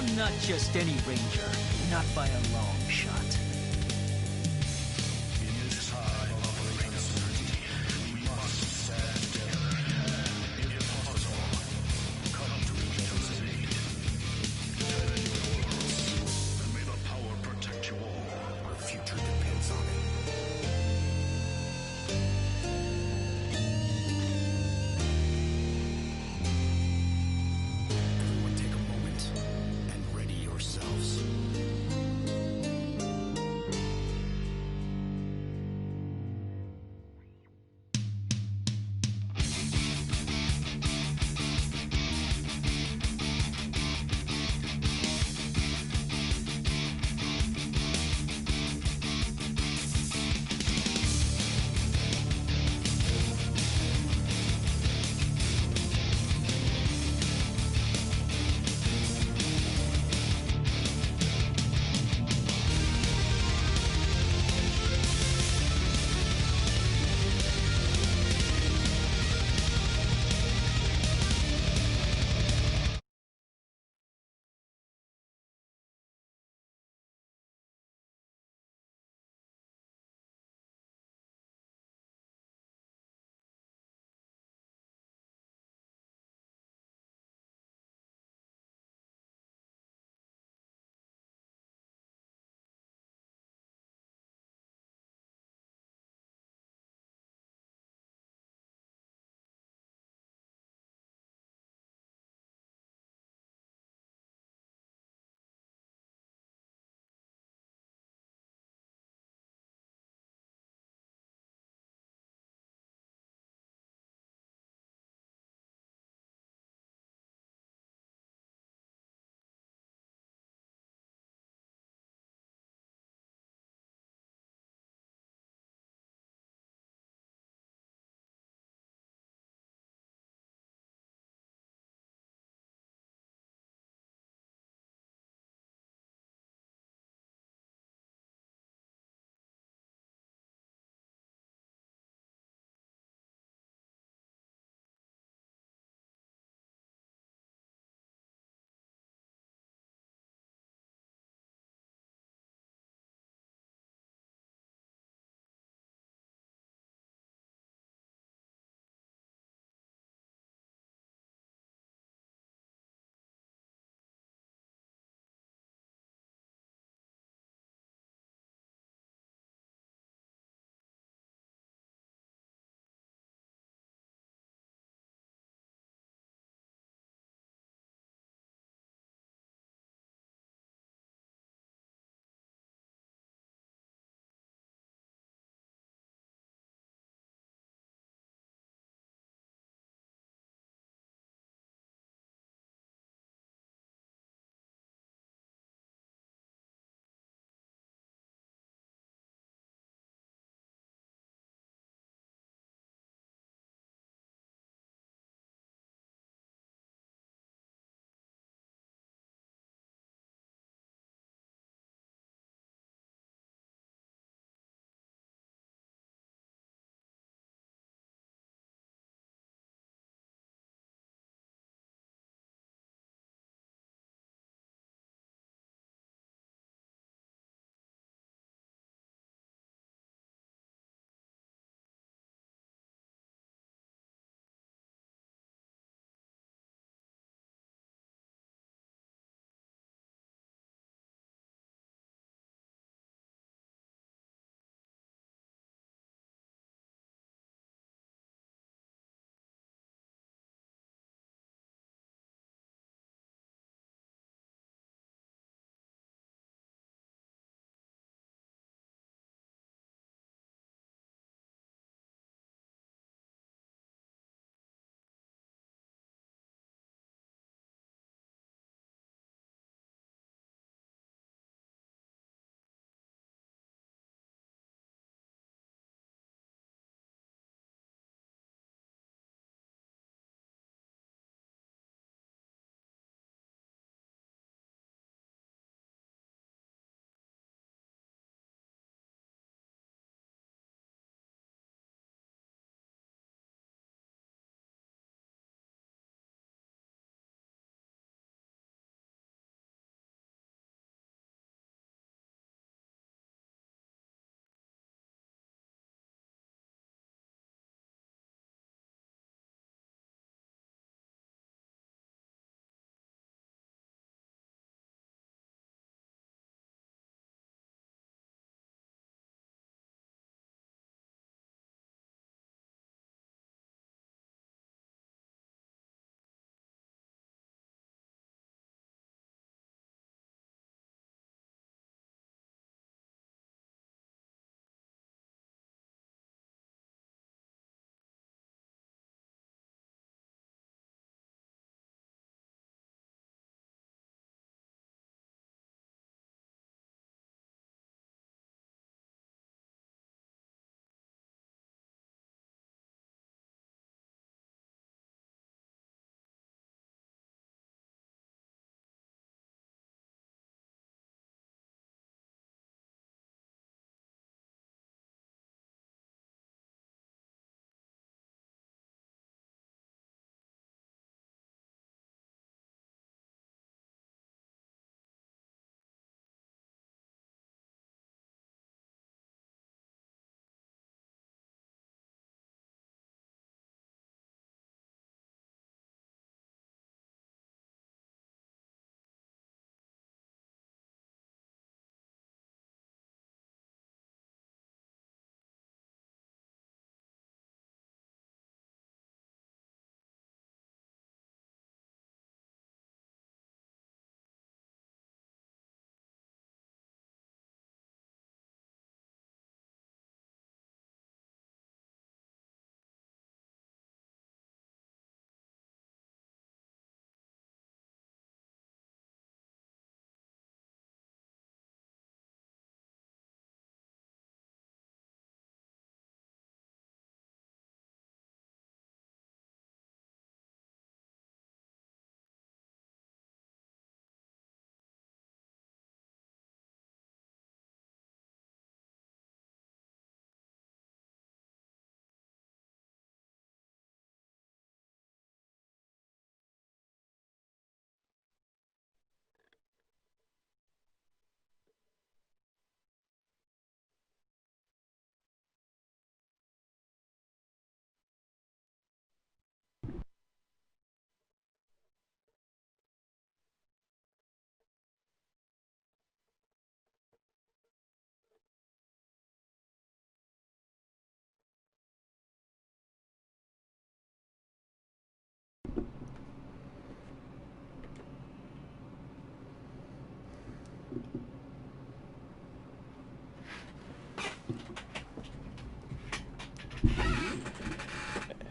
I'm not just any ranger, not by a long shot. In this time of uncertainty, we must stand together. If possible, come to each other's aid. Defend your worlds, and may the power protect you all. Our future depends on it. Everyone take a moment and ready yourselves.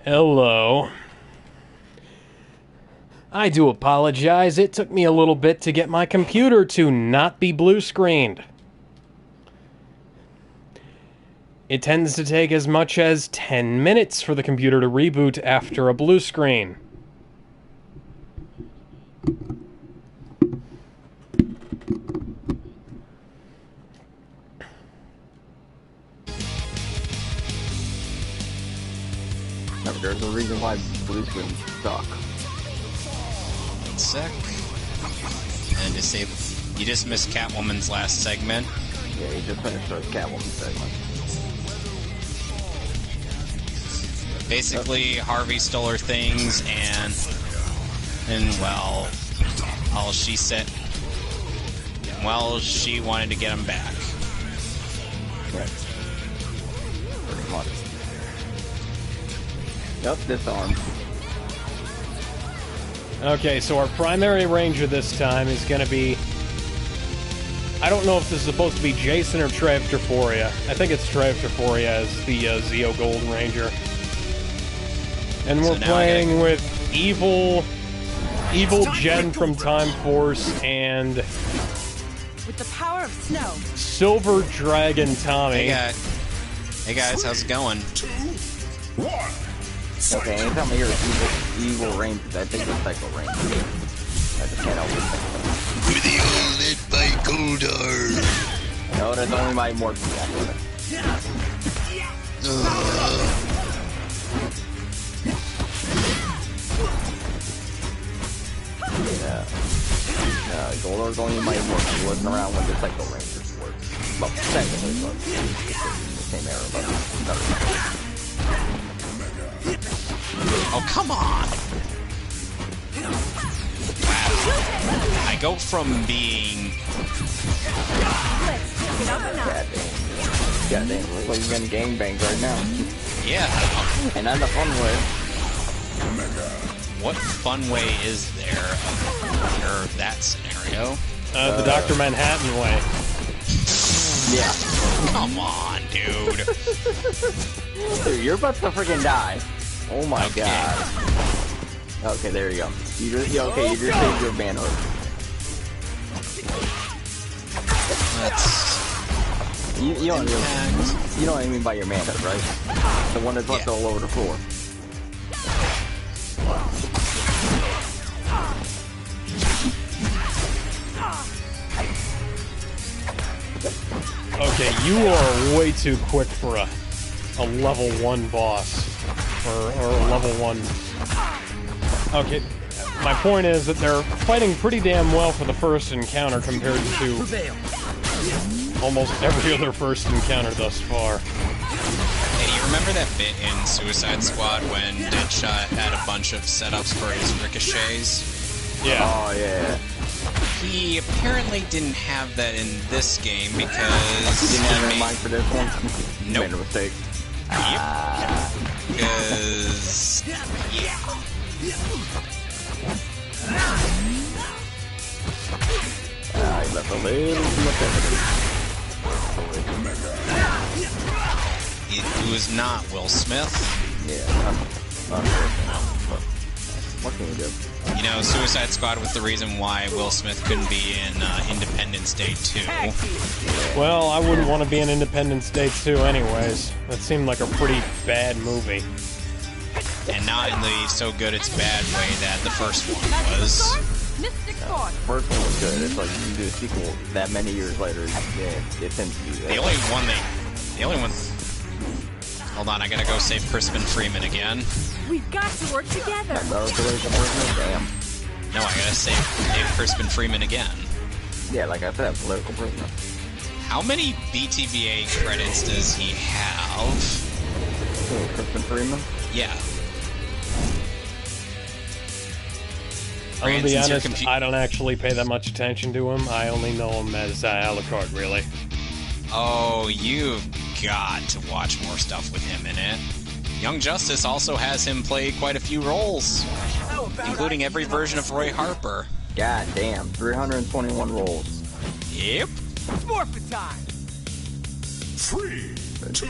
Hello. I do apologize. It took me a little bit to get my computer to not be blue screened. It tends to take as much as 10 minutes for the computer to reboot after a blue screen. There's a reason why blue screens suck. Sick. And you just missed Catwoman's last segment. Yeah, he just finished the Catwoman segment. Basically, Harvey stole her things, and well, all she said, well, she wanted to get them back. Right. Pretty much. Yep, disarmed. Okay, so our primary ranger this time is going to be... I don't know if this is supposed to be Jason or Trev Treforia. I think it's Trev Treforia as the Zeo Gold Ranger. And we're playing with Evil Jen from Time Force and... with the power of snow. Silver Dragon Tommy. Hey guys, how's it going? 2, 1. Okay, anytime I hear evil rangers, I think it's Psycho Ranger. I just can't help it. With the old lit by Goldar. No, that's only my Morphin accent. Yeah. Goldar's only my Morphin. He wasn't around when the Psycho Rangers were. Well, technically, but it's in the same era, but better. Oh, come on! Wow. I go from being... God damn, looks like you're getting gangbanged right now. Yeah. And not the fun way. What fun way is there under that scenario? The Dr. Manhattan way. Yeah. Come on, dude. Dude, you're about to freaking die. Oh my god. Okay, there you go. You just saved your manhood. You don't know what I mean by your manhood, right? The one that's left all over the floor. Okay, you are way too quick for a level 1 boss. Or level 1. Okay, my point is that they're fighting pretty damn well for the first encounter compared to almost every other first encounter thus far. Hey, you remember that bit in Suicide Squad when Deadshot had a bunch of setups for his ricochets? Yeah. Oh, yeah. He apparently didn't have that in this game because... You didn't have it in mind for this one? Nope. Made a mistake. Yep. Because... yeah. I left a little too much evidence. It was not Will Smith. Yeah, unfortunately. What can you do? You know, Suicide Squad was the reason why Will Smith couldn't be in Independence Day 2. Well, I wouldn't want to be in Independence Day 2 anyways. That seemed like a pretty bad movie. And not in the so good it's bad way that the first one was. First one was good. It's like you do a sequel that many years later, yeah, it tends to be that. The only one... Hold on, I gotta go save Crispin Freeman again. We've got to work together. Damn. No, I gotta save Crispin Freeman again. Yeah, like I said, political prisoner. How many BTVA credits does he have? Oh, Crispin Freeman? Yeah. I'm gonna be honest, I don't actually pay that much attention to him. I only know him as Alucard, really. Oh, you've got to watch more stuff with him in it. Young Justice also has him play quite a few roles, including every version of Roy Harper. God damn, 321 roles. Yep. Morphin' time. 3, 2,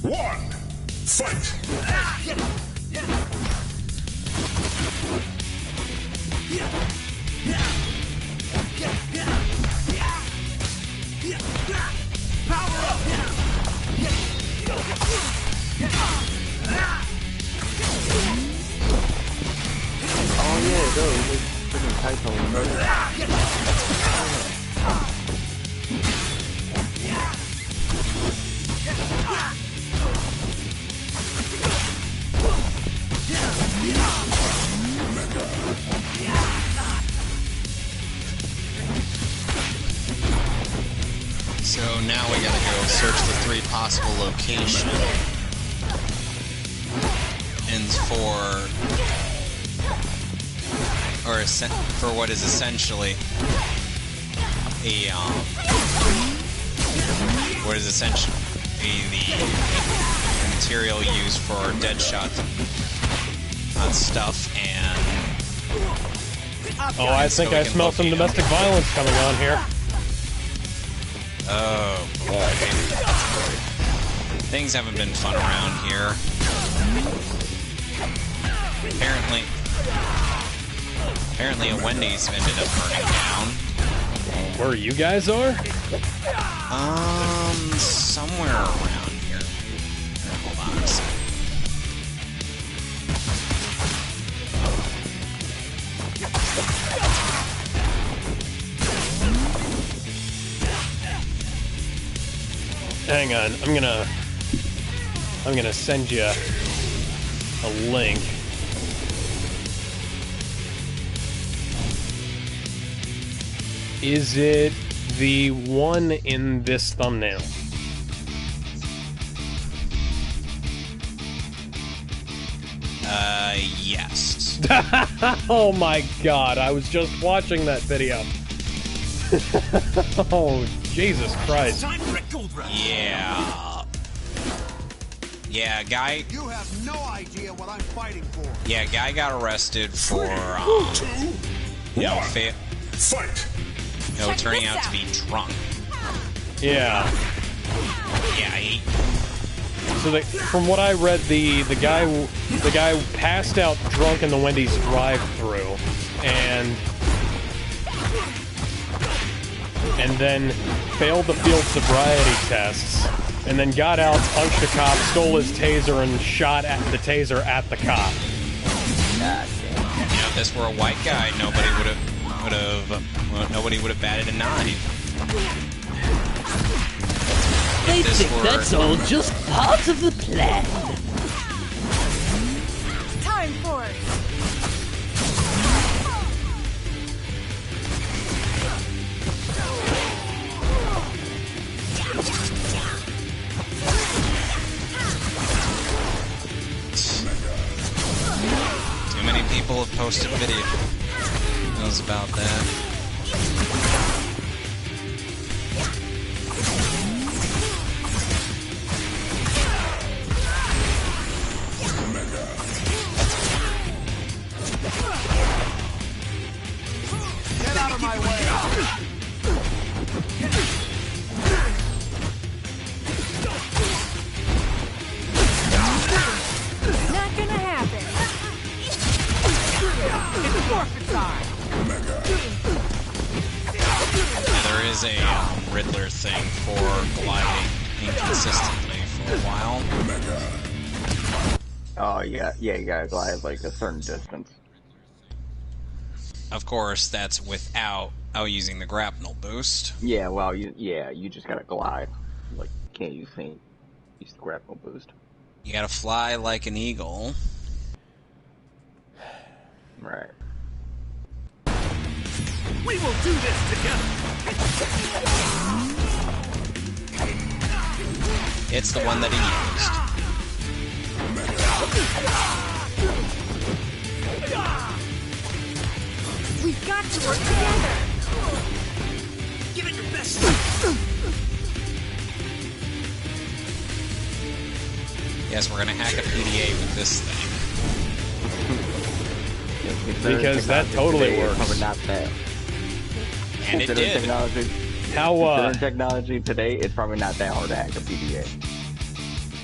1, fight! Oh yeah, those freaking typos. So now we gotta go search the 3 possible locations for what is essentially a the material used for Deadshot stuff, and Oh, I think I smell some domestic violence coming on here. oh boy, things haven't been fun around here. Apparently a Wendy's ended up burning down. Where you guys are? Somewhere around here. Hold on a second. Hang on, I'm gonna send you a link. Is it the one in this thumbnail? Yes. Oh my god, I was just watching that video. Oh, Jesus Christ. Yeah. Yeah, guy. You have no idea what I'm fighting for. Yeah, guy got arrested for, Fight! Check turning this out to out. be drunk. Yeah. Yeah, he. So from what I read, the guy passed out drunk in the Wendy's drive-thru, and then failed the field sobriety tests, and then got out, punched a cop, stole his taser, and shot at the taser at the cop. If this were a white guy, nobody would have batted an eye. I think that's all just part of the plan. Time for it. Too many people have posted videos about that. Get out of my way! Not gonna happen. It's forfeit time. Yeah, there is a Riddler thing for gliding inconsistently for a while. Oh yeah, you gotta glide like a certain distance. Of course, that's without using the grapnel boost. Yeah, well, you just gotta glide. Like, can't use the grapple boost. You gotta fly like an eagle. Right. We will do this together! It's the one that he used. We've got to work together. Give it your best! Yes, we're gonna hack a PDA with this thing. Because that totally works. Probably not that. And it did. How, Considering technology today, it's probably not that hard to hack a PDA.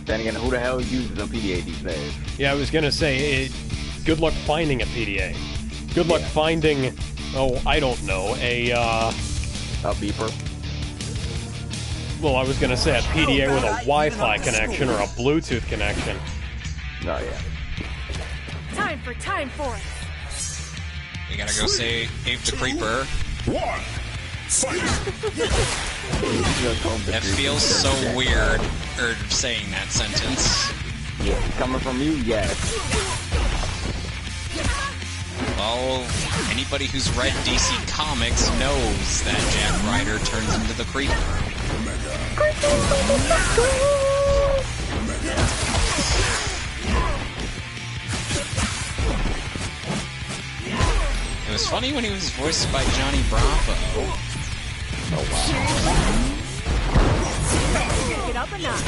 Then again, who the hell uses a PDA these days? Yeah, I was gonna say, good luck finding a PDA. Good luck finding, oh, I don't know, a beeper. Well, I was gonna say a PDA with a Wi-Fi connection or a Bluetooth connection. Oh, yeah. Time force. We gotta go save the creeper. One. Fight. That feels so weird, saying that sentence. Yeah, coming from you, yes. Well, anybody who's read DC Comics knows that Jack Ryder turns into the creeper. It was funny when he was voiced by Johnny Bravo. Oh, wow. Get up a notch.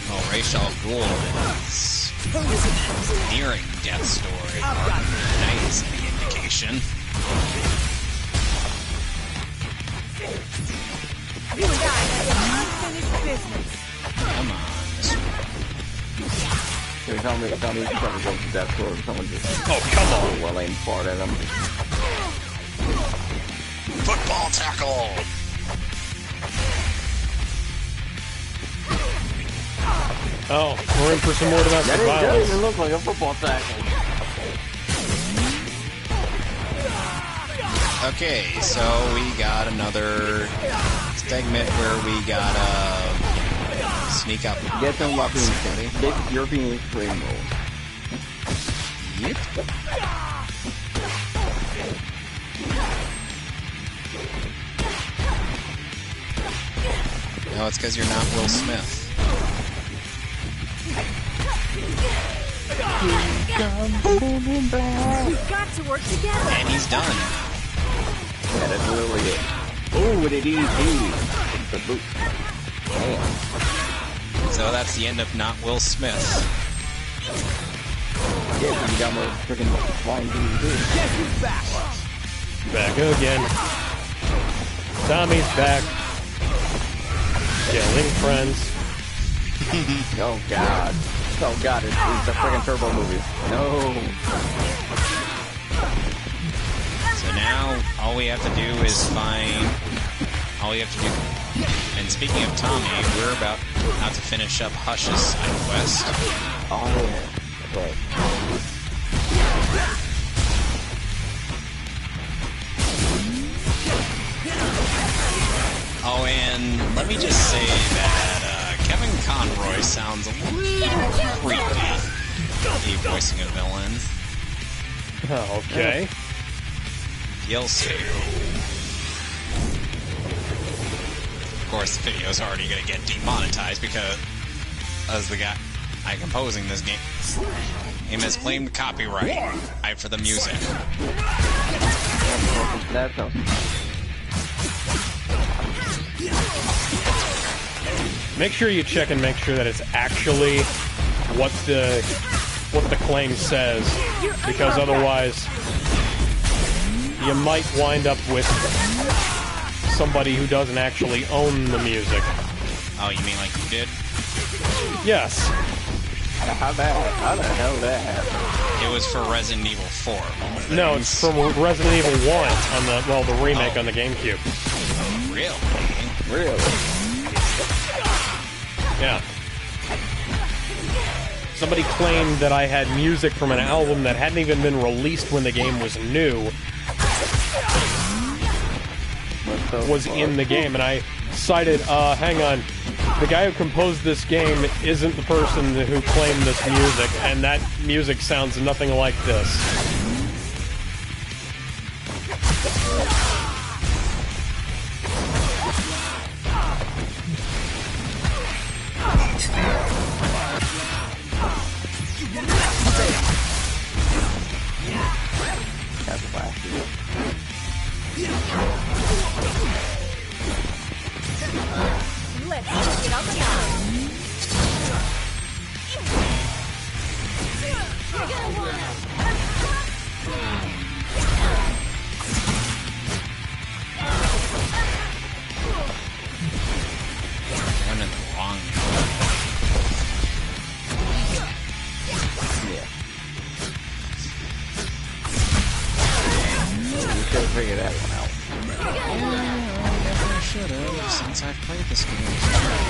Oh, Ra's al Ghul is nearing death's story. Night is the indication. You and I have unfinished business. Come on. Here, tell me you can go to that store and someone just Oh, come on! well aimed fart at him. Football tackle! Oh, we're in for some more domestic That doesn't violence. even look like a football tackle. Okay, so we got another segment where we gotta sneak up. Get some weapons, big European frame roll. Yep. No, it's because you're not Will Smith. We've got to work together. And he's done. Yeah, that's literally it. Oh, with it easy. The boot. Damn. So that's the end of not Will Smith. Yeah, so you got more freaking flying things too. Back again. Tommy's back. Killing friends. Oh god. Oh god, it's the freaking Turbo movie. No. So now all we have to do is find. All we have to do. And speaking of Tommy, we're about to finish up Hush's side quest. Oh, yeah. That's right. Oh, and let me just say that Kevin Conroy sounds a little creepy. He voicing a villain. Oh, okay. You'll see. Of course, the video's already going to get demonetized because as the guy composing this game has claimed copyright for the music. That's awesome. Make sure you check and make sure that it's actually what the claim says, because otherwise you might wind up with somebody who doesn't actually own the music. Oh, you mean like you did? Yes. How the hell that happened? It was for Resident Evil 4. No, it's from Resident Evil 1 on the remake on the GameCube. Really? Really? Yeah. Somebody claimed that I had music from an album that hadn't even been released when the game was new was in the game, and I cited, hang on, the guy who composed this game isn't the person who claimed this music, and that music sounds nothing like this. That's flashy. Let's take it up a notch. wrong. Yeah. You should have figured that one out. I should have, since I've played this game.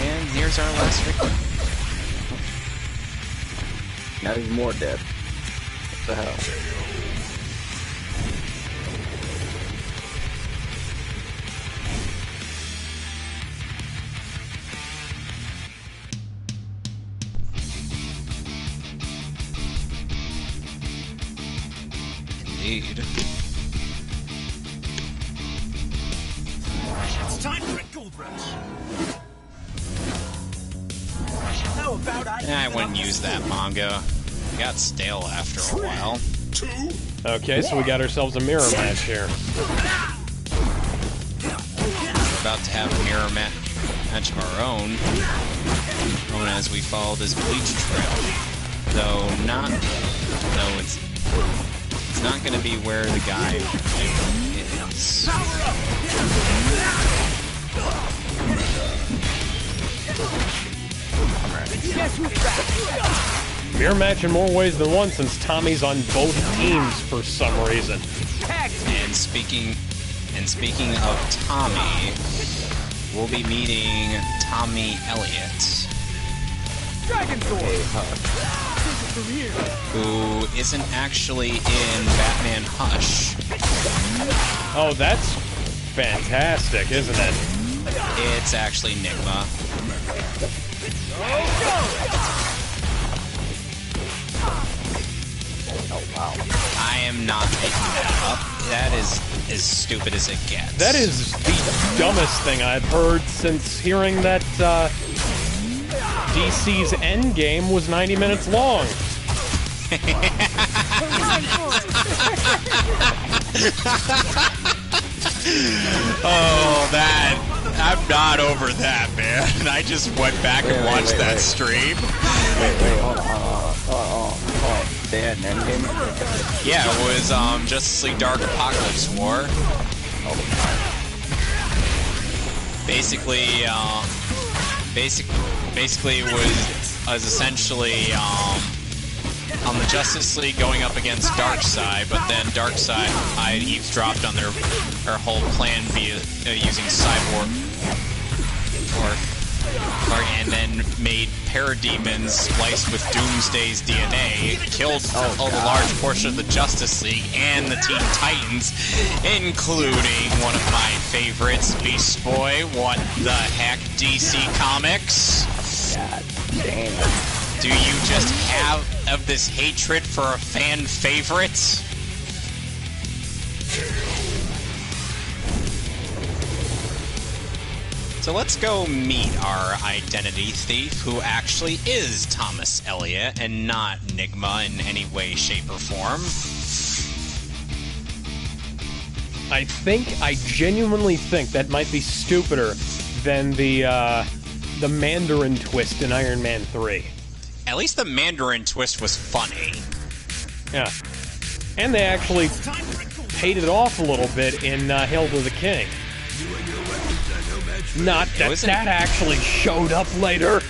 And here's our last victim. Now he's more dead. What the hell? Indeed. It's time for a gold rush. How about I wouldn't use that manga. It got stale after a while. Okay, so we got ourselves a mirror match here. We're about to have a mirror match of our own, known as we follow this bleach trail. Though it's not going to be where the guy is. Mirror match in more ways than one since Tommy's on both teams for some reason. And speaking of Tommy, we'll be meeting Tommy Elliott, who isn't actually in Batman Hush. Oh, that's fantastic, isn't it? It's actually Nigma. Oh, wow. I am not making that up. That is as stupid as it gets. That is the dumbest thing I've heard since hearing that DC's Endgame was 90 minutes long. Oh, that... I'm not over that, man. I just went back and watched that stream. Wait, hold on. They had an endgame? Yeah, it was Justice League Dark Apocalypse War. Basically it was essentially on the Justice League going up against Darkseid, but then Darkseid eavesdropped on their whole plan via using Cyborg, and then made parademons spliced with Doomsday's DNA, killed a large portion of the Justice League and the Teen Titans, including one of my favorites, Beast Boy. What the heck, DC Comics? God damn. Do you just have this hatred for a fan favorite? So let's go meet our identity thief, who actually is Thomas Elliott and not Nigma in any way, shape, or form. I genuinely think that might be stupider than the Mandarin twist in Iron Man 3. At least the Mandarin twist was funny. Yeah. And they actually paid it off a little bit in Hail to the King. Not that that actually showed up later.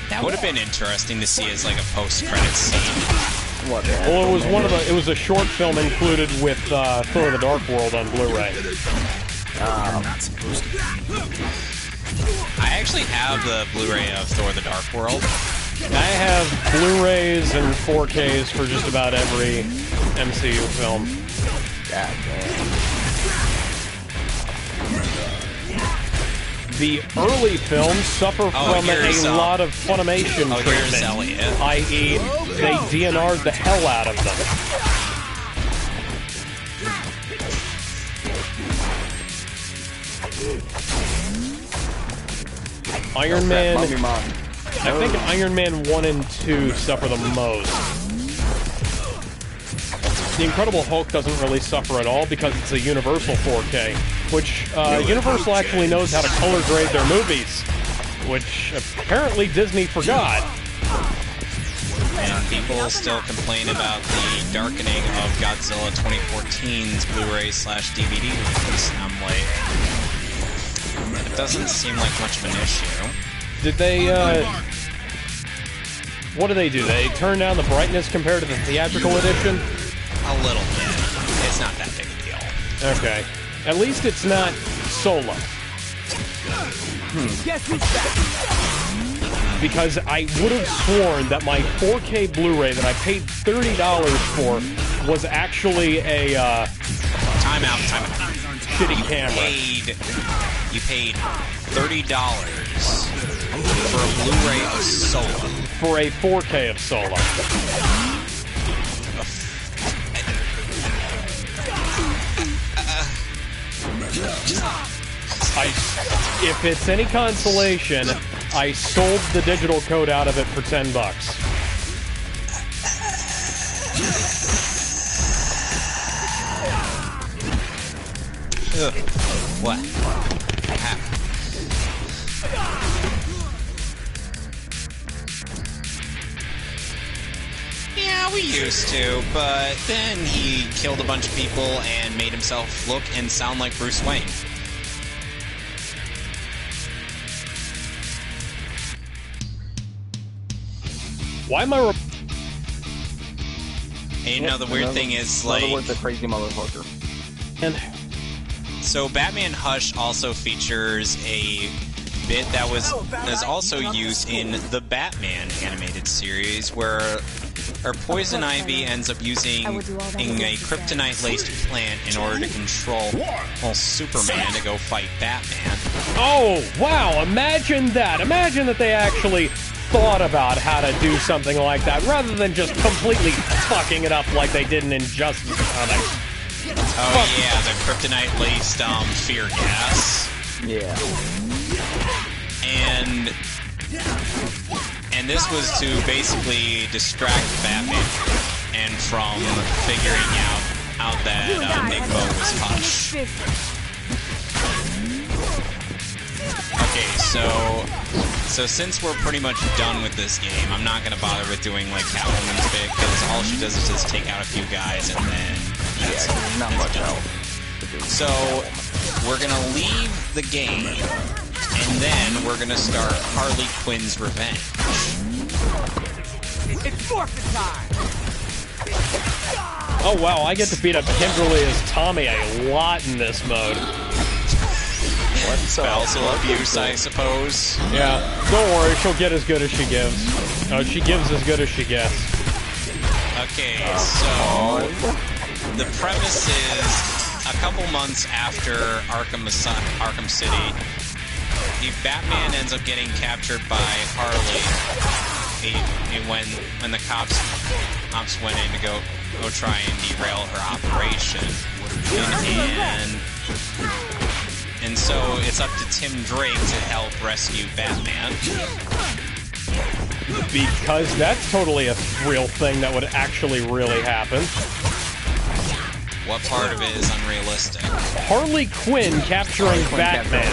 That would have been interesting to see as like a post-credit scene. Well, it was a short film included with Thor of the Dark World on Blu-ray. I actually have the Blu-ray of Thor the Dark World. I have Blu-rays and 4Ks for just about every MCU film. God damn. The early films suffer from a lot of Funimation treatment, i.e. they DNR'd the hell out of them. Iron Man... I think Iron Man 1 and 2 suffer the most. The Incredible Hulk doesn't really suffer at all because it's a Universal 4K, which Universal actually knows how to color grade their movies, which apparently Disney forgot. And people still complain about the darkening of Godzilla 2014's Blu-ray/DVD release. And I'm like, doesn't seem like much of an issue. Did they, what do? They turn down the brightness compared to the theatrical edition? A little bit. It's not that big a deal. Okay. At least it's not solo. Guess who's back? Because I would have sworn that my 4K Blu-ray that I paid $30 for was actually a, Time out. shitty camera. You paid $30 for a Blu-ray of Solo. For a 4K of Solo. If it's any consolation, I sold the digital code out of it for $10. Ugh. What happened? Yeah, we used to, but then he killed a bunch of people and made himself look and sound like Bruce Wayne. Why am I... And you know, the weird thing is, like... In other words, a crazy motherfucker. And So Batman Hush also features a bit that is also used in the Batman animated series, where Poison Ivy ends up using a kryptonite-laced plant in order to control Superman to go fight Batman. oh, wow, imagine that. Imagine that they actually thought about how to do something like that, rather than just completely fucking it up like they did in Injustice Comics. Oh yeah, the kryptonite-laced fear gas. Yeah. And this was to basically distract Batman and from figuring out that Nickbo was Hush. Okay, so since we're pretty much done with this game, I'm not gonna bother with doing like Catwoman's bit, because all she does is just take out a few guys and then that's Not much else. So we're gonna leave the game, and then we're gonna start Harley Quinn's Revenge. It's forfeit time! Oh wow, I get to beat up Kimberly as Tommy a lot in this mode. Spousal abuse, I suppose. Yeah, don't worry, she'll get as good as she gives. Oh, she gives as good as she gets. Okay, so the premise is a couple months after Arkham City, Batman ends up getting captured by Harley. When the cops went in to go try and derail her operation, and so it's up to Tim Drake to help rescue Batman. Because that's totally a real thing that would actually really happen. What part of it is unrealistic? Harley Quinn capturing Batman.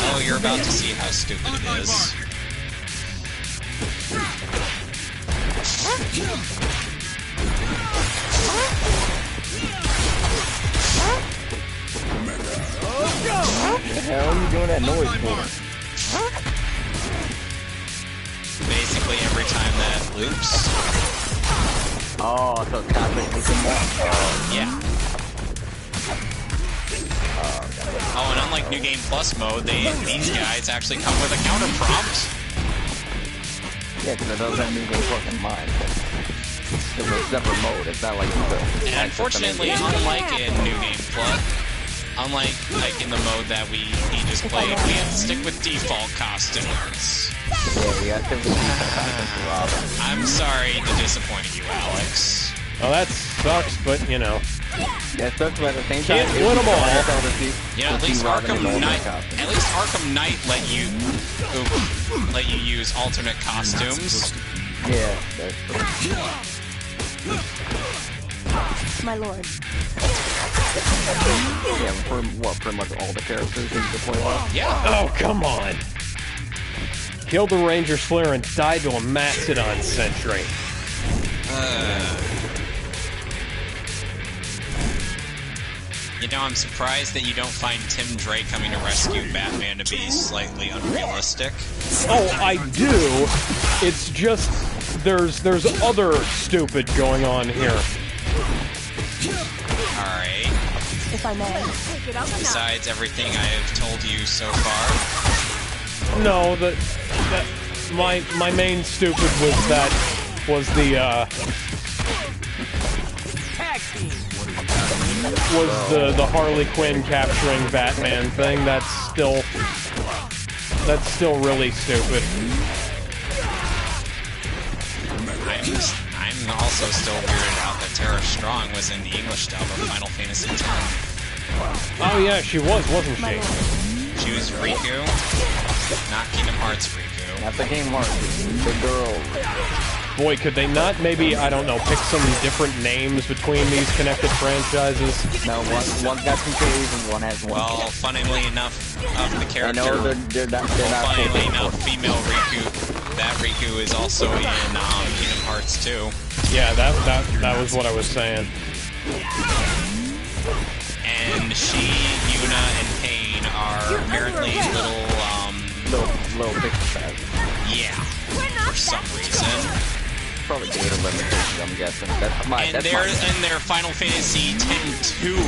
Oh, you're about to see how stupid it is. What the hell are you doing that noise for? Basically, every time that loops. Oh, so it's happening with him more. Yeah. Oh, and unlike New Game Plus mode, these guys actually come with a counter prompt. Yeah, because it doesn't have New Game Plus in mind. It's a separate mode. It's not like you could. And unfortunately, unlike in New Game Plus, unlike like in the mode that we just played, we have to stick with default costumes. Yeah, you got to I'm sorry to disappoint you, Alex. Well, that sucks, but you know. Yeah, it sucks, but at the same time, Can't win them all. Yeah, at least Arkham Knight let you use alternate costumes. Yeah, that's true. My lord. Yeah, pretty much all the characters that you can play with. Yeah. Oh, come on. Killed the Ranger Slayer and died to a Mastodon Sentry. You know, I'm surprised that you don't find Tim Drake coming to rescue Batman to be slightly unrealistic. Oh, I do. It's just there's other stupid going on here. Alright. If I may. Take it up a notch. Besides everything I have told you so far. No, my main stupid was the Harley Quinn capturing Batman thing. That's still really stupid. I'm also still weirded out that Tara Strong was in the English dub of Final Fantasy X. Oh yeah, she wasn't she? She was Riku, not Kingdom Hearts Riku. Not the Game Hearts, the girl. Boy, could they not maybe, I don't know, pick some different names between these connected franchises? No, one's got some K's and one has one. Well, funnily enough, of the character, I know they're not funnily enough, female Riku, that Riku is also in Kingdom Hearts 2. Yeah, that was what I was saying. And she, Yuna, and Pain are apparently little picture. Yeah, for some reason. Probably data limitations, I'm guessing. And they're in their Final Fantasy X-2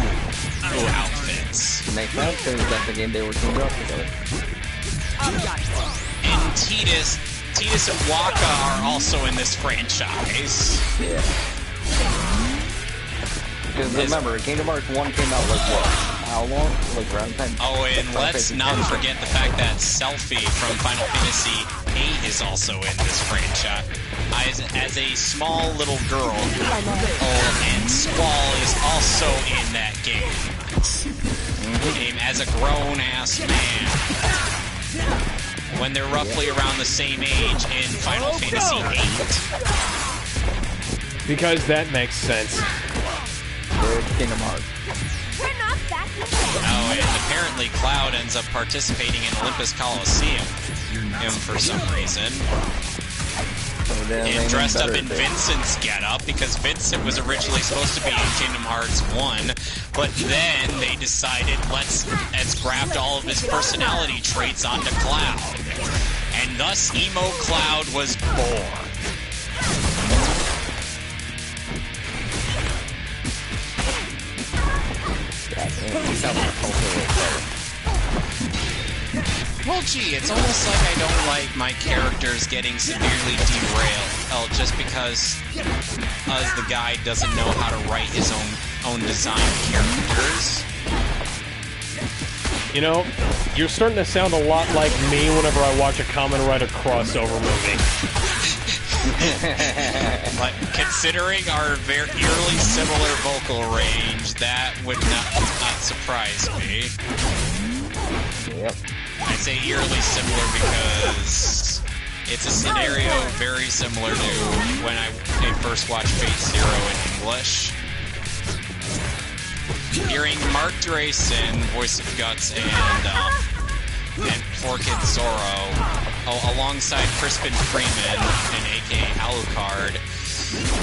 outfits. Makes sense, because that's the game they were teamed up together. And Tidus and Waka are also in this franchise. Yeah. Because remember, Kingdom Hearts 1 came out like what? How long? Like around 10? Oh, and let's not forget the fact that Selphie from Final Fantasy VIII is also in this franchise. As a small little girl. Oh, and Squall is also in that game. As a grown-ass man. When they're roughly around the same age in Final Fantasy VIII. Because that makes sense. Kingdom Hearts. Oh, and apparently Cloud ends up participating in Olympus Coliseum for some reason. And dressed up in Vincent's getup, because Vincent was originally supposed to be in Kingdom Hearts 1, but then they decided, let's graft all of his personality traits onto Cloud. And thus Emo Cloud was born. Well, gee, it's almost like I don't like my characters getting severely derailed, just because the guy doesn't know how to write his own design characters. You know, you're starting to sound a lot like me whenever I watch a Kamen Rider crossover movie. Like, considering our very eerily similar vocal range, that would not surprise me. Yep. I say eerily similar because it's a scenario very similar to when I first watched Fate Zero in English. Hearing Mark Drayson, voice of Guts, and Poor Kid Zoro, alongside Crispin Freeman, and aka Alucard,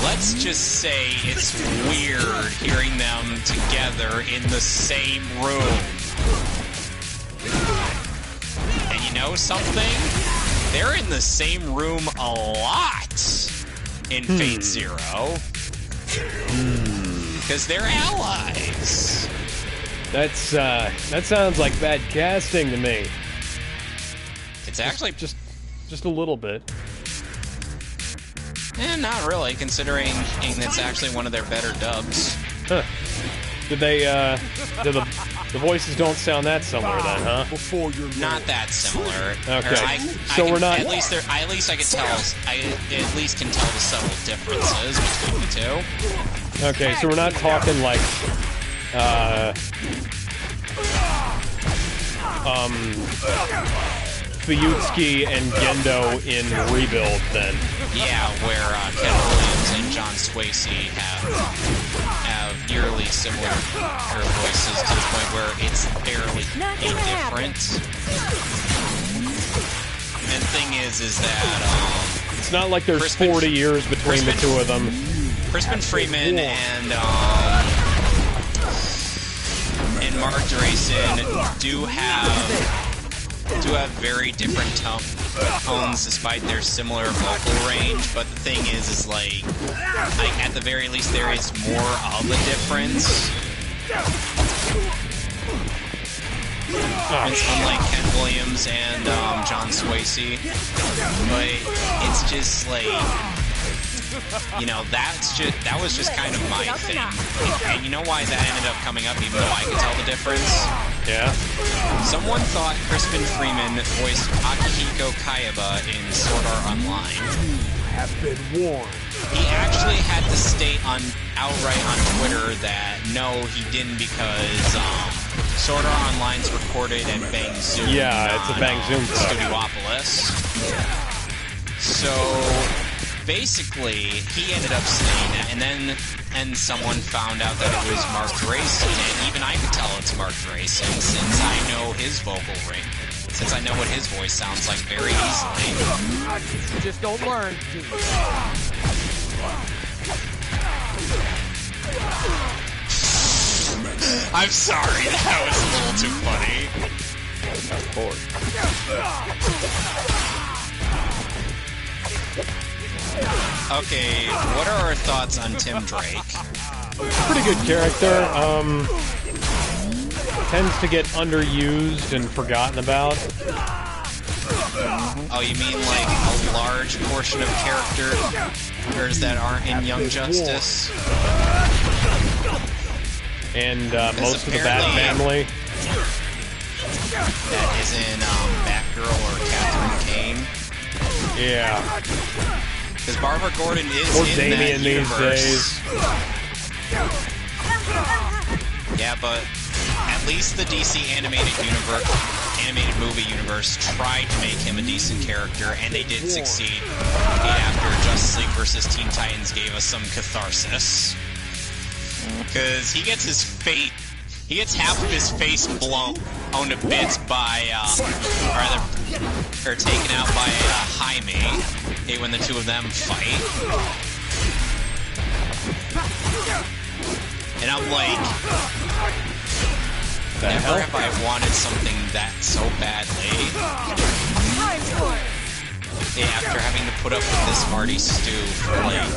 let's just say it's weird hearing them together in the same room. And you know something? They're in the same room a lot in Fate Zero. Because they're allies. That sounds like bad casting to me. It's actually just a little bit. Not really, considering it's actually one of their better dubs. Huh. Did the voices don't sound that similar then, huh? Not that similar. Okay. So we're not. At least I can tell. I at least can tell the subtle differences between the two. Okay, so we're not talking like Fuyutsuki and Gendo in Rebuild then. Yeah, where Ken Williams and John Swasey have eerily similar voices to the point where it's barely indifferent. And the thing is that it's not like there's 40 years between the two of them. Crispin Freeman and Mark Drayson do have very different tones despite their similar vocal range, but the thing is like at the very least there is more of a difference. It's unlike Ken Williams and John Swayze, but it's just like, you know, that was just kind of my thing. And you know why that ended up coming up, even though I could tell the difference? Yeah. Someone thought Crispin Freeman voiced Akihiko Kayaba in Sword Art Online. Have been warned. He actually had to state outright on Twitter that no, he didn't, because Sword Art Online's recorded at Bang Zoom. Yeah, it's a Bang Zoom Studiopolis. So basically, he ended up saying that, and then someone found out that it was Mark Drayson, and even I could tell it's Mark Drayson since I know his vocal range. Since I know what his voice sounds like very easily. You just don't learn. I'm sorry, that was a little too funny. Of course. Okay, what are our thoughts on Tim Drake? Pretty good character. Tends to get underused and forgotten about. Oh, you mean like a large portion of characters that aren't in Young Justice? And most of the Bat Family. That is in Batgirl or Catherine Kane. Yeah. Because Barbara Gordon is or in Damian that universe. These days. Yeah, but at least the DC animated movie universe tried to make him a decent character, and they did succeed after Justice League vs. Teen Titans gave us some catharsis. Because he gets half of his face blown to bits by, or taken out by Jaime when the two of them fight. And I'm like, never have I wanted something that so badly. After having to put up with this Marty Stew for like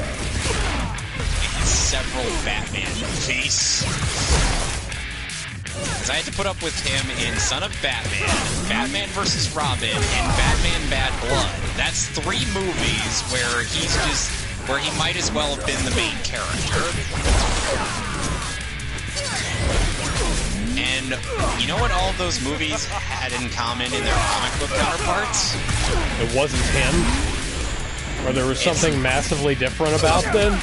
several Batman movies. Because I had to put up with him in Son of Batman, Batman vs. Robin, and Batman Bad Blood. That's 3 movies where he might as well have been the main character. And you know what all of those movies had in common in their comic book counterparts? It wasn't him? Or there was something massively different about them?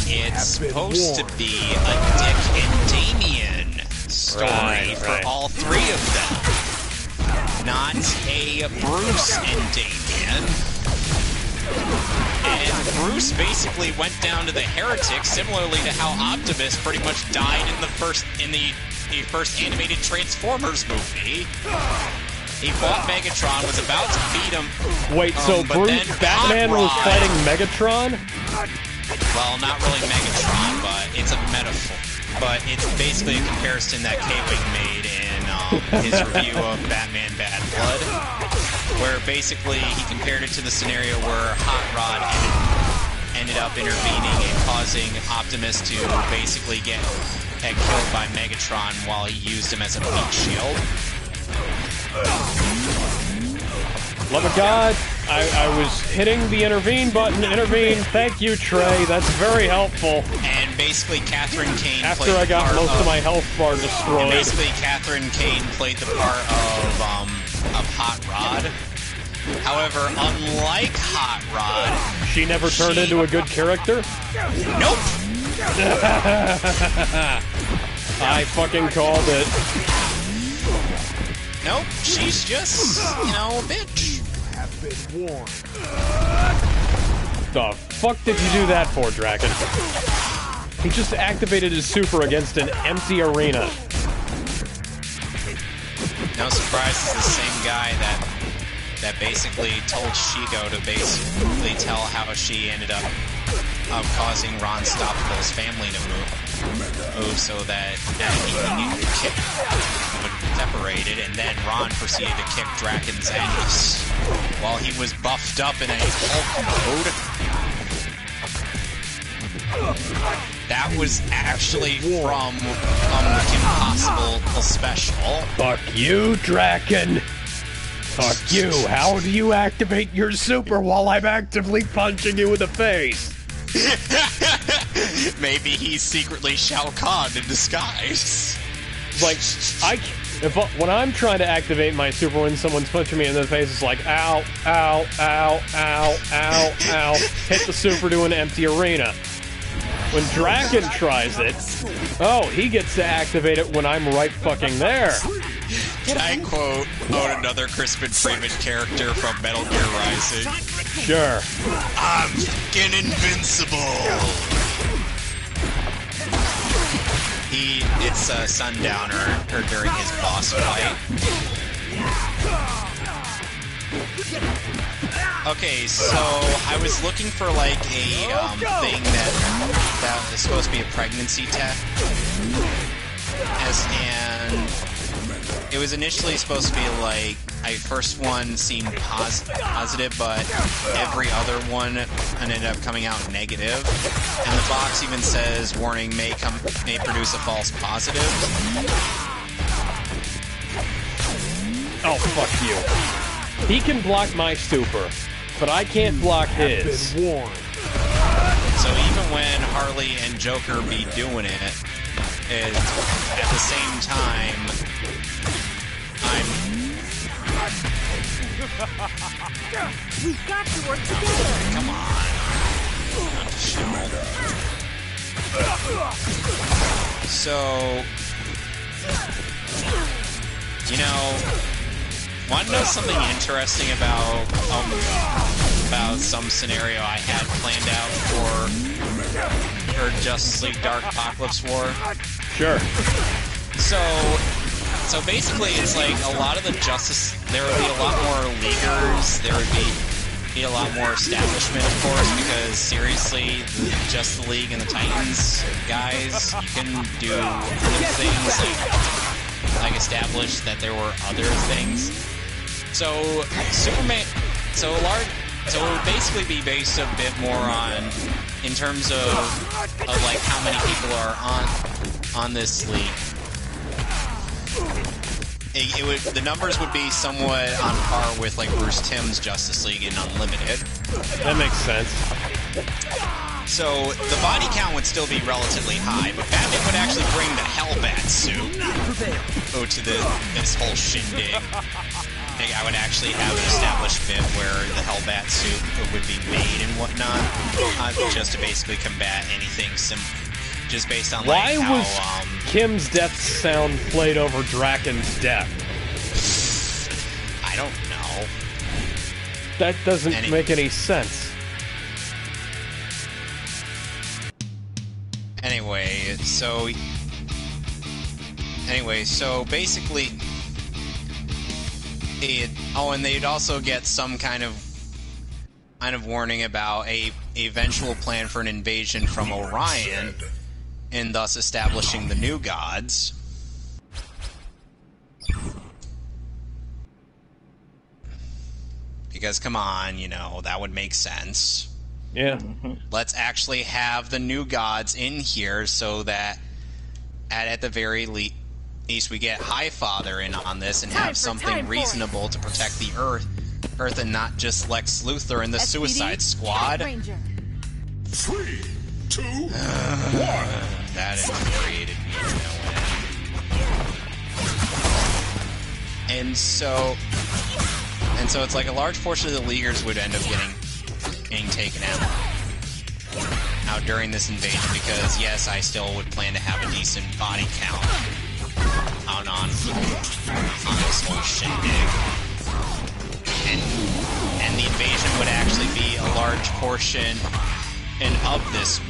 It's supposed to be a Dick and Damian story for all 3 of them. Not a Bruce and Damian. And Bruce basically went down to the heretics, similarly to how Optimus pretty much died in the first animated Transformers movie. He fought Megatron, was about to beat him. Wait, so Batman was fighting Megatron? Well, not really Megatron, but it's a metaphor. But it's basically a comparison that K-Wing made in his review of Batman Bad Blood, where basically he compared it to the scenario where Hot Rod ended up intervening and causing Optimus to basically get killed by Megatron while he used him as a heat shield. Love of God, I was hitting the intervene button. Intervene. Thank you, Trey. That's very helpful. And basically, Catherine Kane after I got most of my health bar destroyed. And basically, Catherine Kane played the part of Hot Rod. However, unlike Hot Rod, she never turned into a good character? Nope! I fucking called it. Nope, she's just, you know, a bitch. Have been warned. The fuck did you do that for, Draken? He just activated his super against an empty arena. No surprise, it's the same guy that basically told Shigo to basically tell how she ended up causing Ron Stoppable's family to move. move so that he could kick would separate it, and then Ron proceeded to kick Draken's ass while he was buffed up in a Hulk mode. That was actually from the Kim Possible special. Fuck you, Draken! Fuck you! How do you activate your super while I'm actively punching you in the face? Maybe he's secretly Shao Kahn in disguise. Like, when I'm trying to activate my super when someone's punching me in the face, it's like, ow, ow, ow, ow, ow, ow, hit the super to an empty arena. When Draken tries it, oh, he gets to activate it when I'm right fucking there. Can I quote another Crispin Freeman character from Metal Gear Rising? Sure. I'm fucking invincible! It's Sundowner, or during his boss fight. Okay, so I was looking for like a thing that is supposed to be a pregnancy test, and it was initially supposed to be like first one seemed positive, but every other one ended up coming out negative. And the box even says warning may produce a false positive. Oh, fuck you. He can block my super, but I can't block his. So even when Harley and Joker be doing it, at the same time, We've got to work together. Come on. So, you know, want to know something interesting about some scenario I had planned out for Justice League Dark Apocalypse War? Sure. So basically, it's like a lot of the Justice. There would be a lot more leaguers. There would be a lot more establishment, of course, because seriously, the Justice League and the Titans guys, you can do other things like establish that there were other things. So Superman, so it would basically be based a bit more on, in terms of like how many people are on this league. The numbers would be somewhat on par with like Bruce Timm's Justice League in Unlimited. That makes sense. So the body count would still be relatively high, but Batman would actually bring the Hellbat suit to this whole shindig. I think I would actually have an established bit where the Hellbat suit would be made and whatnot, just to basically combat anything just based on like Why how, was Kim's death sound played over Draken's death? I don't know. That doesn't make any sense. Anyway, so basically, and they'd also get some kind of warning about a eventual plan for an invasion from Orion, and thus establishing the new gods. Because, come on, you know, that would make sense. Yeah. Let's actually have the new gods in here so that at the very least we get Highfather in on this and have something reasonable to protect the Earth and not just Lex Luthor and the Suicide Squad. 3, 2, 1. That infuriated me to no end. And so it's like a large portion of the Leaguers would end up getting taken out during this invasion, because yes, I still would plan to have a decent body count on this whole shindig. And the invasion would actually be a large portion, and of this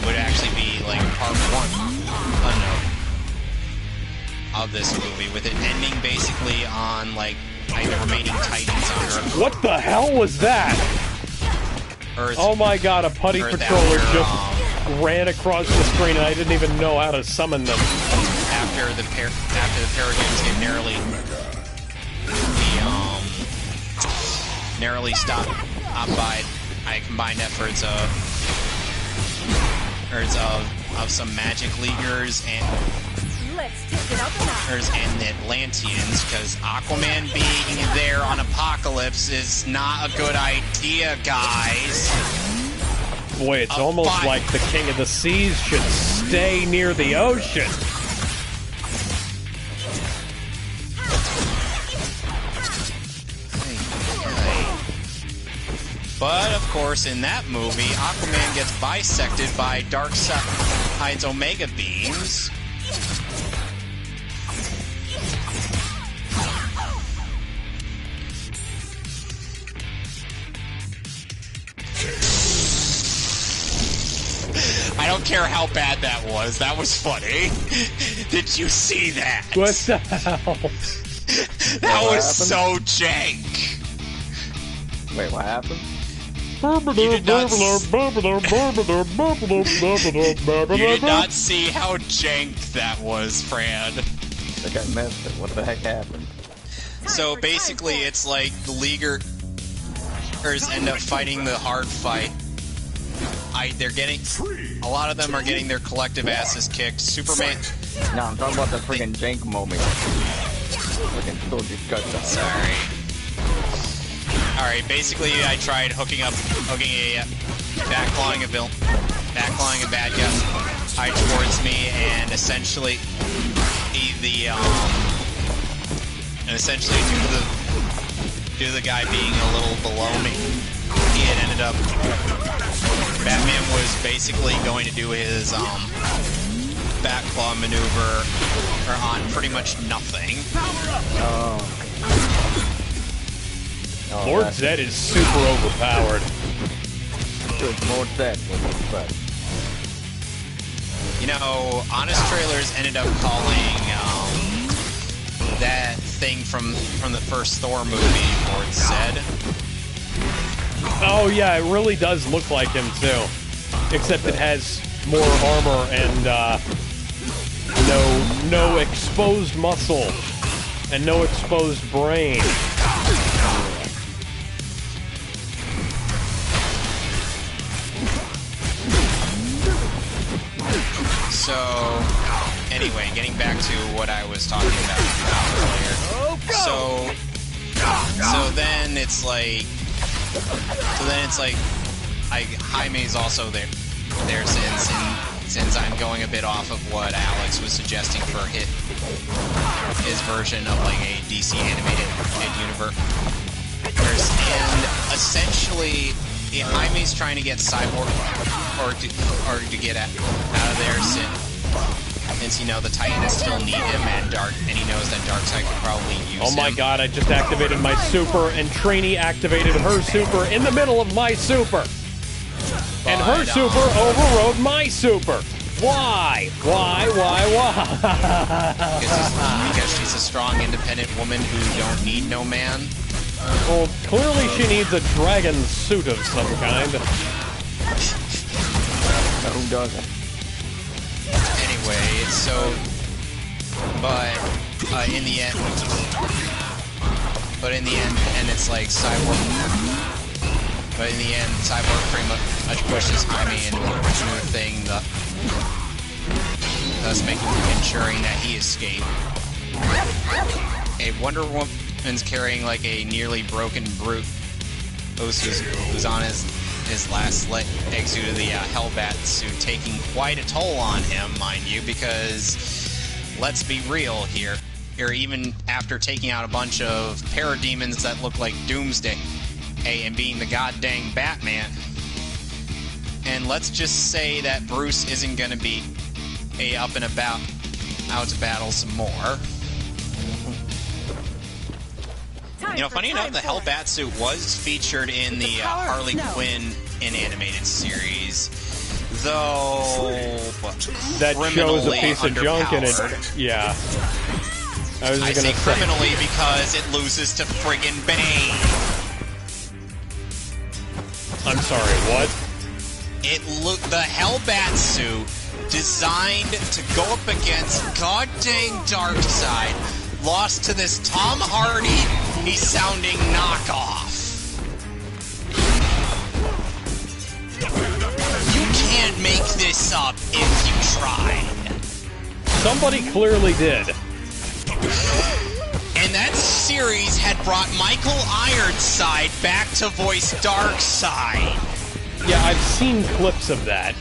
would actually be like part 1 of this movie, with it ending basically on like the remaining Titans on Earth. What the hell was that? Earth. Oh my god, a putty Earth patroller after, just ran across the screen and I didn't even know how to summon them. After the Parademons get narrowly stopped by combined efforts of some magic leaguers and the Atlanteans, because Aquaman being there on Apocalypse is not a good idea, guys. Boy, it's almost like the King of the Seas should stay near the ocean. But, of course, in that movie, Aquaman gets bisected by Darkseid's Omega beams. I don't care how bad that was. That was funny. Did you see that? What the hell? That was so jank. Wait, what happened? You did not see how janked that was, Fran. I think I missed it. What the heck happened? So basically, it's like the Leaguers end up fighting the hard fight. A lot of them are getting their collective asses kicked. Superman. No, I'm talking about the freaking jank moment. Freaking still disgusting. Sorry. Alright, basically I tried hooking a backclawing a bad guy towards me, and essentially due to the guy being a little below me, he had ended up. Batman was basically going to do his backclaw maneuver on pretty much nothing. Lord Zed is super overpowered. Good Lord Zed. You know, Honest Trailers ended up calling that thing from the first Thor movie Lord Zed. Oh yeah, it really does look like him too. Except it has more armor and no exposed muscle and no exposed brain. So, anyway, getting back to what I was talking about earlier. So then it's like, Jaime's also there since I'm going a bit off of what Alex was suggesting for his version of like a DC animated universe. And essentially, Jaime's trying to get Cyborg or to get out of there since you know the Titans still need him, and he knows that Darkseid could probably use him. Oh my god, I just activated my super, and Trini activated her super in the middle of my super. And her super overrode my super. Why? Because she's a strong, independent woman who don't need no man. Well, clearly she needs a dragon suit of some kind. Who doesn't? Anyway, but in the end, and it's like Cyborg. But in the end, Cyborg pretty much pushes Jaime into the new thing, thus ensuring that he escaped. A Wonder Woman's carrying like a nearly broken brute who's on his last legs due to the Hellbat suit, taking quite a toll on him, mind you, because let's be real here. Even after taking out a bunch of parademons that look like Doomsday, and being the goddamn Batman, and let's just say that Bruce isn't gonna be up and about out to battle some more. You know, funny enough, the Hellbat suit was featured in the Harley Quinn animated series, though that show's a piece of junk in it. Yeah. I say criminally because it loses to friggin' Bane. I'm sorry, what? The Hellbat suit designed to go up against goddamn Darkseid lost to this Tom Hardy sounding knockoff. You can't make this up if you tried. Somebody clearly did. And that series had brought Michael Ironside back to voice Darkseid. Yeah, I've seen clips of that.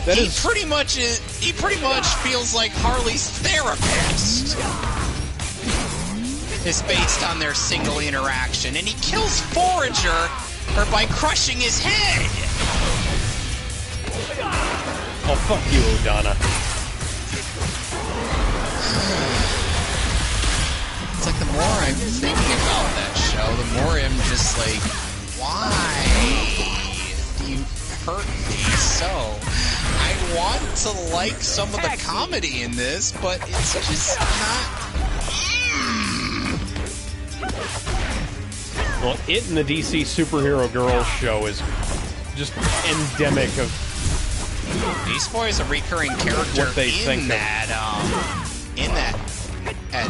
He pretty much feels like Harley's therapist. Is based on their single interaction, and he kills Forager by crushing his head. Oh, fuck you, O'Donna. It's like the more I'm thinking about that show, the more I'm just like, why do you hurt me so? I want to like some of the comedy in this, but it's just not. Well, it and the DC Superhero Girls show is just endemic of Beast Boy is a recurring character in that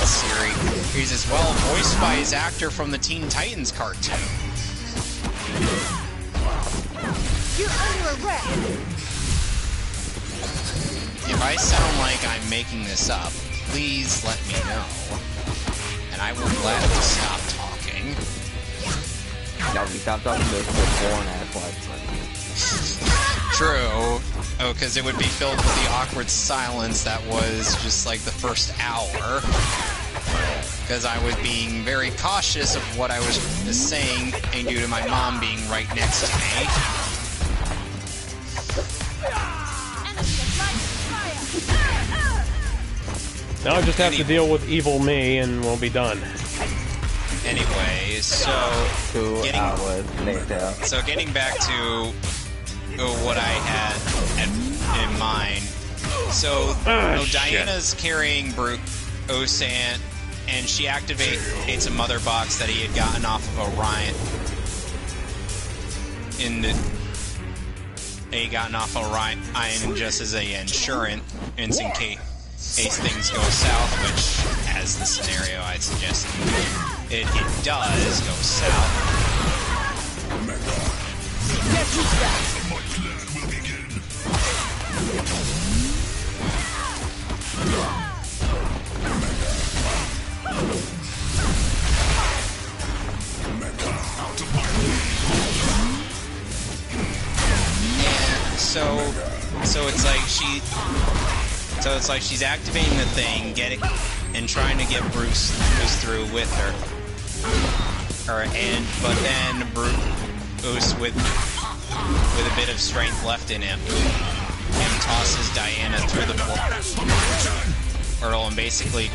series. He's as well voiced by his actor from the Teen Titans cartoon. You're under arrest. If I sound like I'm making this up, please let me know, and I will gladly stop talking. Now, if you stop talking to this boring ass True. Oh, because it would be filled with the awkward silence that was just like the first hour. Because I was being very cautious of what I was saying, and due to my mom being right next to me. Now I just have to deal with evil me, and we'll be done. Anyway, getting back to what I had in mind. So, Diana's carrying Osan, and she activates a mother box that he had gotten off of Orion. Just as a insurance in case things go south, which, as the scenario I suggested, it does go south. So it's like she's activating the thing, and trying to get Bruce through with her. But then Bruce with a bit of strength left in him tosses Diana through the portal, and basically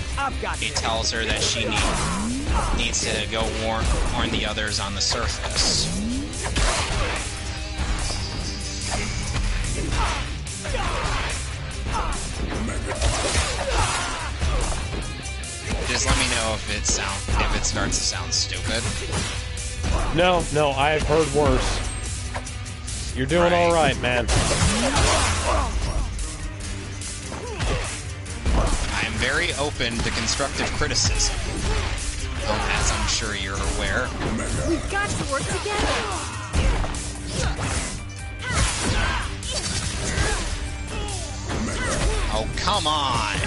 he tells her that she needs to go warn the others on the surface. Just let me know if it starts to sound stupid. No, I've heard worse. You're doing all right, man. I am very open to constructive criticism, as I'm sure you're aware. We've got to work together. Oh, come on!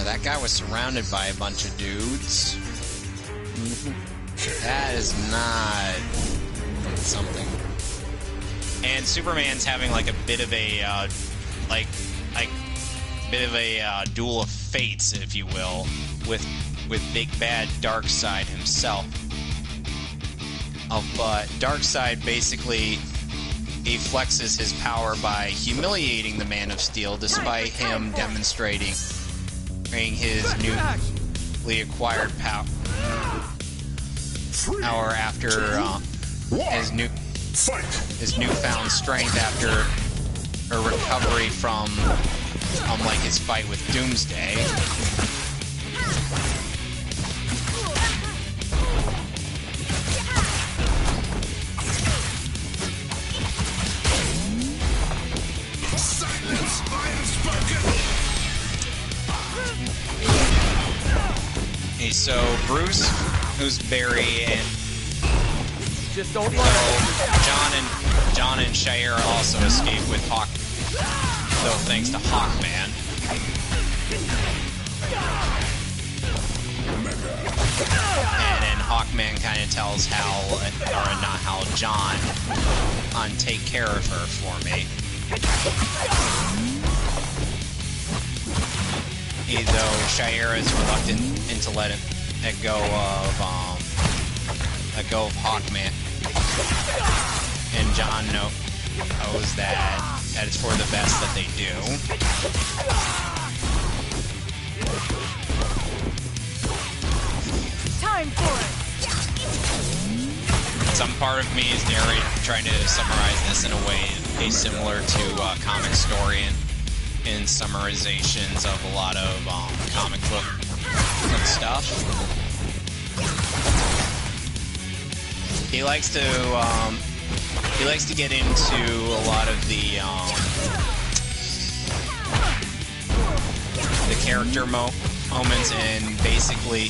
That guy was surrounded by a bunch of dudes. That is not something. And Superman's having like a bit of a duel of fates, if you will, with big bad Darkseid himself. But Darkseid basically he flexes his power by humiliating the Man of Steel, despite him demonstrating his newly acquired power after his newfound strength after a recovery from unlike his fight with Doomsday. Silence! I have spoken! Okay, so Bruce, who's Barry, and Just don't so John and Shira also escaped with Hawk, though thanks to Hawkman. And then Hawkman kind of tells Hal, or not Hal, John, take care of her for me. Though Shira is reluctant to let go of Hawkman, and John knows that it's for the best that they do. Time for it. Some part of me is trying to summarize this in a way similar to comic story and summarizations of a lot of comic book stuff. He likes to get into a lot of the character moments, and basically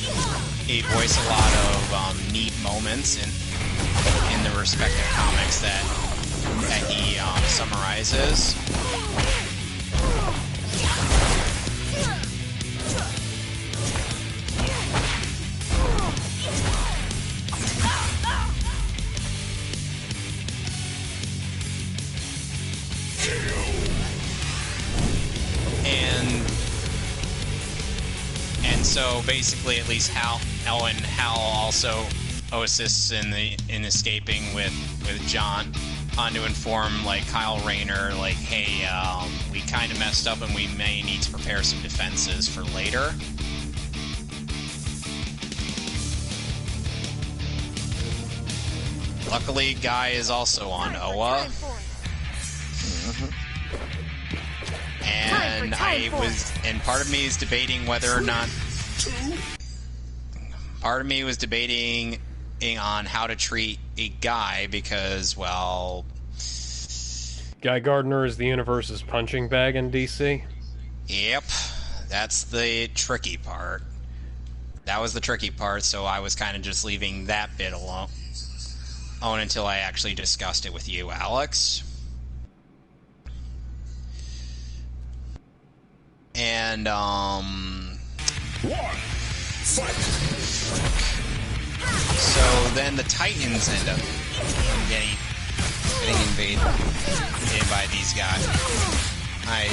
he voiced a lot of neat moments in the respective comics that he summarizes. And so basically, at least Hal also assists in escaping with John, to inform like Kyle Rayner, like, hey, we kind of messed up and we may need to prepare some defenses for later. Luckily, Guy is also on Oa. And and part of me is debating whether or not. Part of me was debating on how to treat a Guy because, well, Guy Gardner is the universe's punching bag in DC. Yep, that's the tricky part. That was the tricky part, so I was kind of just leaving that bit alone until I actually discussed it with you, Alex. And, so then the Titans end up getting invaded by these guys, and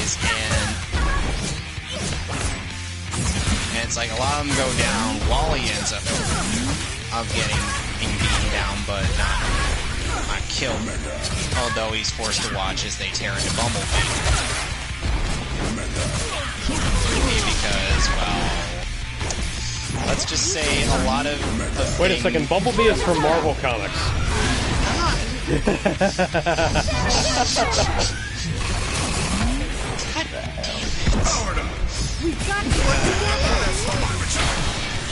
it's like a lot of them go down. Wally ends up getting beaten down, but not killed, although he's forced to watch as they tear into Bumblebee. Because, well, let's just say a lot of the Wait a second, Bumblebee is from Marvel Comics.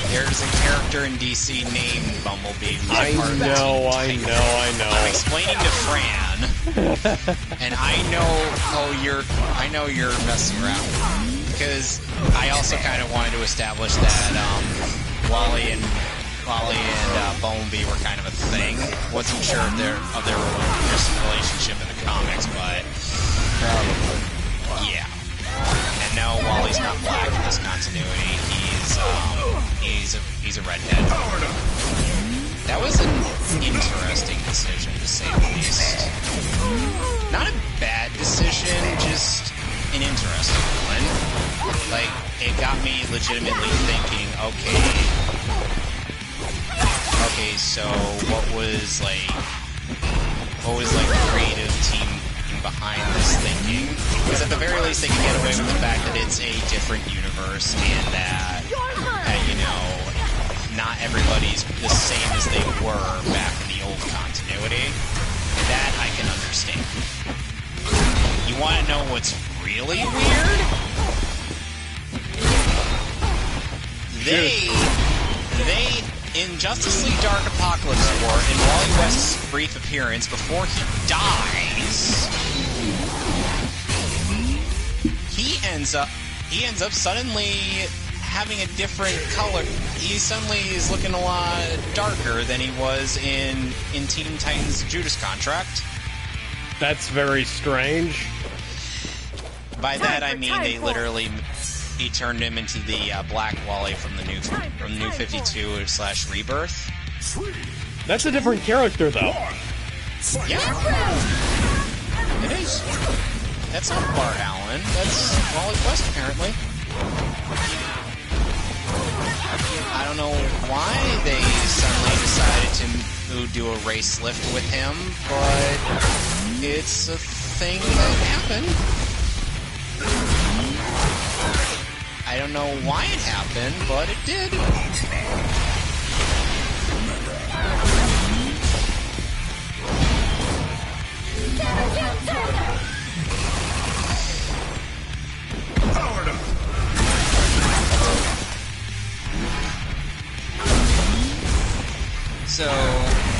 There's a character in DC named Bumblebee. I know. I'm explaining to Fran, and I know you're messing around because I also kind of wanted to establish that Wally and Bumblebee were kind of a thing. Wasn't sure of their relationship in the comics, but yeah. And no, Wally's not black in this continuity. He's a redhead. That was an interesting decision, to say the least. Not a bad decision, just an interesting one. Like, it got me legitimately thinking, okay, so what was the creative team behind this thinking? Because at the very least they can get away with the fact that it's a different universe and that not everybody's the same as they were back in the old continuity. That I can understand. You want to know what's really weird? They in Justice League Dark Apocalypse War, in Wally West's brief appearance before he dies, he ends up suddenly having a different color. He suddenly is looking a lot darker than he was in Teen Titans Judas Contract. That's very strange. By that I mean they literally he turned him into the Black Wally from the new 52/Rebirth. That's a different character, though. Yeah, it is. That's not Bart Allen. That's Wally West, apparently. I don't know why they suddenly decided to do a race lift with him, but it's a thing that happened. I don't know why it happened, but it did. So,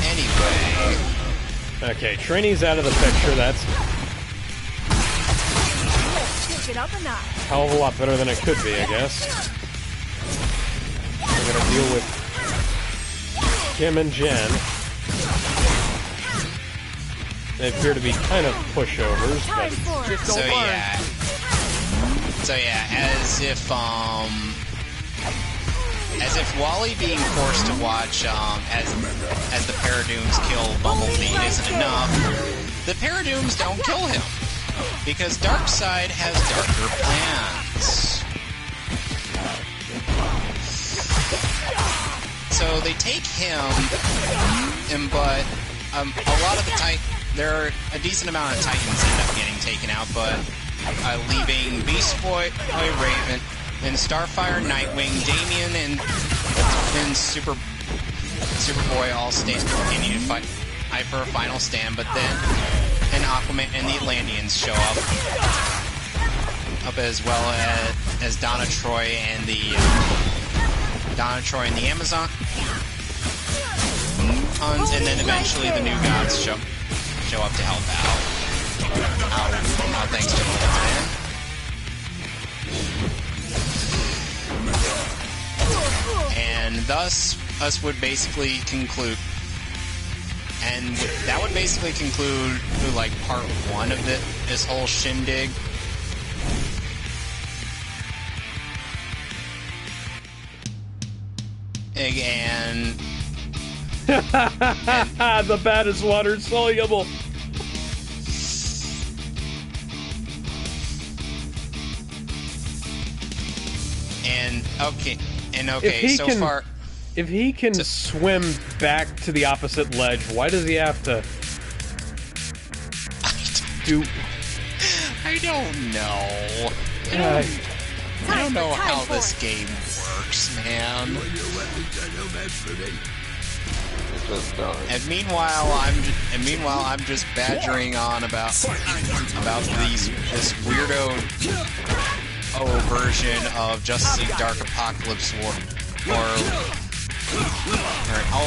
anyway... Okay, Trini's out of the picture. That's Take it up a notch. a hell of a lot better than it could be, I guess. We're gonna deal with Kim and Jen. They appear to be kind of pushovers, but just don't learn. So yeah, as if Wally being forced to watch as the Paradooms kill Bumblebee isn't enough, the Paradooms don't kill him because Darkseid has darker plans. So they take him, but a lot of the there are a decent amount of Titans end up getting taken out, but leaving Beast Boy, Raven, then Starfire, Nightwing, Damian, and Superboy all continue to fight for a final stand, but then Aquaman and the Atlanteans show up as well as Donna Troy and the Amazon, and then eventually the New Gods show up to help out. Thanks to the man. And thus, us would basically conclude, and that would basically conclude like part one of this whole shindig. And the bat is water soluble. If he can swim back to the opposite ledge, why does he have to do... I don't know. I don't know how this game works, man. And meanwhile, I'm just badgering on about this weirdo version of Justice League Dark Apocalypse War.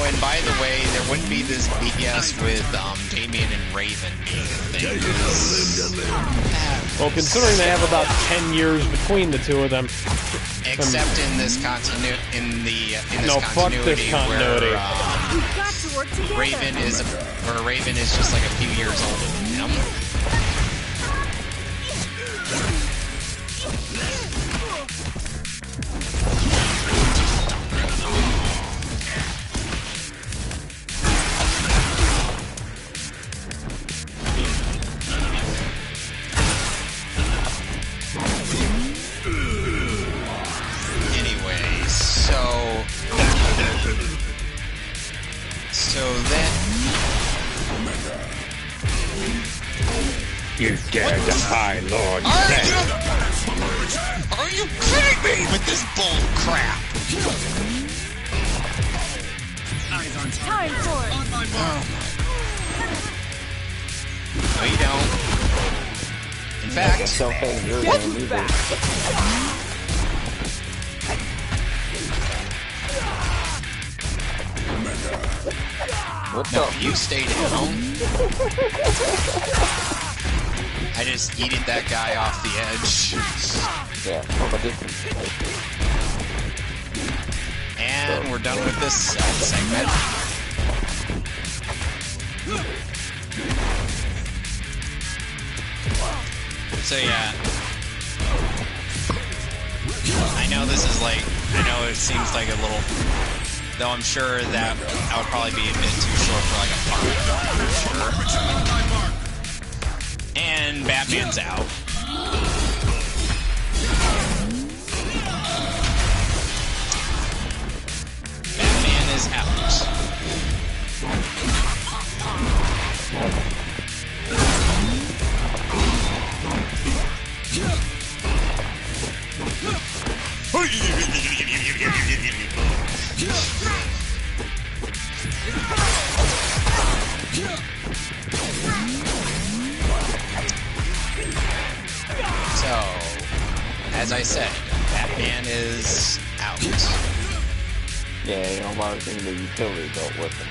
And by the way, there wouldn't be this BS with Damian and Raven being a thing. Well, considering they have about 10 years between the two of them. Except in this continuity, fuck this continuity. Where Raven is just like a few years older than him. You dare defy Lord Are you kidding me with this bull crap? Time for it. No, you don't. In fact, So hey, you're gonna lose it. What no, the? you stayed at home. I just yeeted that guy off the edge. Yeah, oh, but this And we're done with this segment. So yeah. I know this is like, I know it seems like a little, though I'm sure that would probably be a bit too short for like a farm, I'm sure. And Batman's out. Batman is out. So, as I said, Batman is out. yeah, you know, a lot of things the utility belt with him.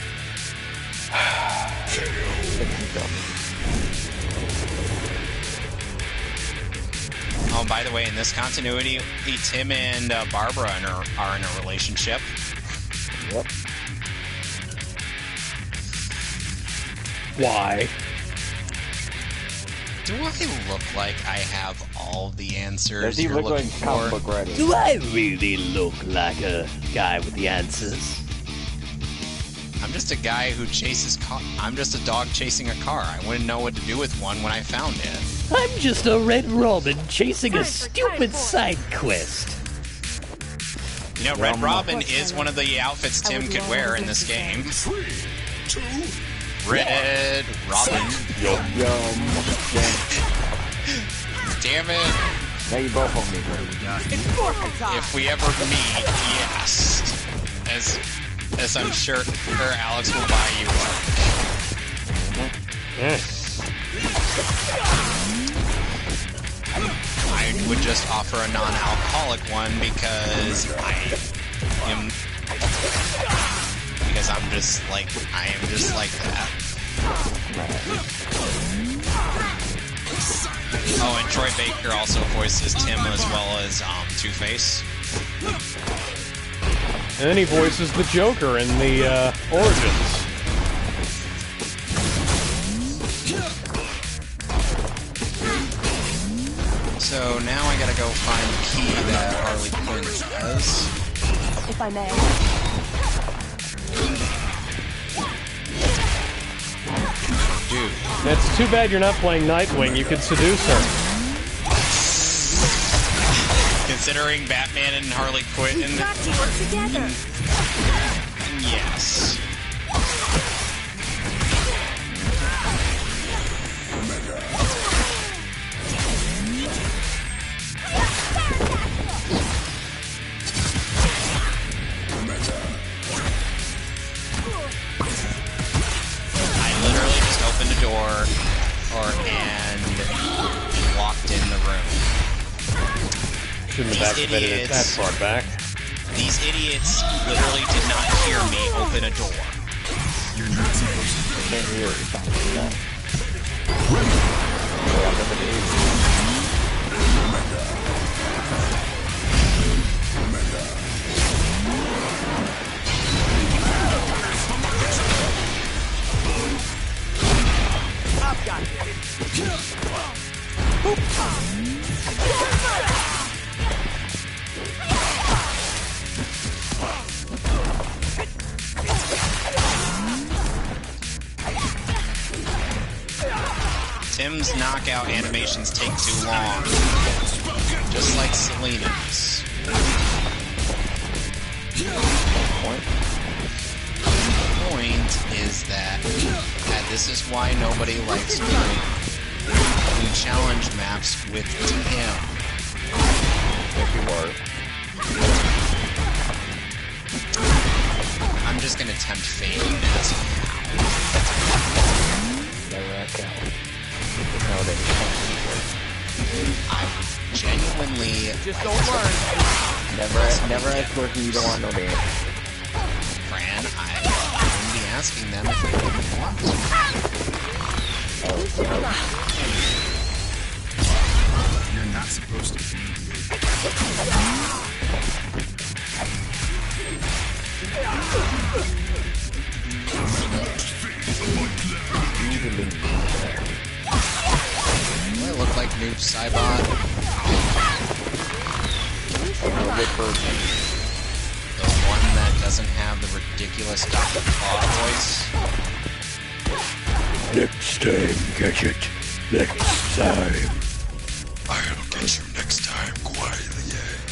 Oh, by the way, in this continuity, Tim and Barbara are in a relationship. Yep. Why? Do I look like I have all the answers Does he you're look like looking a comic for? book writer? Do I really look like a guy with the answers? I'm just a guy who chases I'm just a dog chasing a car. I wouldn't know what to do with one when I found it. I'm just a Red Robin chasing a stupid side quest. You know, Red Robin is one of the outfits Tim could wear in this game. 3, 2, Red Robin. Yum. Damn it. Now you both on me, bro. It's forfeit time. If we ever meet, yes. As I'm sure Alex will buy you one. I would just offer a non-alcoholic one because I'm just like that. Oh, and Troy Baker also voices Tim as well as Two-Face. And then he voices the Joker in the Origins. So now I gotta go find the key that Harley Quinn has. If I may. Dude. It's too bad you're not playing Nightwing. You could seduce her. Considering Batman and Harley Quinn, We've got to work together. yes. I literally just opened a door and walked in the room. Shouldn't have These activated it that idiots. far back. These idiots literally did not hear me open a door. Can't hear it. I've got Tim's knockout animations take too long. Just like Selena's. The point is that this is why nobody likes playing new challenge maps with Tim. If you were. I'm just gonna tempt fate and ask Never ask out. Nowadays. only... Just don't learn. Never ask questions you don't want to know the answer. Fran, I wouldn't be asking them if they didn't want to. You're not supposed to be Do I look like Noob Saibot? The one that doesn't have the ridiculous Dr. Claw voice? Next time, Gadget. Next time. I'll get you next time, Kuai Liang.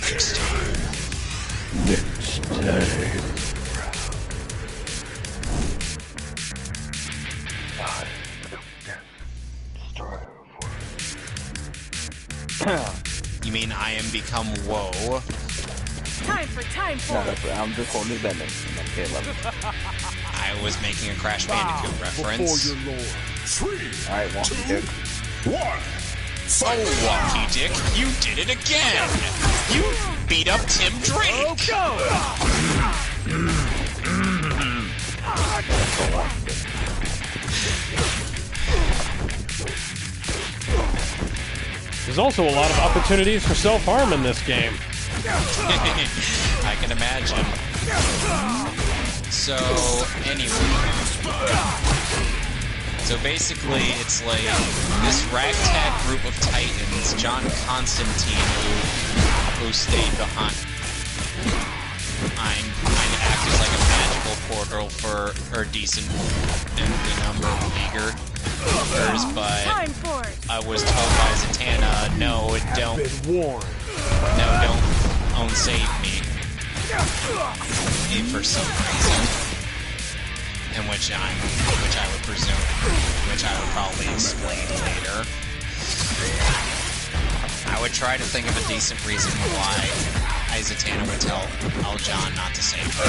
Next time. Next time. You mean I am become woe? Time for No, that's right. I'm just holding his bending. Okay, love it. I was making a Crash Bandicoot reference. Alright, Wonky Dick. Oh, Wonky Dick, you did it again! You beat up Tim Drake! There's also a lot of opportunities for self-harm in this game. I can imagine. So, anyway. So basically, it's like this ragtag group of titans, John Constantine, who stayed behind, kind of acts as like a magical portal for a decent number of meager members, but I was told by Zatanna, no, don't save me, for some reason, and which I would presume, which I would probably explain later. I would try to think of a decent reason why Zatanna would tell John not to save her.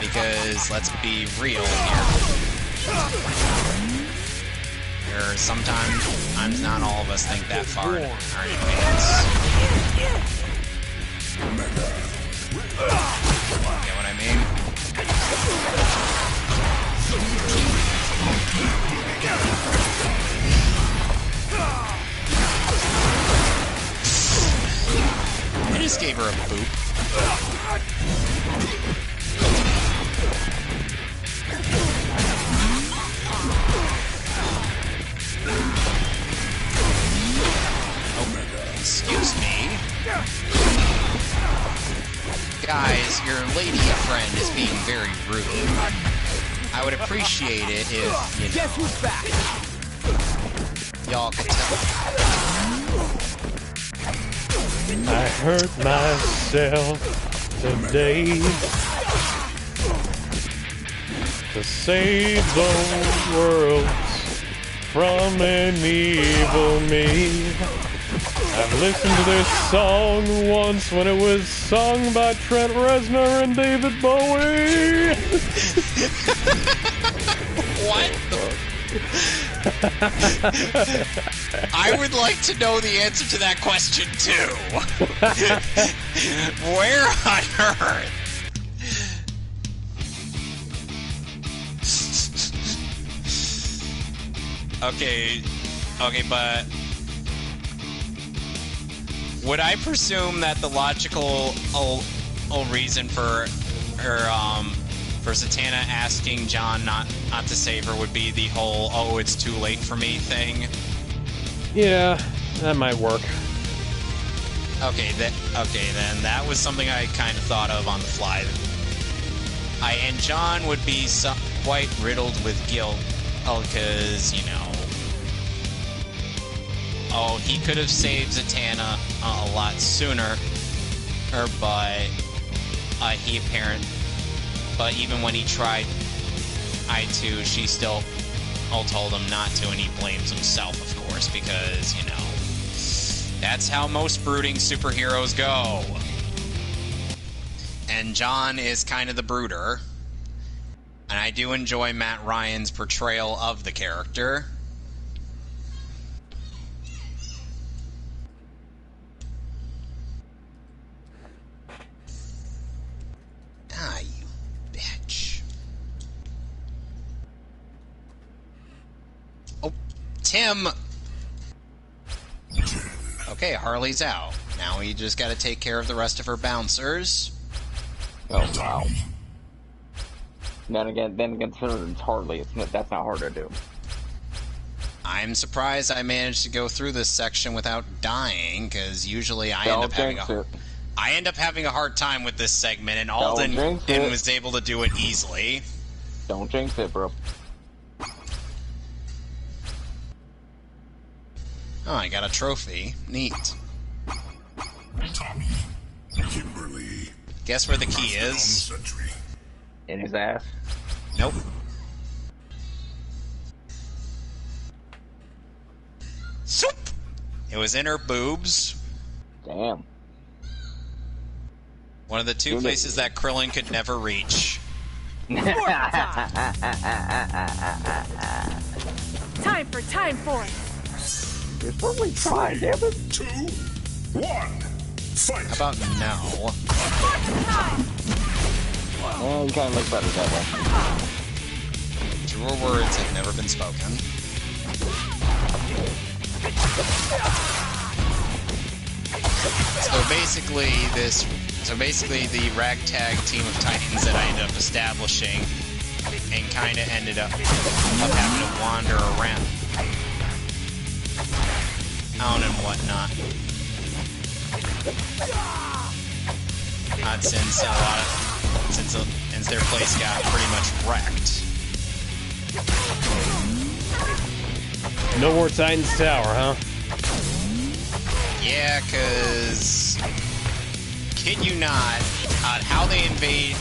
Because, let's be real here. Sometimes not all of us think that far in advance. Get what I mean? I just gave her a boop. Excuse me. Guys, your lady friend is being very rude. I would appreciate it if, you know, Guess who's back? y'all could tell. I hurt myself today to save the world from an evil me. I've listened to this song once when it was sung by Trent Reznor and David Bowie. What? I would like to know the answer to that question too. Where on earth? Okay, but would I presume that the logical reason for her, for Zatanna asking John not to save her would be the whole "oh, it's too late for me" thing? Yeah, that might work. Okay, then that was something I kind of thought of on the fly. And John would be quite riddled with guilt, because, you know, he could have saved Zatanna a lot sooner, but but even when he tried she still told him not to, and he blames himself, of course, because, you know, that's how most brooding superheroes go. And John is kind of the brooder. And I do enjoy Matt Ryan's portrayal of the character. Ah, you bitch. Oh, Tim! Okay, Harley's out. Now we just gotta take care of the rest of her bouncers. Oh, wow. Then again, considering it's Harley, that's not hard to do. I'm surprised I managed to go through this section without dying, because usually I end up having a hard time with this segment, and Alden was able to do it easily. Don't jinx it, bro. Oh, I got a trophy. Neat. Tommy, Kimberly. Guess where the key is? Sentry. In his ass. Nope. Soup! It was in her boobs. Damn. One of the two places that Krillin could never reach. Time for it. You're probably trying, damn it. 2, 1, fight! How about no? Yeah, you kind of look better that way. Truer words have never been spoken. So basically the ragtag team of Titans that I ended up establishing and kind of ended up having to wander around and whatnot. Since their place got pretty much wrecked. No more Titans Tower, huh? Yeah, cause kid you not, how they invade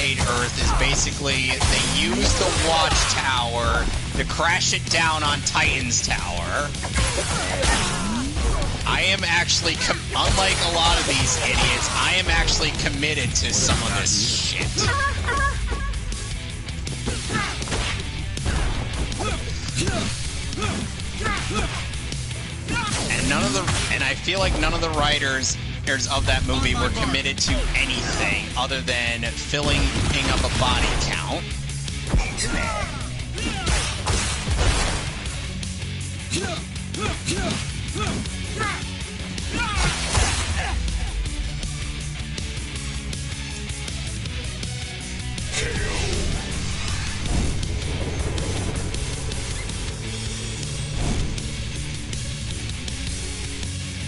Earth is basically they use the Watchtower to crash it down on Titan's Tower. I am actually, unlike a lot of these idiots, I am actually committed to some of this shit. And I feel like none of the writers of that movie were committed to anything other than filling up a body count.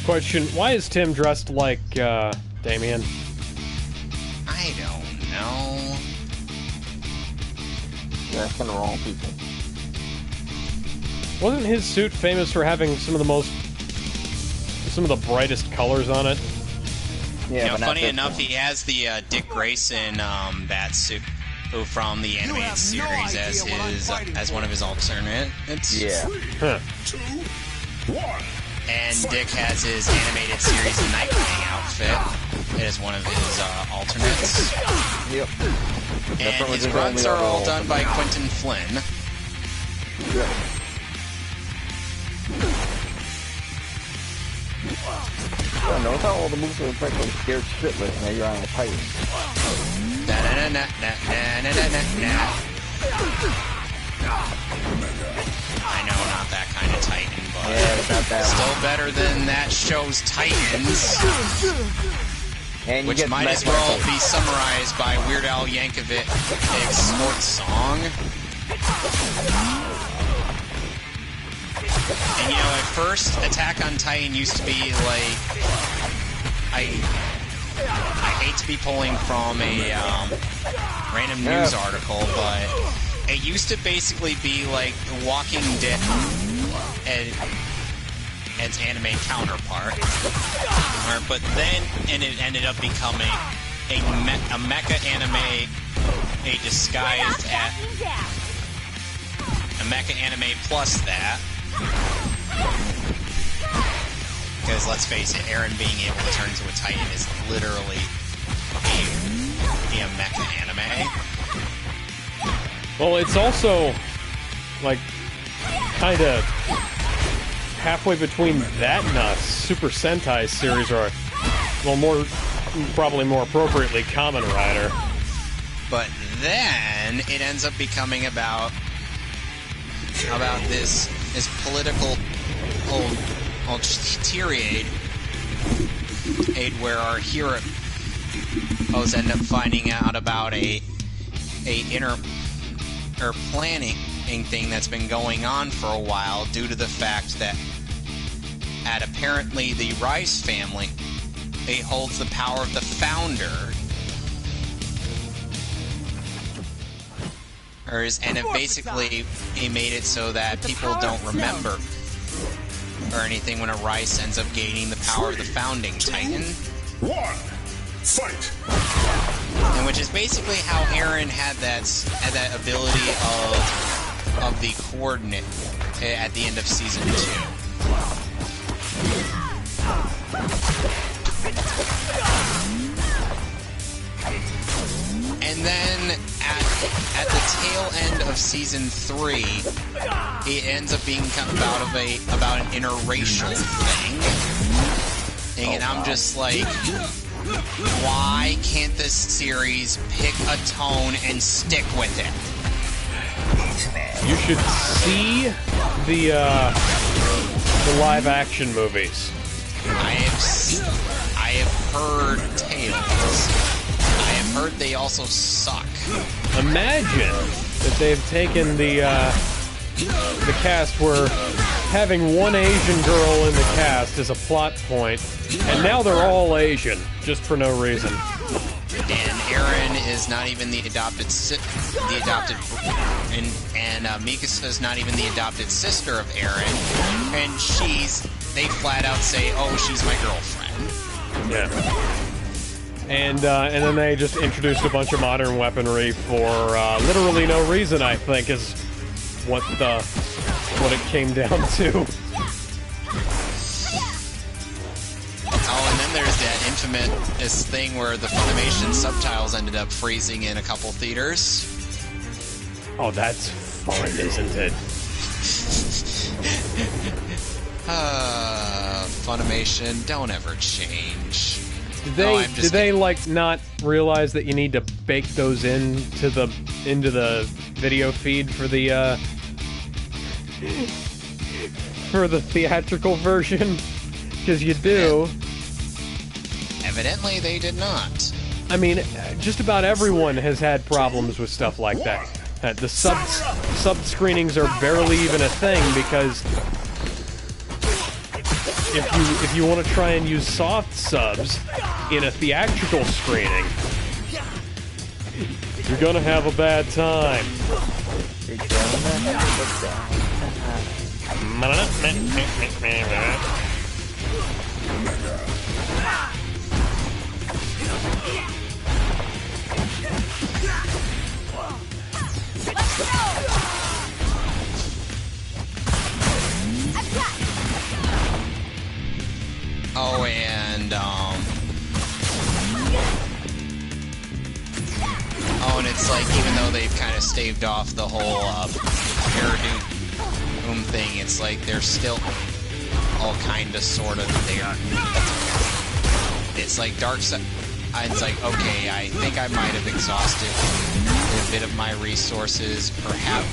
Question, why is Tim dressed like, Damien? I don't know. You're asking the wrong people. Wasn't his suit famous for having some of the brightest colors on it? Yeah, you know, funny enough, he has the Dick Grayson bat suit from the animated series as one of his alternates. Yeah. 2, 1. And Dick has his animated series Nightwing outfit as one of his alternates. Yep. And his runs are all done by Quentin Flynn. Yep. Yeah, notice how all the moves are practically scared shitless, now you're on a Titan. I know, not that kind of Titan, but yeah, it's not that still better than that show's Titans, and which might as well be summarized by Weird Al Yankovic's sports song. And you know, at first, Attack on Titan used to be like, I hate to be pulling from a random news article, but it used to basically be like The Walking Dead and its anime counterpart. But then it ended up becoming a mecha anime, disguised at a mecha anime plus that. Because let's face it, Eren being able to turn into a Titan is literally a mecha anime. Well, it's also, like, kind of halfway between that and a Super Sentai series, or, well, probably more appropriately, Kamen Rider. But then it ends up becoming about this political tirade where our heroes end up finding out about a planning thing that's been going on for a while, due to the fact that apparently the Rice family holds the power of the founder. And it basically made it so that people don't remember or anything when a Rice ends up gaining the power of the founding Titan. One, fight! And which is basically how Eren had that ability of the coordinate at the end of season 2. And then at the tail end of season 3, it ends up being about an interracial thing. And I'm just like, why can't this series pick a tone and stick with it? You should see the live action movies. I have heard tales. I have heard they also suck. Imagine if they've taken the cast where having one Asian girl in the cast is a plot point, and now they're all Asian, just for no reason. And Eren is not even the adopted and Mikasa is not even the adopted sister of Eren, and they flat out say, "Oh, she's my girlfriend." Yeah. And then they just introduced a bunch of modern weaponry for literally no reason, I think, is what it came down to. Oh, and then there's that infamous thing where the Funimation subtitles ended up freezing in a couple theaters. Oh, that's fun, isn't it? Funimation, don't ever change. Did they like not realize that you need to bake those into the video feed for the theatrical version? Because you do. Evidently, they did not. I mean, just about everyone has had problems with stuff like that. The sub screenings are barely even a thing, because if you want to try and use soft subs in a theatrical screening, you're gonna have a bad time. You're gonna have a bad time. Oh, and and it's like, even though they've kind of staved off the whole Paradoom thing, it's like they're still all kind of sort of there. It's like Darkseid. It's like, okay, I think I might have exhausted a bit of my resources. Perhaps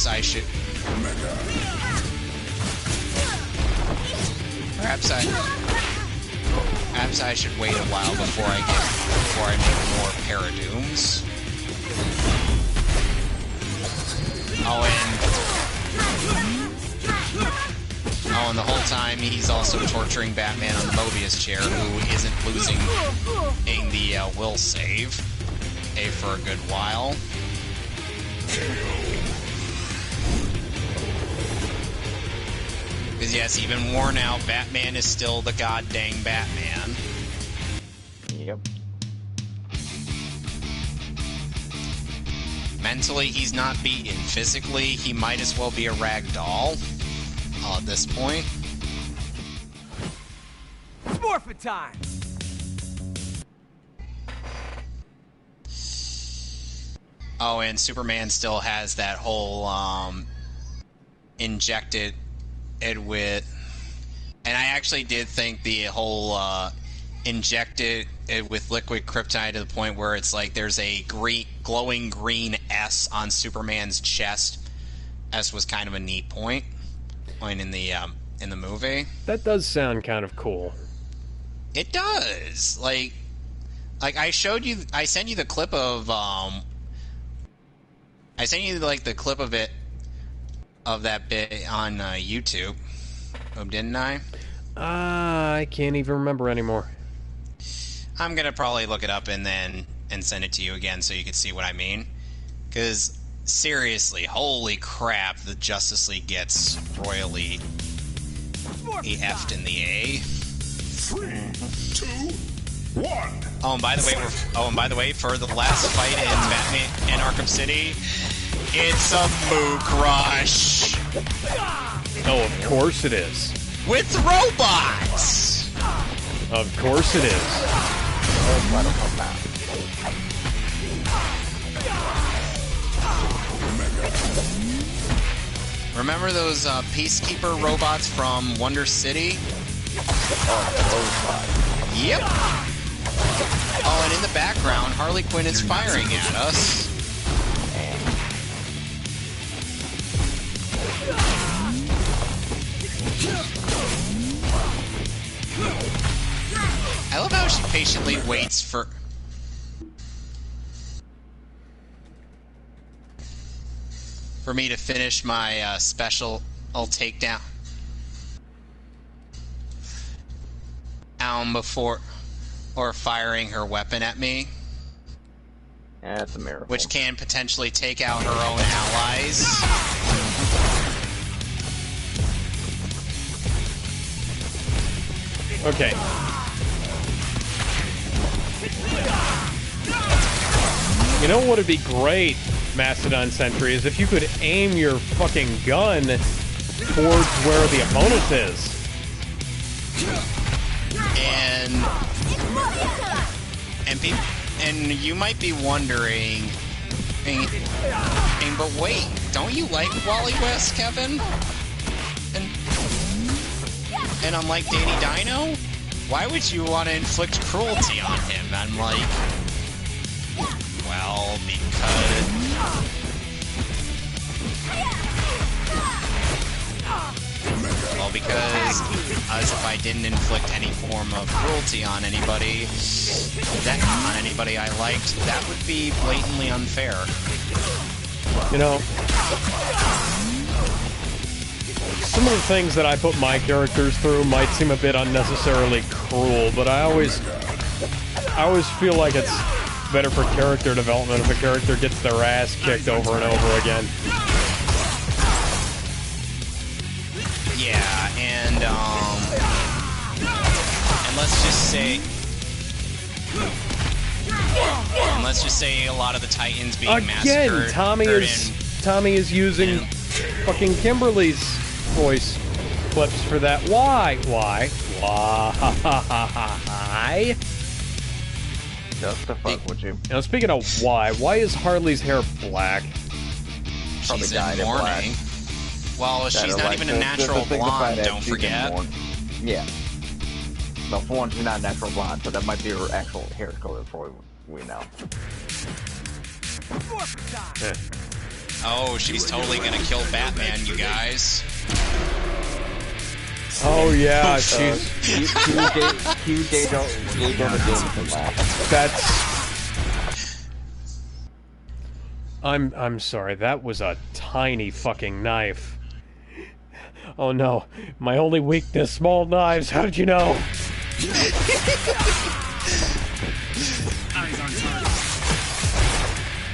I should. Perhaps I should wait a while before I make more Paradooms. And the whole time he's also torturing Batman on the Mobius chair, who isn't losing the will save for a good while. Because yes, even worn out, Batman is still the goddamn Batman. Yep. Mentally, he's not beaten. Physically, he might as well be a rag doll at this point. Morphin' time! Oh, and Superman still has that whole injected it with, and I actually did think the whole injected it with liquid kryptonite to the point where it's like there's a glowing green S on Superman's chest. S was kind of a neat point in the movie. That does sound kind of cool. It does. Like I sent you the clip of I sent you like the clip of it, of that bit on YouTube, didn't I? I can't even remember anymore. I'm gonna probably look it up and send it to you again so you can see what I mean. Because seriously, holy crap, the Justice League gets royally effed in the A. 3, 2, 1. Oh, and by the way, for the last fight in Batman in Arkham City, it's a Mook Rush. Oh, of course it is. With robots. Of course it is. Remember those Peacekeeper robots from Wonder City? Yep. Oh, and in the background, Harley Quinn is firing at us. I love how she patiently waits for me to finish my special takedown before firing her weapon at me. Yeah, that's a miracle. Which can potentially take out her own allies. Okay. You know what would be great, Mastodon Sentry, is if you could aim your fucking gun towards where the opponent is. And you might be wondering, but wait, don't you like Wally West, Kevin? And unlike Danny Dino, why would you want to inflict cruelty on him? I'm like, well, because as if I didn't inflict any form of cruelty on anybody I liked, that would be blatantly unfair. You know, some of the things that I put my characters through might seem a bit unnecessarily cruel, but I always feel like it's better for character development if a character gets their ass kicked over and over again. Yeah, and let's just say a lot of the Titans being massacred. Again, Tommy is using fucking Kimberly's voice clips for that. Why? Just to fuck with you. Now, speaking of why is Harley's hair black? She's in mourning. Well, she's not even a natural blonde, don't forget. Yeah. No, for one, she's not a natural blonde, so that might be her actual hair color for we know. Oh, she's totally gonna kill Batman, you guys. Oh yeah, she's. That's. I'm sorry. That was a tiny fucking knife. Oh no, my only weakness: small knives. How did you know?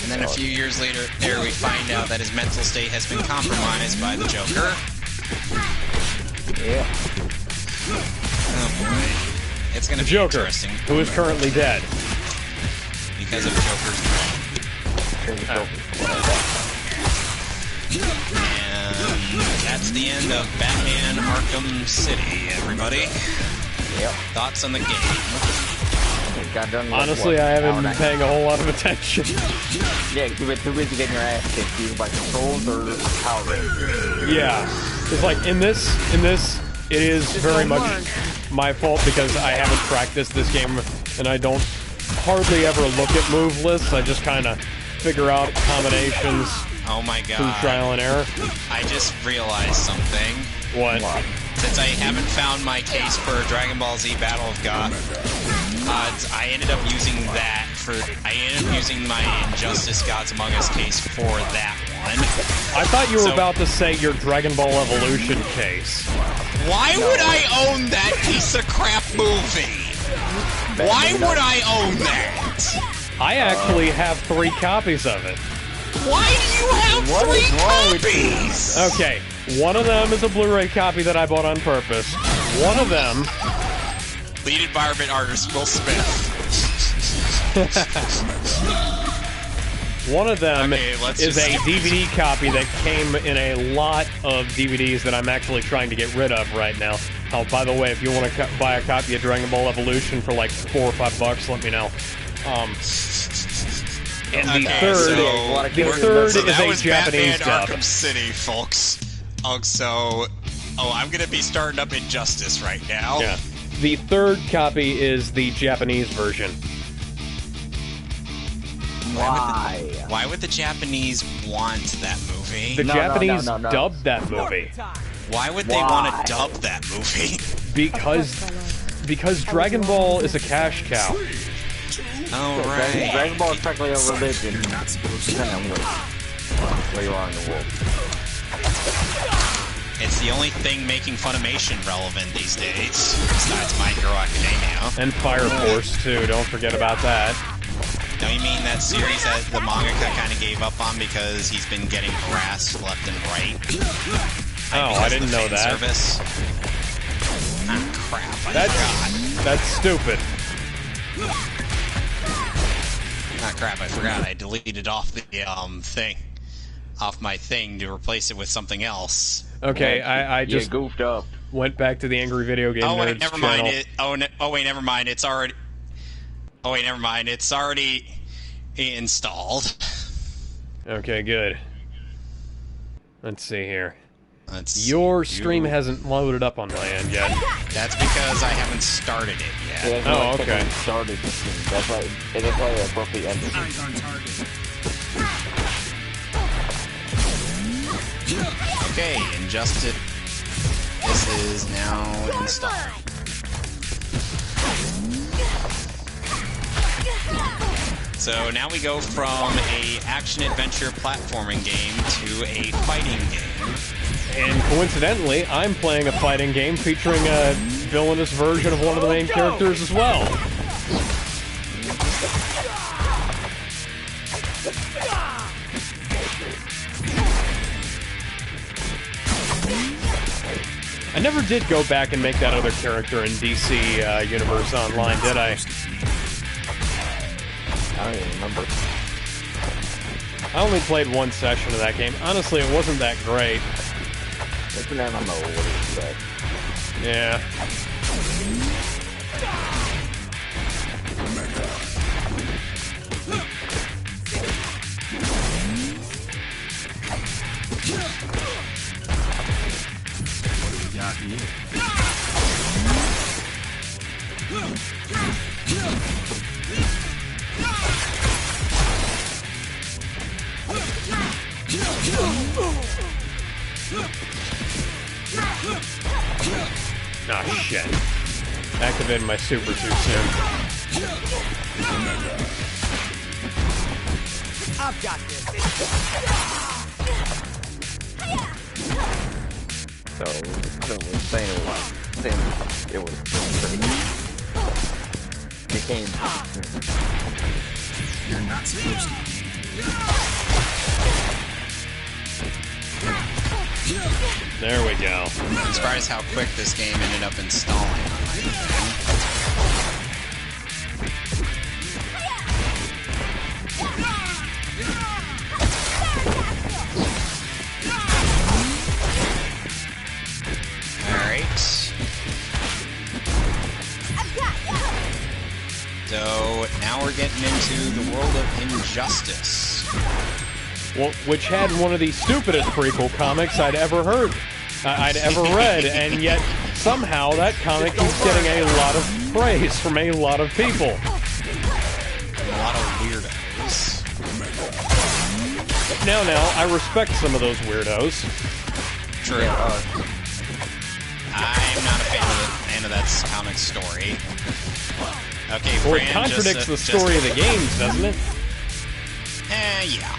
And then a few years later, we find out that his mental state has been compromised by the Joker. Yeah. Oh boy. It's gonna be Joker, interesting. who is currently dead. Because of Joker's brain. And that's the end of Batman Arkham City, everybody. Yep. Thoughts on the game? got done. Honestly, I haven't been paying a whole lot of attention. Yeah, you've been too busy getting your ass kicked either by controls or Power Rangers. Yeah, it's like in this, it is very much my fault because I haven't practiced this game and I don't hardly ever look at move lists. I just kind of figure out combinations. Oh my god. Through trial and error. I just realized something. What? Since I haven't found my case for Dragon Ball Z Battle of God, I ended up using that for. I ended up using my Injustice Gods Among Us case for that one. I thought you were about to say your Dragon Ball Evolution case. Why would I own that piece of crap movie? Why would I own that? I actually have 3 copies of it. Why do you have 3 copies? Okay, one of them is a Blu-ray copy that I bought on purpose. One of them... Lead environment artist Will Smith. One of them is a DVD copy that came in a lot of DVDs that I'm actually trying to get rid of right now. Oh, by the way, if you want to buy a copy of Dragon Ball Evolution for like $4 or $5, let me know. And the third is a Japanese dub. Arkham City, folks. I'm gonna be starting up Injustice right now. Yeah. The third copy is the Japanese version. Why would the Japanese want that movie? The Japanese dubbed that movie. Why would they want to dub that movie? Because Dragon Ball is a cash cow. Oh, right. Dragon Ball is practically a religion. Depending on where you are in the world. It's the only thing making Funimation relevant these days, besides My Hero Academia. And Fire Force, too. Don't forget about that. Now, you mean that series that the mangaka kind of gave up on because he's been getting harassed left and right? Oh, I didn't know that. Service? Ah, crap. I forgot. That's stupid. Ah, crap, I forgot. I deleted off the thing. Off my thing to replace it with something else. Okay, I just goofed up. Went back to the Angry Video Game Nerds never channel. mind. Wait, never mind. It's already... Oh, wait, never mind. It's already installed. Okay, good. Let's see here. Your stream hasn't loaded up on my end yet. That's because I haven't started it yet. Yeah, oh, okay. Started the stream. That's why it abruptly ended. Eyes on target. Okay, Injustice. This is now installed. So now we go from a action-adventure platforming game to a fighting game. And coincidentally, I'm playing a fighting game featuring a villainous version of one of the main characters as well. I never did go back and make that other character in DC Universe Online, did I? I don't even remember. I only played one session of that game. Honestly, it wasn't that great. It's an MMO, what do you say? Yeah. What do we got here? Ah, shit. Activated my super too soon. I've got this. So we're saying it was became. You're not supposed to. There we go. I'm surprised how quick this game ended up installing on my thing. Alright. So, getting into the world of Injustice. Well, which had one of the stupidest prequel comics I'd ever read, and yet somehow that comic keeps getting a lot of praise from a lot of people. A lot of weirdos. Now, I respect some of those weirdos. True. I'm not a fan of that comic story. Okay, Well, it Fran, contradicts the story of the games, doesn't it? Yeah.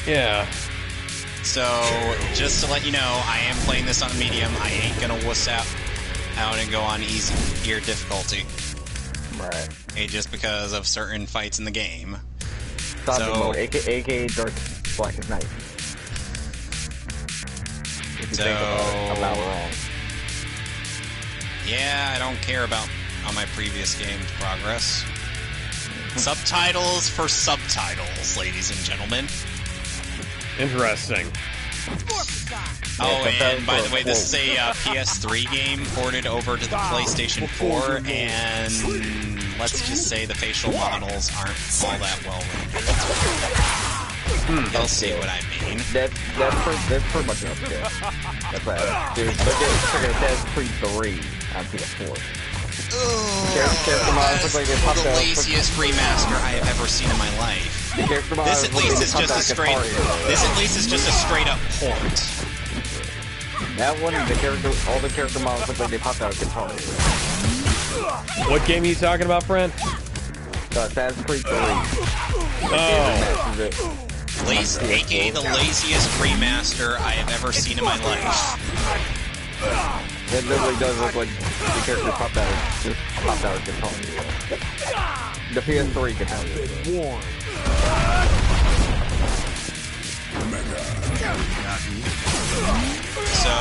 Yeah. So, just to let you know, I am playing this on medium. I ain't gonna wuss out and go on easy gear difficulty. Right. Just because of certain fights in the game. Zombie mode, aka Dark Blackest Night. If you think about wrong. Yeah, I don't care about on my previous game's progress. Subtitles for subtitles, ladies and gentlemen. Interesting. Oh, and by the way, this is a PS3 game ported over to the PlayStation 4, and let's just say the facial models aren't all that well rendered. You'll see what I mean. That's pretty much enough. That's right. Dude, look at Assassin's Creed 3 on PS4. The laziest remaster I have ever seen in my life. This at least is just a straight up port. That one, all the character models look like they popped out of guitar. What game are you talking about, friend? Assassin's Creed 3. Oh. AKA the laziest remaster I have ever seen in my life. It literally does look like the character popped out of guitar. The PS3 can have it. So,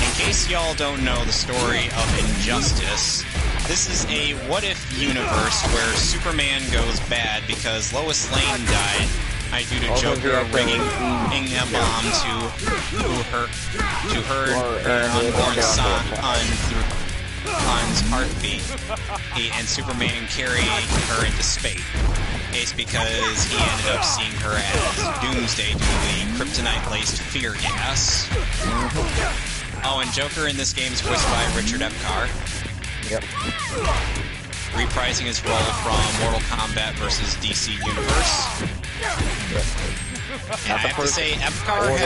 in case y'all don't know the story of Injustice, this is a what-if universe where Superman goes bad because Lois Lane died due to Joker ringing a bomb to her unborn son's heartbeat, and Superman carrying her into space. It's because he ended up seeing her as Doomsday due to the kryptonite-laced fear gas. Oh, and Joker in this game is voiced by Richard Epcar. Yep. Reprising his role from Mortal Kombat vs. DC Universe. And I have to say, Epcar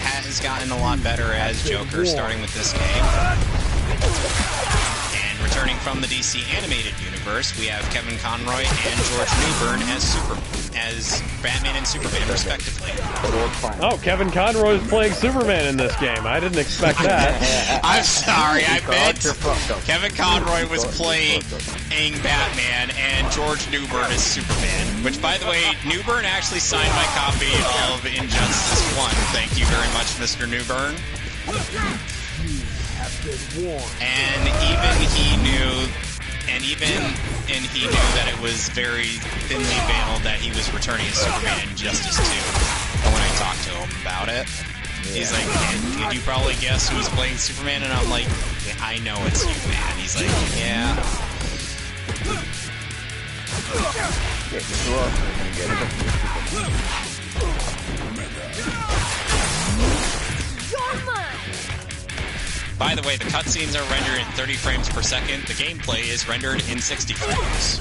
has gotten a lot better as Joker, starting with this game. And returning from the DC animated universe, we have Kevin Conroy and George Newbern as Batman and Superman, respectively. Oh, Kevin Conroy is playing Superman in this game. I didn't expect that. I'm sorry, I meant Kevin Conroy was playing Batman and George Newbern is Superman. Which, by the way, Newbern actually signed my copy of Injustice 1. Thank you very much, Mr. Newbern. And he knew that it was very thinly veiled that he was returning as Superman in Injustice 2. When I talked to him about it, he's like, "Did you probably guess who was playing Superman?" And I'm like, yeah, "I know it's you, man." He's like, "Yeah." By the way, the cutscenes are rendered in 30 frames per second. The gameplay is rendered in 60 frames.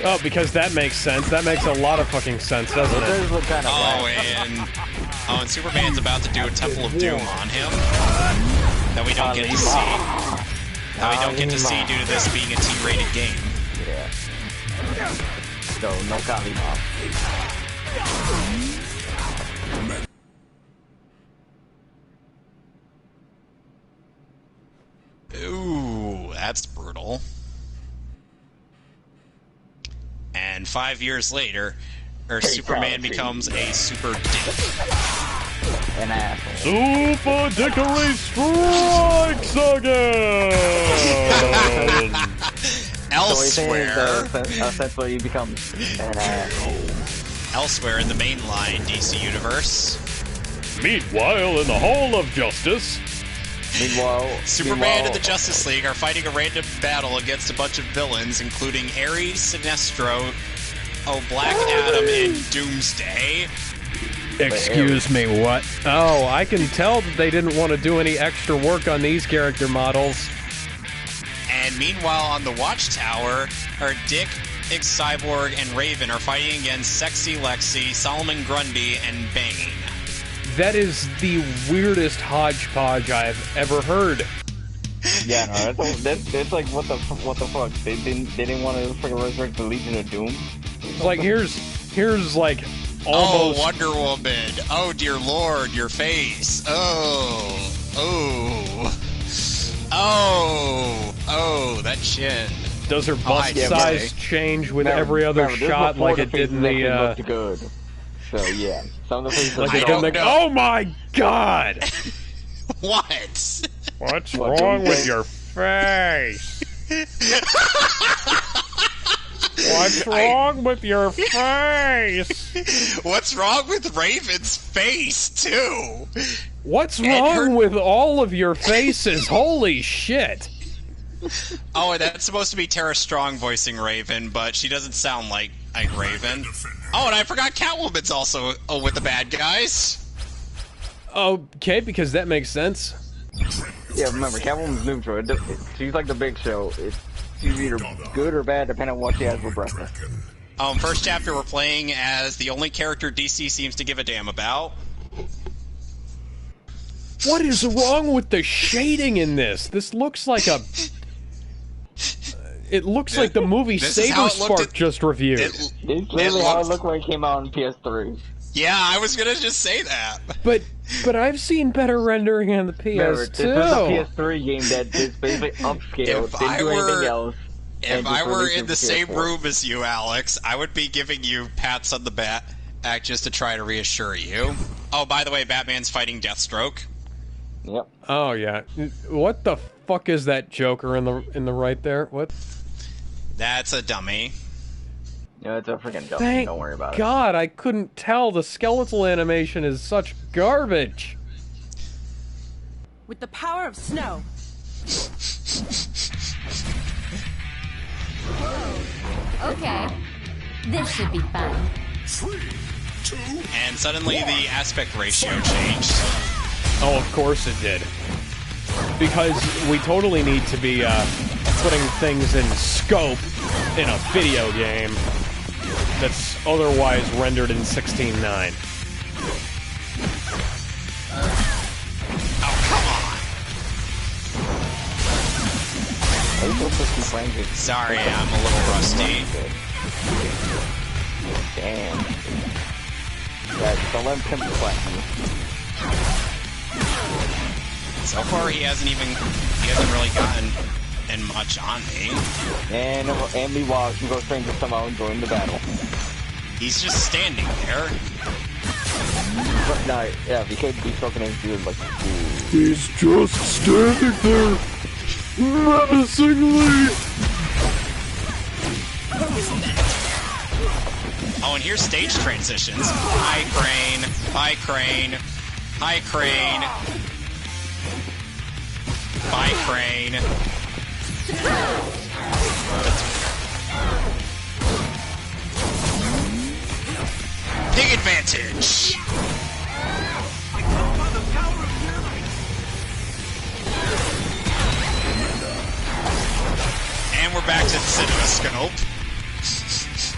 Oh, because that makes sense. That makes a lot of fucking sense, doesn't it? And Superman's about to do a Temple of Doom on him that we don't get to see. That we don't get to see due to this being a T-rated game. Yeah. So, no Kalima. Ooh, that's brutal. And 5 years later, Superman becomes a super dick. An asshole. Super Dickery strikes again! Elsewhere, essentially he becomes an asshole. Elsewhere in the mainline DC universe. Meanwhile, in the Hall of Justice, Superman and the Justice League are fighting a random battle against a bunch of villains, including Ares, Sinestro, Black Adam, and Doomsday. Excuse me, what? Oh, I can tell that they didn't want to do any extra work on these character models. And meanwhile, on the Watchtower, Dick, Cyborg, and Raven are fighting against Sexy Lexi, Solomon Grundy, and Bane. That is the weirdest hodgepodge I've ever heard. Yeah, no, that's like what the fuck? They didn't want to freaking resurrect the Legion of Doom. It's like here's like almost. Oh, Wonder Woman! Oh dear Lord, your face! Oh, that chin. Does her bust size change with every other shot like it did in the? Looked good. So yeah, some of the faces. Like it did oh my god! What? What's wrong with your face? What's wrong with your face? What's wrong with Raven's face, too? What's wrong with all of your faces? Holy shit. Oh, and that's supposed to be Tara Strong voicing Raven, but she doesn't sound like Raven. Oh, and I forgot Catwoman's also with the bad guys. Okay, because that makes sense. Yeah, remember, Catwoman's neutral. She's like the Big Show. She's either good or bad, depending on what she has for breakfast. First chapter we're playing as the only character DC seems to give a damn about. What is wrong with the shading in this? This looks like a... It looks like the movie Saber Spark just reviewed. It's literally how it looked when it came out on PS3. Yeah, I was gonna just say that. But I've seen better rendering on the PS2. Remember, this was a PS3 game that is basically upscaled, didn't do anything else. If I were in the same room as you, Alex, I would be giving you pats on the back just to try to reassure you. Oh, by the way, Batman's fighting Deathstroke. Yep. Oh yeah. What the fuck is that Joker in the right there? What? That's a dummy. Yeah, it's a freaking dummy. Don't worry about it. God, I couldn't tell. The skeletal animation is such garbage. With the power of snow. Okay. This should be fun. 3, 2. And suddenly the aspect ratio changed. Oh, of course it did. Because we totally need to be putting things in scope in a video game that's otherwise rendered in 16:9. Oh, come on! Sorry, I'm a little rusty. Damn. Yeah, don't let him question. So far, he hasn't really gotten much on me. And meanwhile, he goes straight to somehow and join the battle. He's just standing there. But no, yeah, because he's talking into you like, he's just standing there, menacingly. Oh, and here's stage transitions. High crane, high crane, high crane, high crane. Big advantage. And we're back to the CinemaScope.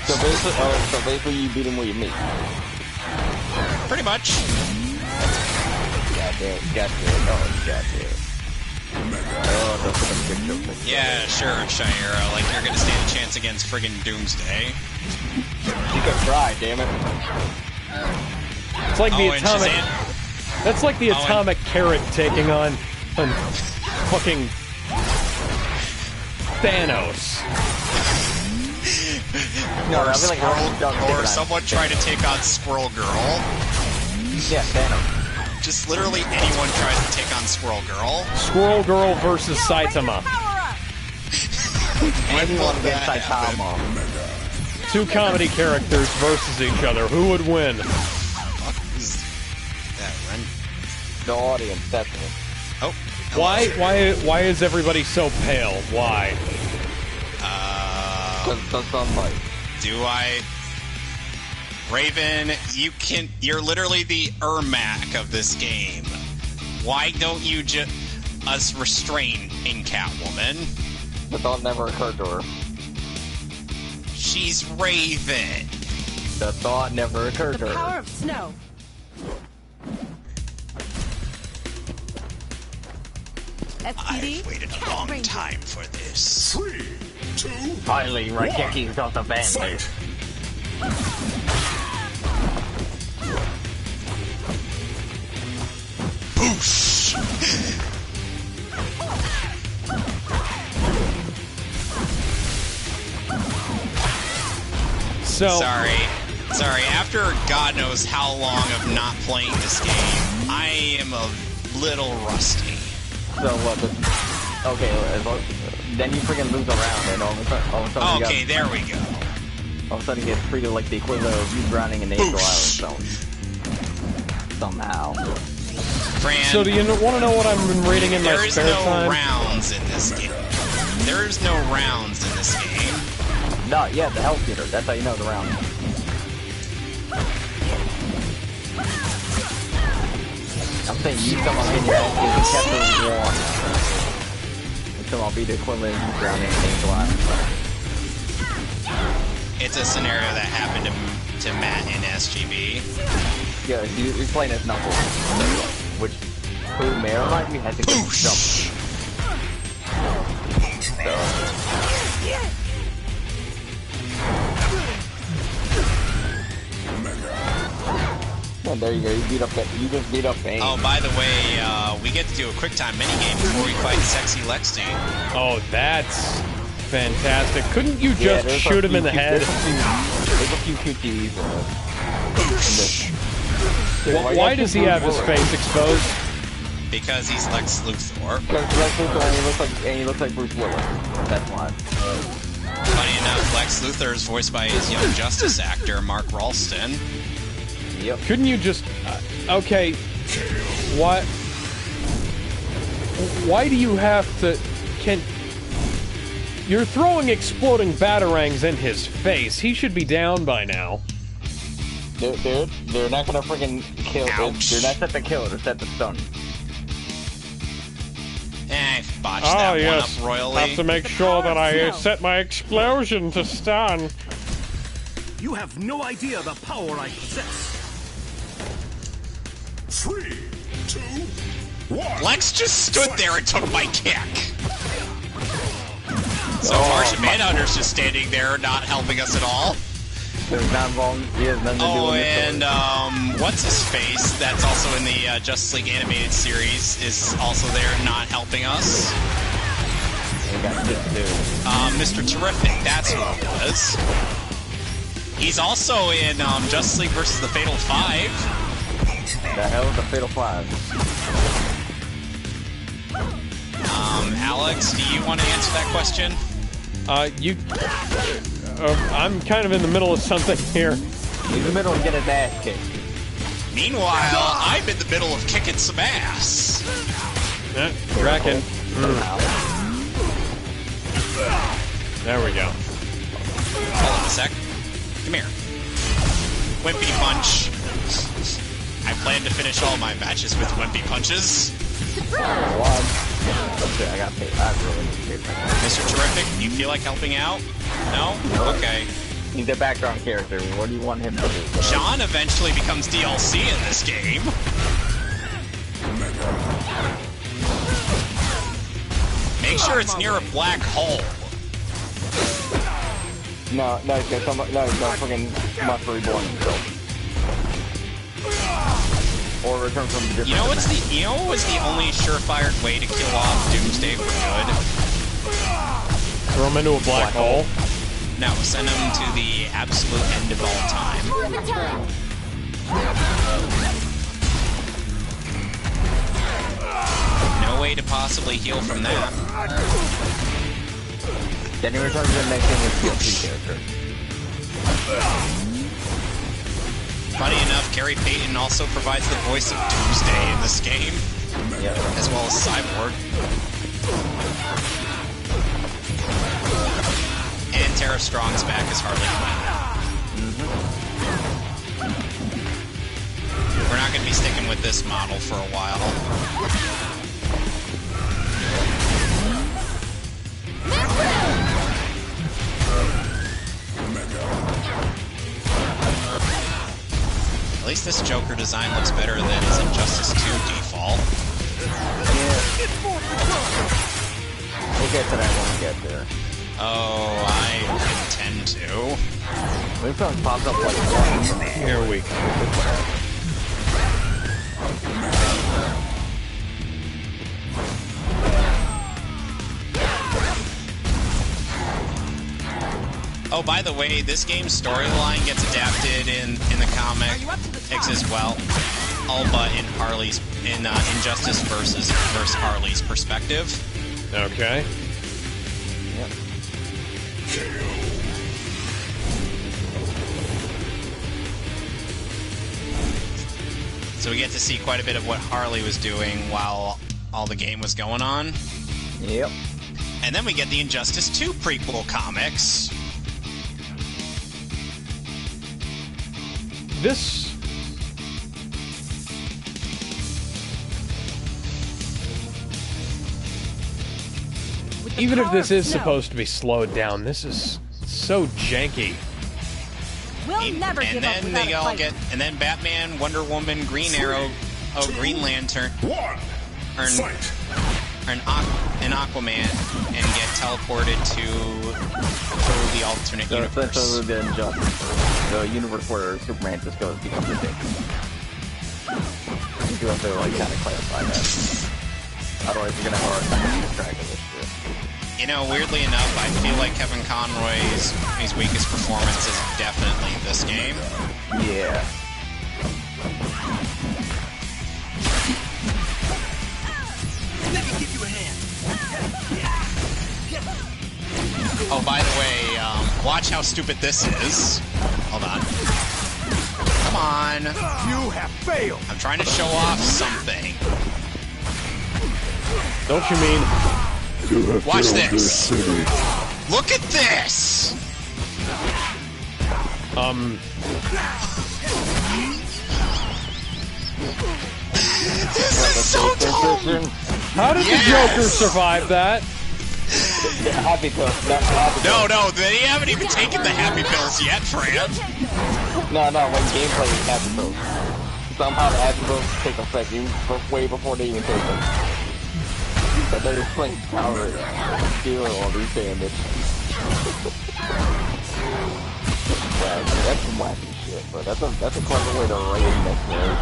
So basically you beat him with your meat. Pretty much. Got it. Yeah, sure, Shire. Like you're gonna stand a chance against friggin' Doomsday. You can try, damn it. It's like the atomic. That's like the atomic carrot taking on fucking Thanos. Or someone trying to take on Squirrel Girl. Yeah, Thanos. Just literally anyone tries to take on Squirrel Girl. Squirrel Girl versus Saitama. Anyone against Saitama. Two comedy characters versus each other. Who would win? What is that, Ren? The audience, definitely. Oh, Why is everybody so pale? Why? The sunlight. Do I? Raven, you're literally the Ermac of this game. Why don't you us restrain in Catwoman? The thought never occurred to her. She's Raven. The thought never occurred to The her. power of snow. SPD. I've waited a long time for this. 3, 2, Finally, one. Raikeki's got the band-aid. Fight. Boosh! So Sorry, after God knows how long of not playing this game, I am a little rusty. So what? Okay, then you freaking lose around, and all of a sudden Okay, there we go. all of a sudden you get treated like the equivalent of you drowning in the Angel Island zone. Somehow. Fran, do you want to know what I've been reading in my there is spare no time? rounds in this game. There is no rounds in this game. No, yeah, the health meter. That's how you know the round. I'm saying you somehow get your ass getting chapter 1. And somehow be the equivalent of you drowning in the Angel Island zone. It's a scenario that happened to Matt in SGB. Yeah, you're playing as Knuckles. Which, who may or might be has to go jump. Oh, there you go. You just beat up Bane. Oh, by the way, we get to do a quick time minigame before we fight Sexy Lexi. Oh, that's fantastic. Couldn't you just shoot him in the head? There's a few QTs. Why does he have his face exposed? Because he's Lex Luthor. Because Lex Luthor and he looks like Bruce Willis. That's why. Funny enough, Lex Luthor is voiced by his Young Justice actor, Mark Ralston. Yep. Couldn't you just... okay, why do you have to... You're throwing exploding batarangs in his face. He should be down by now. They're not gonna freaking kill. Ouch. They're not set to kill. They're set to stun. I botched that one up royally. Have to make sure that I set my explosion to stun. You have no idea the power I possess. 3, 2, 1. Lex just stood there and took my kick. So Martian Manhunter's just standing there, not helping us at all. There's not involved. He has nothing to do with and what's his face? That's also in the Justice League animated series is also there, not helping us. Mr. Terrific, that's who it was. He's also in Justice League versus the Fatal Five. The hell is the Fatal Five? Alex, do you want to answer that question? I'm kind of in the middle of something here. He's in the middle of getting his ass kicked. Meanwhile, I'm in the middle of kicking some ass. Draken. There we go. Hold on a sec. Come here. Wimpy punch. I plan to finish all my matches with wimpy punches. Okay, I got paid. I really need to pay for that. Mr. Terrific, you feel like helping out? No? Okay. He's a background character. What do you want him to do? John eventually becomes DLC in this game. Make sure it's near a black hole. No, he's gonna fucking must reborn himself. Or return from a different You know what was the only surefire way to kill off Doomsday for good? Throw him into a black hole? No, send him to the absolute end of all time. No way to possibly heal from that. Then he returns to the next game with DLC character. Funny enough, Gary Payton also provides the voice of Doomsday in this game. as well as Cyborg. And Tara Strong's back as Harley Quinn. We're not going to be sticking with this model for a while. At least this Joker design looks better than his Injustice 2 default. Yeah. We'll get to that when we get there. Oh, I intend to. We've popped up like here we go. Oh, by the way, this game's storyline gets adapted in the comics as well, all but in Injustice versus Harley's perspective. Okay. Yep. So we get to see quite a bit of what Harley was doing while all the game was going on. Yep. And then we get the Injustice 2 prequel comics. This... Even if this is supposed to be slowed down, this is so janky. We'll never give up without a fight. And then Batman, Wonder Woman, Green Arrow, Green Lantern, and Aquaman, and get teleported to the alternate universe. So the universe where Superman just goes becomes ridiculous. You do have to like kind of clarify that. Otherwise, you're gonna have a hard time keeping track of this shit. You know, weirdly enough, I feel like Kevin Conroy's his weakest performance is definitely this game. Yeah. Let me give you a hand. Oh, by the way, watch how stupid this is. Hold on. Come on. You have failed. I'm trying to show off something. Don't you mean... Watch this. Look at this. This is so dumb. How did the Joker survive that? Happy pills. No, they haven't even taken the happy pills yet, Fran. No, when gameplay is happy pills. Somehow the happy pills take effect way before they even take them. But they're just playing power dealing all these damage. Yeah, that's some wacky shit, but that's a clever way to raid next wave.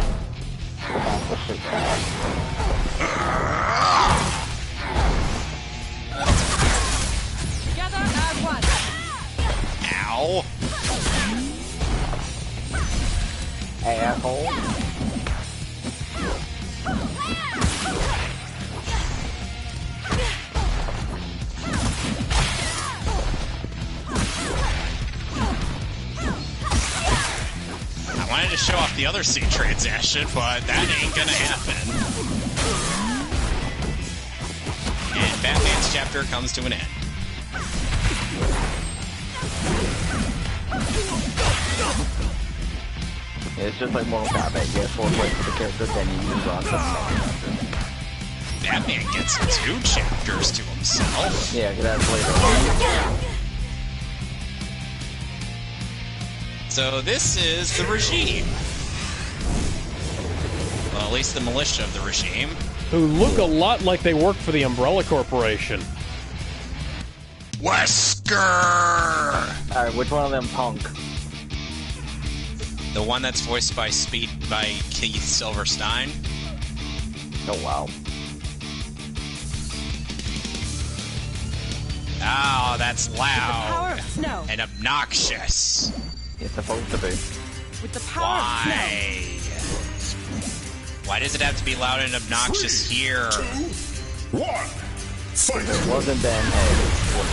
Together as one. Ow. Asshole. I wanted to show off the other C transaction, but that ain't gonna happen. And Batman's chapter comes to an end. It's just like Mortal Kombat. You get 4 points for the character, then you move on to the second chapter. Batman gets 2 chapters to himself. Yeah, because that's later. So this is the regime. Well, at least the militia of the regime. Who look a lot like they work for the Umbrella Corporation. Wesker! Alright, which one of them punk? The one that's voiced by Keith Silverstein. Oh, wow. Oh, that's With the power loud of snow. and obnoxious. It's supposed to be. With the power of snow. Why does it have to be loud and obnoxious here? 2, 1. Fight! If it wasn't Ben, hey, it would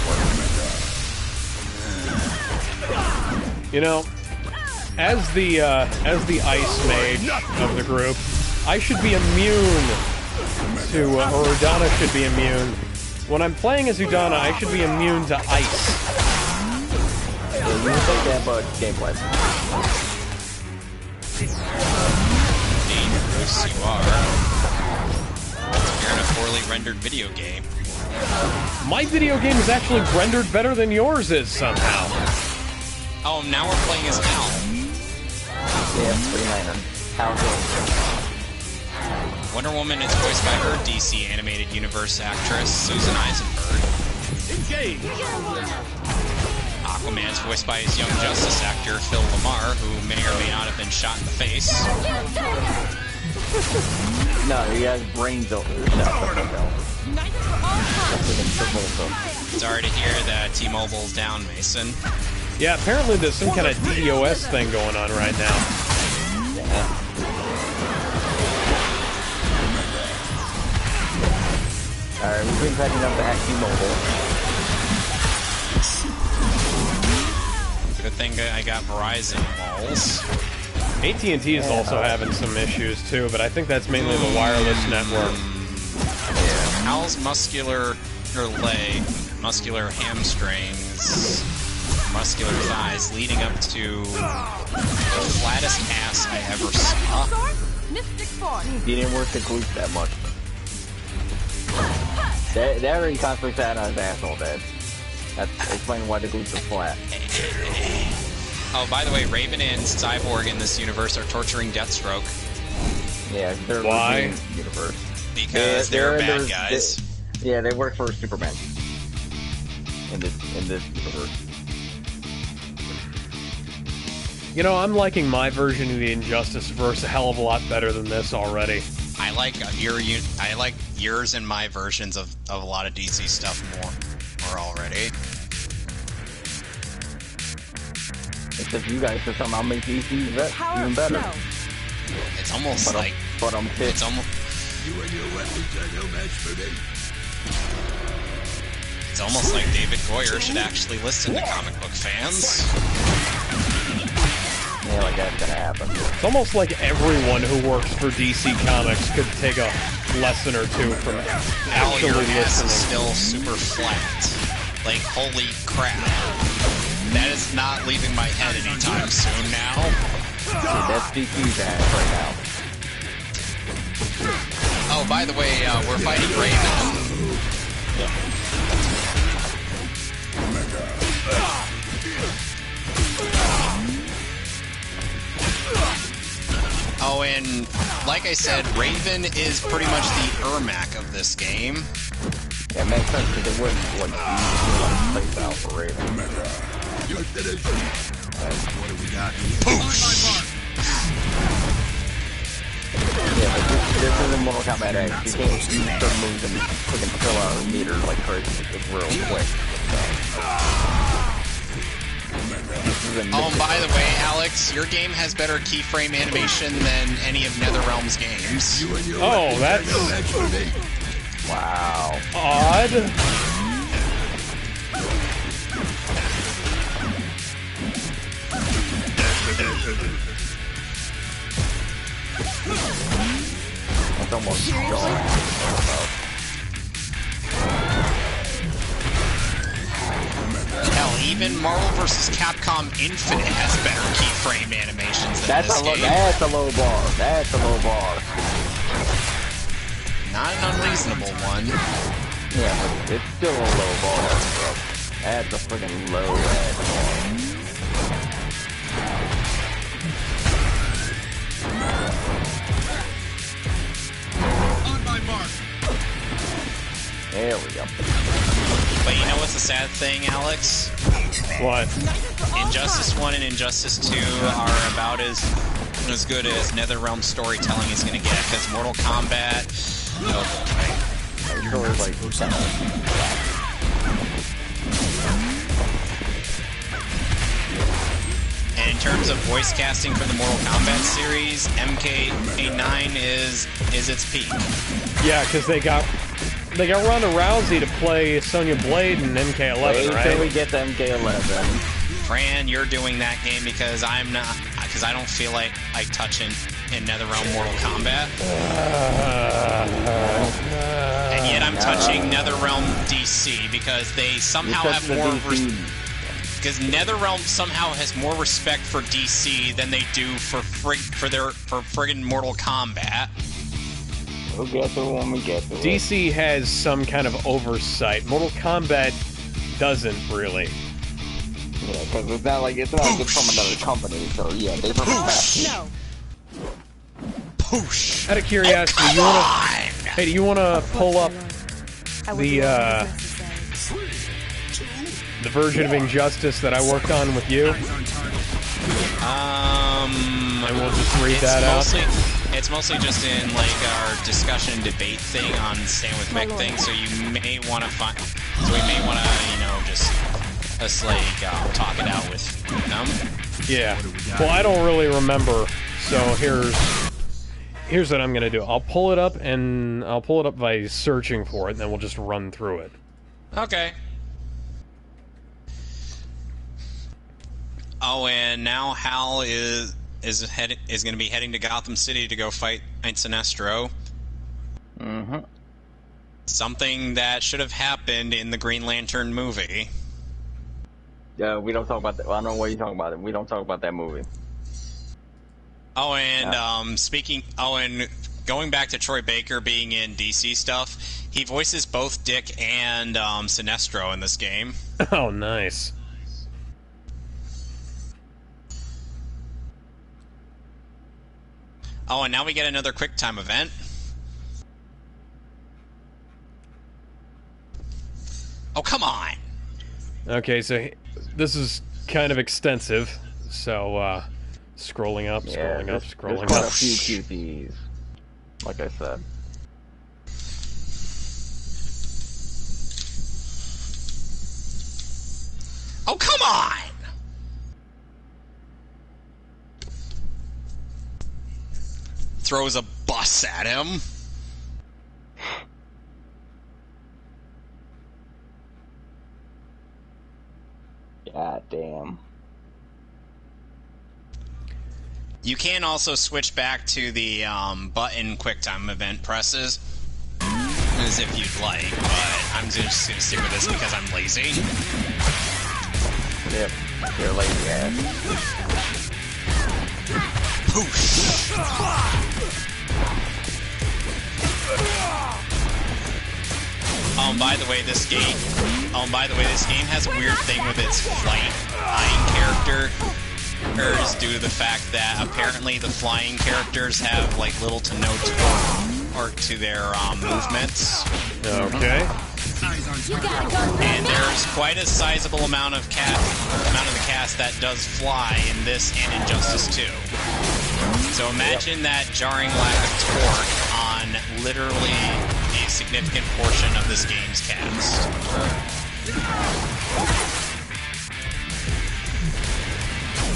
work. You know, as the ice mage of the group, I should be immune to, or Udana should be immune. When I'm playing as Udana, I should be immune to ice. Yeah, you can take that, but gameplay. Dangerous you are. You're in a poorly rendered video game. My video game is actually rendered better than yours is somehow. Oh, now we're playing as Al. Yeah, pretty minor. How Wonder Woman is voiced by her DC Animated Universe actress, Susan Eisenberg. Engage! Aquaman is voiced by his Young Justice actor, Phil Lamar, who may or may not have been shot in the face. No, he has brains over. Sorry to hear that T-Mobile's down, Mason. Yeah, apparently there's some kind of DDoS thing going on right now. Alright, we've been patching up the T-Mobile. Good thing I got Verizon walls. AT&T is also having some issues too, but I think that's mainly the wireless network. Yeah. Al's muscular leg, muscular hamstrings, muscular thighs leading up to the flattest ass I ever saw. He didn't work the glutes that much. That already constantly sat on his asshole, Dad. That's explaining why the glutes are flat. Oh, by the way, Raven and Cyborg in this universe are torturing Deathstroke. Yeah, they're why? Universe. Because they're bad guys. Yeah, they work for Superman. In this universe. You know, I'm liking my version of the Injustice verse a hell of a lot better than this already. I like yours and my versions of a lot of DC stuff more already. It's just you guys to somehow make DC even better. It's almost like... But I'm pissed. It's almost... You and your weapons are no match for me. It's almost like David Goyer should actually listen to comic book fans. Yeah, like that's gonna happen. It's almost like everyone who works for DC Comics could take a lesson or two from actually Your ass listening. is still super flat. Like, holy crap. That is not leaving my head anytime soon now. Dude, that's DC's ass right now. Oh, by the way, we're fighting Revenant. Oh, and like I said, Raven is pretty much the Ermac of this game. Yeah, it makes sense because it wouldn't play style for Raven. You're finished. What do we got? Yeah, but this isn't Mortal Kombat X. You can't use certain moves and freaking fill out a meter like crazy. It's real quick. Oh, and by the way, Alex, your game has better keyframe animation than any of NetherRealm's games. Oh, that's... Wow. odd. That's almost gone. Hell, even Marvel vs. Capcom Infinite has better keyframe animations than this game. That's a low bar. That's a low bar. Not an unreasonable one. Yeah, but it's still a low bar, bro. That's a freaking low ass bar. On my mark. There we go. But you know what's the sad thing, Alex? What? Injustice 1 and Injustice 2 are about as good as NetherRealm storytelling is going to get, because Mortal Kombat... And in terms of voice casting for the Mortal Kombat series, MK9 is its peak. Yeah, because they got Ronda Rousey to play Sonya Blade in MK11, Wait right? till we get to MK11. Fran, you're doing that game because I'm not, because I don't feel like touching in NetherRealm Mortal Kombat. And yet I'm touching NetherRealm DC because they somehow have more... Because NetherRealm somehow has more respect for DC than they do for friggin' Mortal Kombat. We'll get to it when we get to it. DC has some kind of oversight. Mortal Kombat doesn't really. Yeah, because it's not just from another company, so yeah, they respect. No. Poosh. Out of curiosity, do you wanna pull up the version of Injustice that I worked on with you? And we'll just read that out. It's mostly just in like our discussion debate thing on Stand With Mick thing, so you may want to find. So we may want to, just like talk it out with them. Yeah. Well, I don't really remember, so here's what I'm gonna do. I'll pull it up by searching for it, and then we'll just run through it. Okay. Oh, and now Hal is going to be heading to Gotham City to go fight Sinestro. Mm-hmm. Something that should have happened in the Green Lantern movie. Yeah, we don't talk about that. Well, I don't know what you're talking about. We don't talk about that movie. Oh, and and going back to Troy Baker being in DC stuff, he voices both Dick and Sinestro in this game. Oh, nice. Oh, and now we get another QuickTime event. Oh, come on! Okay, so this is kind of extensive, so, scrolling up, scrolling up. There's quite a few QTEs, like I said. Oh, come on! Throws a bus at him. God damn. You can also switch back to the button QuickTime event presses, as if you'd like, but I'm just going to stick with this because I'm lazy. Yep, you're lazy ass. Poosh! By the way, this game has a weird thing with its flying character. Due to the fact that apparently the flying characters have like little to no torque to their movements. Okay. And there's quite a sizable amount of the cast that does fly in this and Injustice 2. So imagine that jarring lack of torque on literally a significant portion of this game's cast.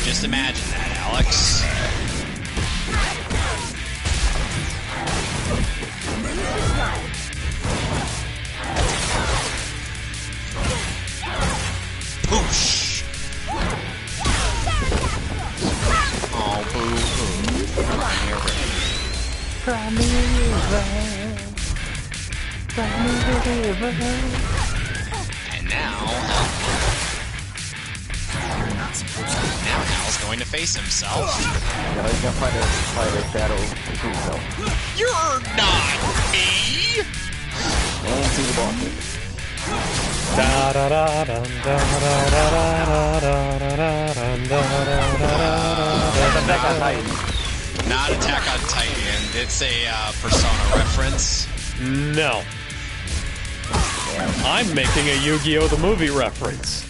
Just imagine that, Alex. Poosh! Oh, boo-hoo. And now Hal's going to face himself. Yeah, he's gonna fight a shadow to himself. You're not me! And see the bosses. Attack on Titan. Not Attack on Titan. It's a Persona reference. No. I'm making a Yu-Gi-Oh! The movie reference.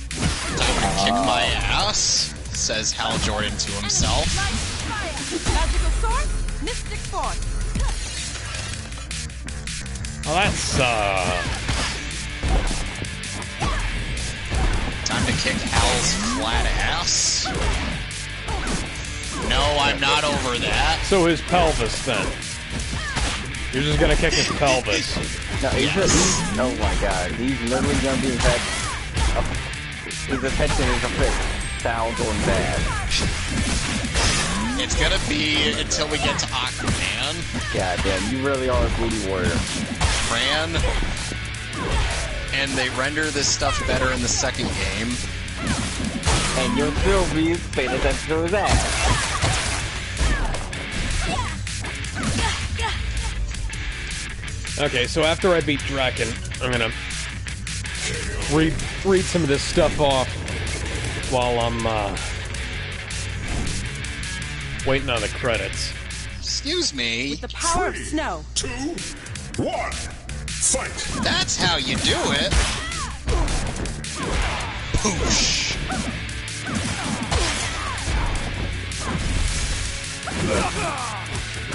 Time to kick my ass, says Hal Jordan to himself. Magical sword, mystic force. Well, that's, Time to kick Hal's flat ass. No, I'm not over that. So his pelvis, then. You're just gonna kick his pelvis. No, oh my god, he's literally gonna be his attention is a bit sound going bad. It's gonna be until we get to Aquaman. God damn, you really are a booty warrior. Fran. And they render this stuff better in the second game. And you'll still be paying attention to his ass. Okay, so after I beat Draken, I'm gonna read some of this stuff off while I'm waiting on the credits. Excuse me. With the power of snow. 2, 1, fight! That's how you do it. Poosh.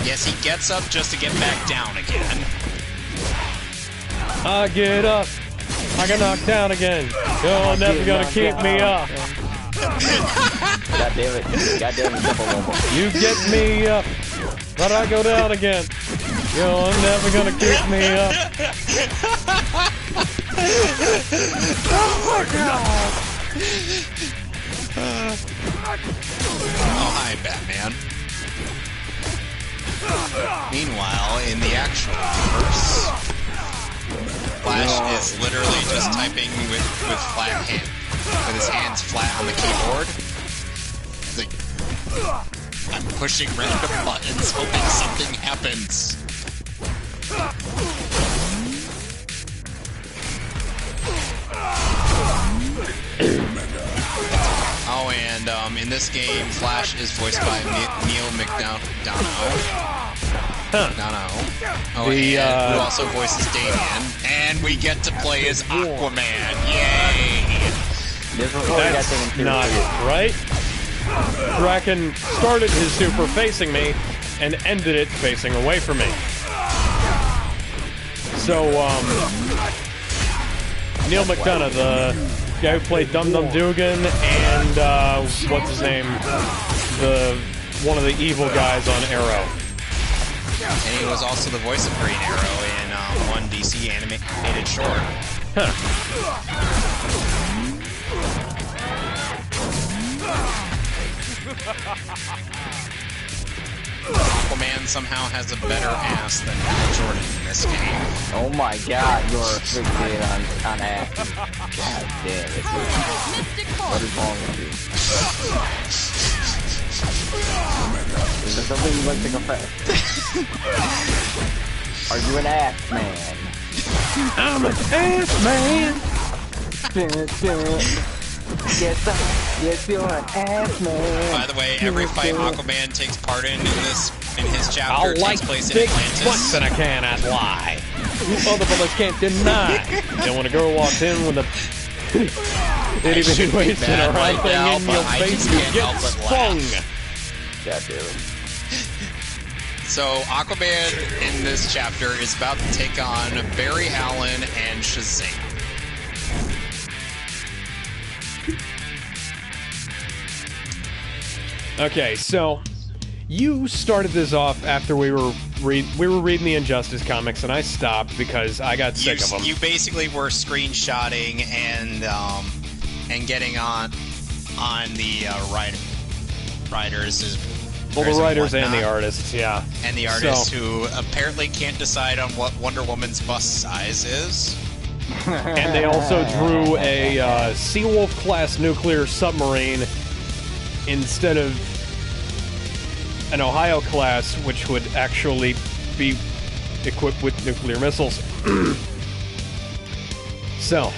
Yes, he gets up just to get back down again. I get up. I get knocked down again. You're never gonna keep me up. God damn it. God damn it, double wumble. You get me up, but I go down again. You're never gonna keep me up. Oh, God. Oh, hi, Batman. Meanwhile, in the actual universe, Flash is literally just typing with flat hand, with his hands flat on the keyboard. He's like, I'm pushing random buttons, hoping something happens. Oh, and in this game, Flash is voiced by Neil McDonough. Oh, and who also voices Damian. And we get to play as Aquaman. Yay! That's not right. Draken started his super facing me and ended it facing away from me. So, Neil McDonough, the guy who played Dum Dum Dugan and, what's his name? One of the evil guys on Arrow. And he was also the voice of Green Arrow in one DC animated short. Huh. Aquaman somehow has a better ass than Jordan in this game. Oh my god, you're fixated on ass. God damn it. What is wrong with you? Is there something you'd like to confess? Are you an ass man? I'm an ass man! Yes, you're an ass man. By the way, every fight Aquaman takes part in his chapter takes place in big Atlantis. butts and I cannot lie. Other brothers can't deny. Then when a girl walks in with a itty bitty waist and a right thing in your face, you get sprung. God damn it. So Aquaman in this chapter is about to take on Barry Allen and Shazam. Okay, so you started this off after we were reading the Injustice comics, and I stopped because I got sick of them. You basically were screenshotting and getting on the writers. Well, the writers and the artists, yeah. And the artists who apparently can't decide on what Wonder Woman's bust size is. And they also drew a Seawolf-class nuclear submarine instead of an Ohio-class, which would actually be equipped with nuclear missiles. So,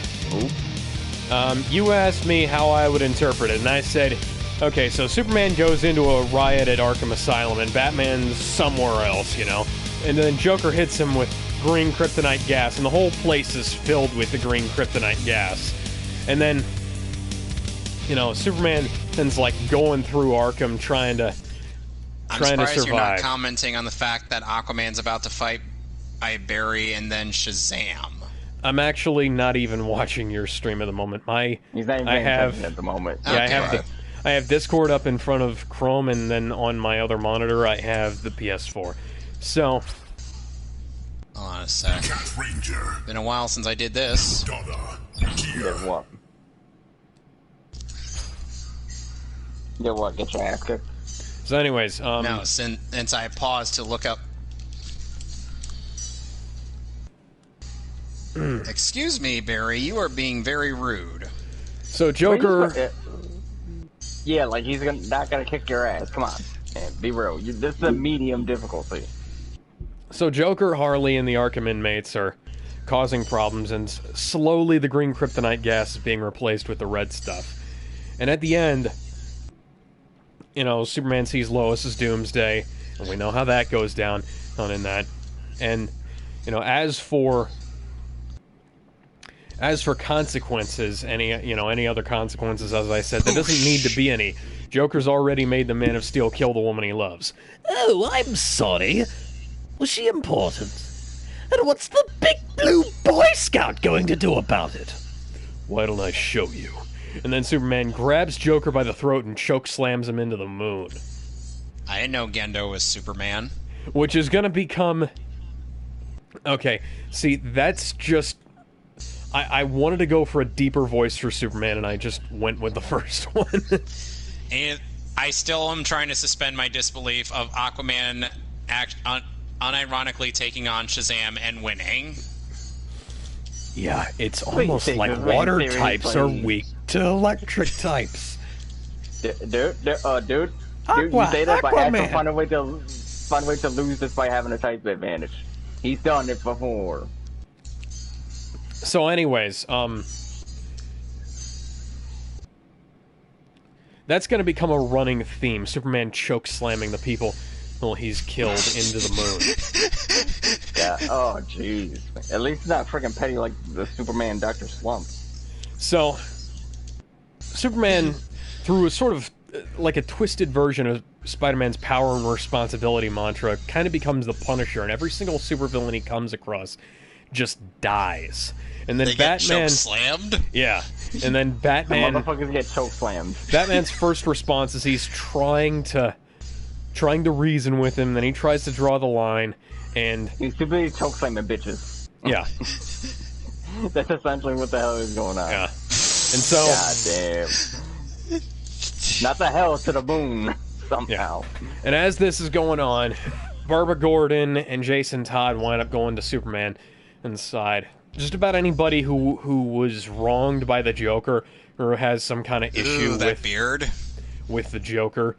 you asked me how I would interpret it, and I said, okay, so Superman goes into a riot at Arkham Asylum, and Batman's somewhere else, you know? And then Joker hits him with green kryptonite gas, and the whole place is filled with the green kryptonite gas. And then, you know, Superman then's like going through Arkham trying to survive. You're not commenting on the fact that Aquaman's about to fight Barry and then Shazam. I'm actually not even watching your stream at the moment. He's not even paying attention at the moment. Yeah, I have Discord up in front of Chrome, and then on my other monitor I have the PS4. So, hold on a sec. Been a while since I did this. Get what? Get what? Get your ass kicked? So anyways, No, since I paused to look up... Excuse me, Barry, you are being very rude. So Joker... Yeah, like he's not gonna kick your ass. Come on, man, be real. This is a medium difficulty. So Joker, Harley, and the Arkham inmates are causing problems, and slowly the green kryptonite gas is being replaced with the red stuff. And at the end, you know, Superman sees Lois as Doomsday, and we know how that goes down in that. And, you know, as for consequences, any other consequences, as I said, there doesn't need to be any. Joker's already made the Man of Steel kill the woman he loves. Oh, I'm sorry. Was she important? And what's the big blue Boy Scout going to do about it? Why don't I show you? And then Superman grabs Joker by the throat and choke slams him into the moon. I didn't know Gendo was Superman. Which is gonna become... Okay, see, that's just... I wanted to go for a deeper voice for Superman, and I just went with the first one. And I still am trying to suspend my disbelief of Aquaman unironically taking on Shazam and winning. Yeah, it's almost like water types are weak to electric types. Dude, you say that, but Astro find a way to lose this by having a type advantage. He's done it before. So anyways, that's going to become a running theme. Superman choke slamming the people he's killed into the moon. Yeah, oh jeez. At least it's not freaking petty like the Superman Dr. Slump. So, Superman, through a sort of, like a twisted version of Spider-Man's power and responsibility mantra, kind of becomes the Punisher, and every single supervillain he comes across just dies. And then they Batman... get choke-slammed? Yeah. And then Batman... The motherfuckers get choke-slammed. Batman's first response is he's trying to reason with him, then he tries to draw the line, and... He's too busy choke-slamming bitches. Yeah. That's essentially what the hell is going on. Yeah. And so... God damn. Not the hell to the moon, somehow. Yeah. And as this is going on, Barbara Gordon and Jason Todd wind up going to Superman inside. Just about anybody who was wronged by the Joker or has some kind of issue with the Joker,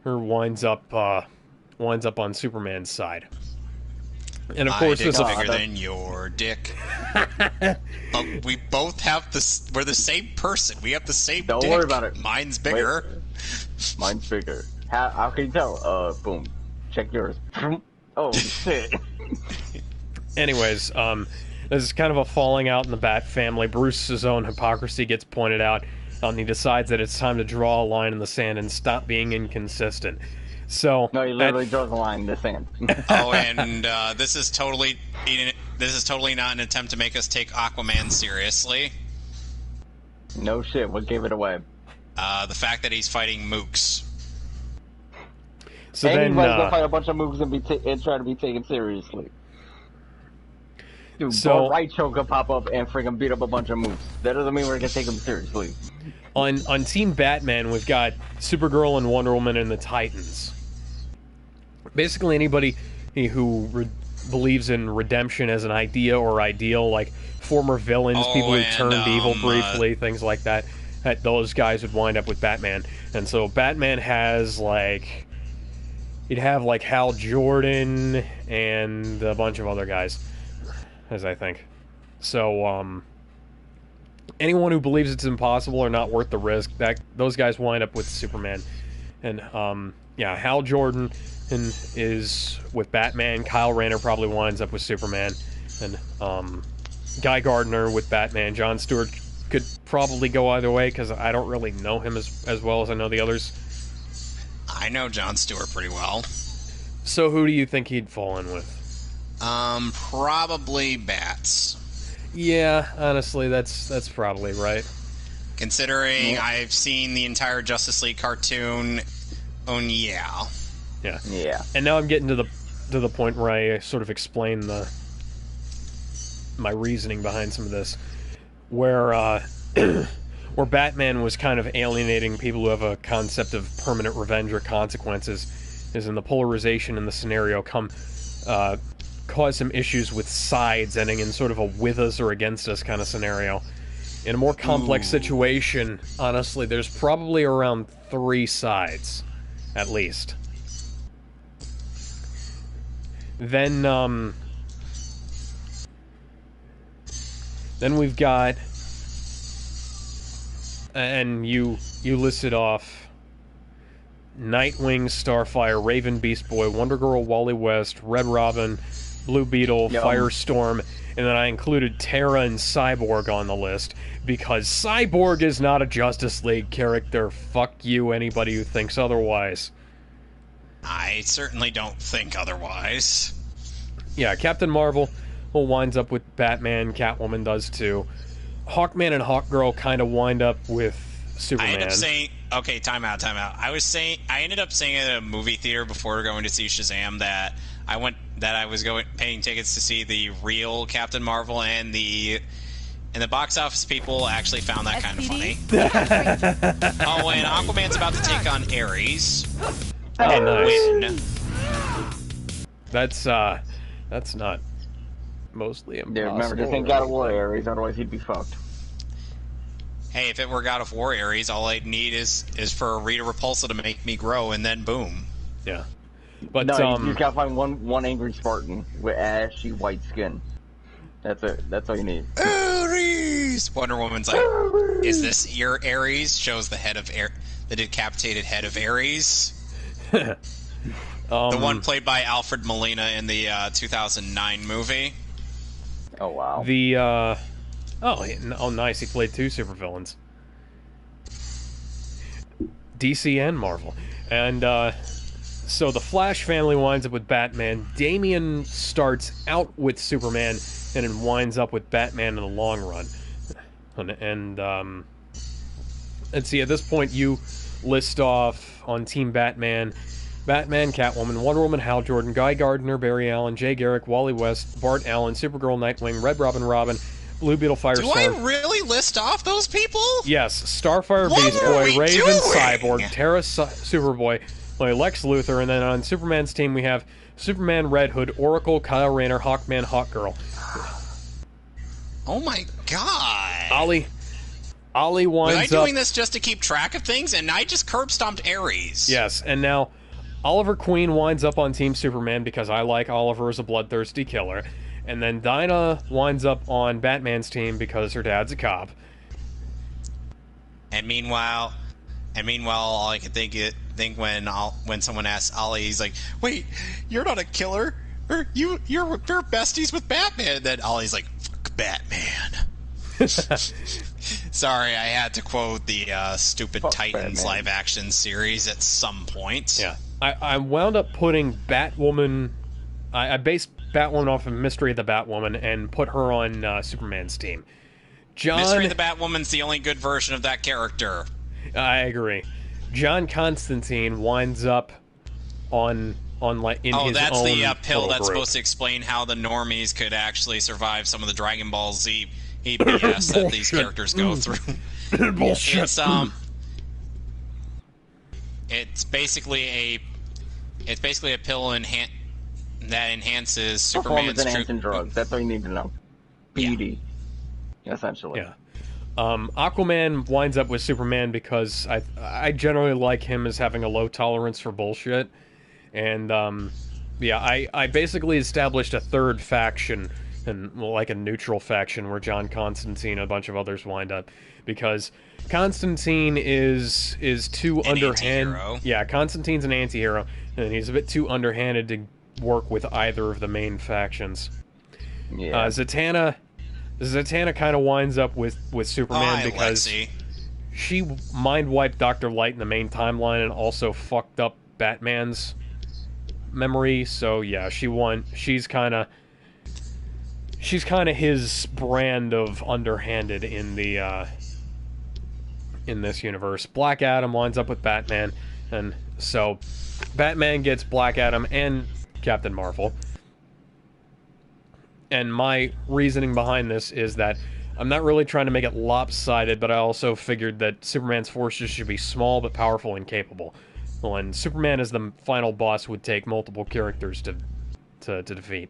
or winds up on Superman's side. And of course, my dick's bigger than your dick. We both have we're the same person. We have the same dick. Don't worry about it. Mine's bigger. Wait. Mine's bigger. How can you tell? Boom. Check yours. Oh shit. Anyways, this is kind of a falling out in the Bat family. Bruce's own hypocrisy gets pointed out, and he decides that it's time to draw a line in the sand and stop being inconsistent. So no, he literally draws a line in the sand. Oh, and this is totally not an attempt to make us take Aquaman seriously. No shit. What gave it away? The fact that he's fighting mooks. So anybody's gonna fight a bunch of mooks and try to be taken seriously. Dude, so Raicho could pop up and freaking beat up a bunch of moves. That doesn't mean we're gonna take him seriously. On Team Batman, we've got Supergirl and Wonder Woman and the Titans. Basically, anybody who believes in redemption as an idea or ideal, like former villains, people who turned evil briefly, things like that. Those guys would wind up with Batman. And so Batman has he'd have Hal Jordan and a bunch of other guys, as I think. So, anyone who believes it's impossible or not worth the risk, those guys wind up with Superman. And, yeah, Hal Jordan is with Batman. Kyle Rayner probably winds up with Superman. And, Guy Gardner with Batman. Jon Stewart could probably go either way, because I don't really know him as well as I know the others. I know Jon Stewart pretty well. So who do you think he'd fall in with? Probably Bats. Yeah, honestly, that's probably right. Considering I've seen the entire Justice League cartoon, yeah. Yeah. And now I'm getting to the point where I sort of explain my reasoning behind some of this, where where Batman was kind of alienating people who have a concept of permanent revenge or consequences, is in the polarization in the scenario cause some issues with sides, ending in sort of a with us or against us kind of scenario. In a more complex situation, honestly, there's probably around 3 sides, at least. Then we've got, and you listed off Nightwing, Starfire, Raven, Beast Boy, Wonder Girl, Wally West, Red Robin, Blue Beetle, Firestorm, and then I included Terra and Cyborg on the list, because Cyborg is not a Justice League character. Fuck you, anybody who thinks otherwise. I certainly don't think otherwise. Yeah, Captain Marvel winds up with Batman, Catwoman does too. Hawkman and Hawkgirl kind of wind up with Superman. I ended up saying, okay, time out. I ended up saying at a movie theater before going to see Shazam that I was paying tickets to see the real Captain Marvel, and the box office people actually found that kind of funny. Oh, and Aquaman's about to take on Ares. Oh, nice. Win. That's not mostly impossible. Yeah, remember, this ain't God of War Ares, otherwise he'd be fucked. Hey, if it were God of War Ares, all I'd need is for Rita Repulsa to make me grow, and then boom. Yeah. But no, you just gotta find one angry Spartan with ashy white skin. That's it. That's all you need. Ares! Wonder Woman's like, is this your Ares? Shows the head of the decapitated head of Ares. The one played by Alfred Molina in the 2009 movie. Oh, wow. Oh, nice. He played 2 supervillains. DC and Marvel. And, so the Flash family winds up with Batman. Damian starts out with Superman and then winds up with Batman in the long run. And see, at this point, you list off on Team Batman, Catwoman, Wonder Woman, Hal Jordan, Guy Gardner, Barry Allen, Jay Garrick, Wally West, Bart Allen, Supergirl, Nightwing, Red Robin, Blue Beetle, Firestorm. Do I really list off those people? Yes, Starfire, Beast Boy, Raven, Cyborg, Terra, Superboy, Lex Luthor, and then on Superman's team we have Superman, Red Hood, Oracle, Kyle Rayner, Hawkman, Hawkgirl. Oh my god! Ollie winds up... Was I doing this just to keep track of things? And I just curb stomped Ares. Yes, and now Oliver Queen winds up on Team Superman because I like Oliver as a bloodthirsty killer. And then Dinah winds up on Batman's team because her dad's a cop. And meanwhile, all I can think when someone asks Ollie, he's like, "Wait, you're not a killer? Or you're besties with Batman?" And then Ollie's like, "Fuck Batman." Sorry, I had to quote the stupid Fuck Titans Batman. live-action series at some point. Yeah, I wound up putting Batwoman. I based Batwoman off of Mystery of the Batwoman and put her on Superman's team. Mystery of the Batwoman's the only good version of that character. I agree. John Constantine winds up in his own that's the pill little that's group. supposed to explain how the normies could actually survive some of the Dragon Ball Z BS that these characters go through. Bullshit. It's basically a pill that enhances Superman's performance-enhancing drugs. That's all you need to know. PED, essentially. Yeah. Aquaman winds up with Superman because I generally like him as having a low tolerance for bullshit. And, I basically established a third faction, and like a neutral faction, where John Constantine and a bunch of others wind up. Because Constantine is too underhanded. Anti-hero. Yeah, Constantine's an anti-hero, and he's a bit too underhanded to work with either of the main factions. Yeah. Zatanna kind of winds up with Superman because Lexi. she mind-wiped Dr. Light in the main timeline and also fucked up Batman's memory, so yeah, she's kind of his brand of underhanded in this universe. Black Adam winds up with Batman, and so Batman gets Black Adam and Captain Marvel. And my reasoning behind this is that I'm not really trying to make it lopsided, but I also figured that Superman's forces should be small but powerful and capable. Well, and Superman as the final boss would take multiple characters to defeat.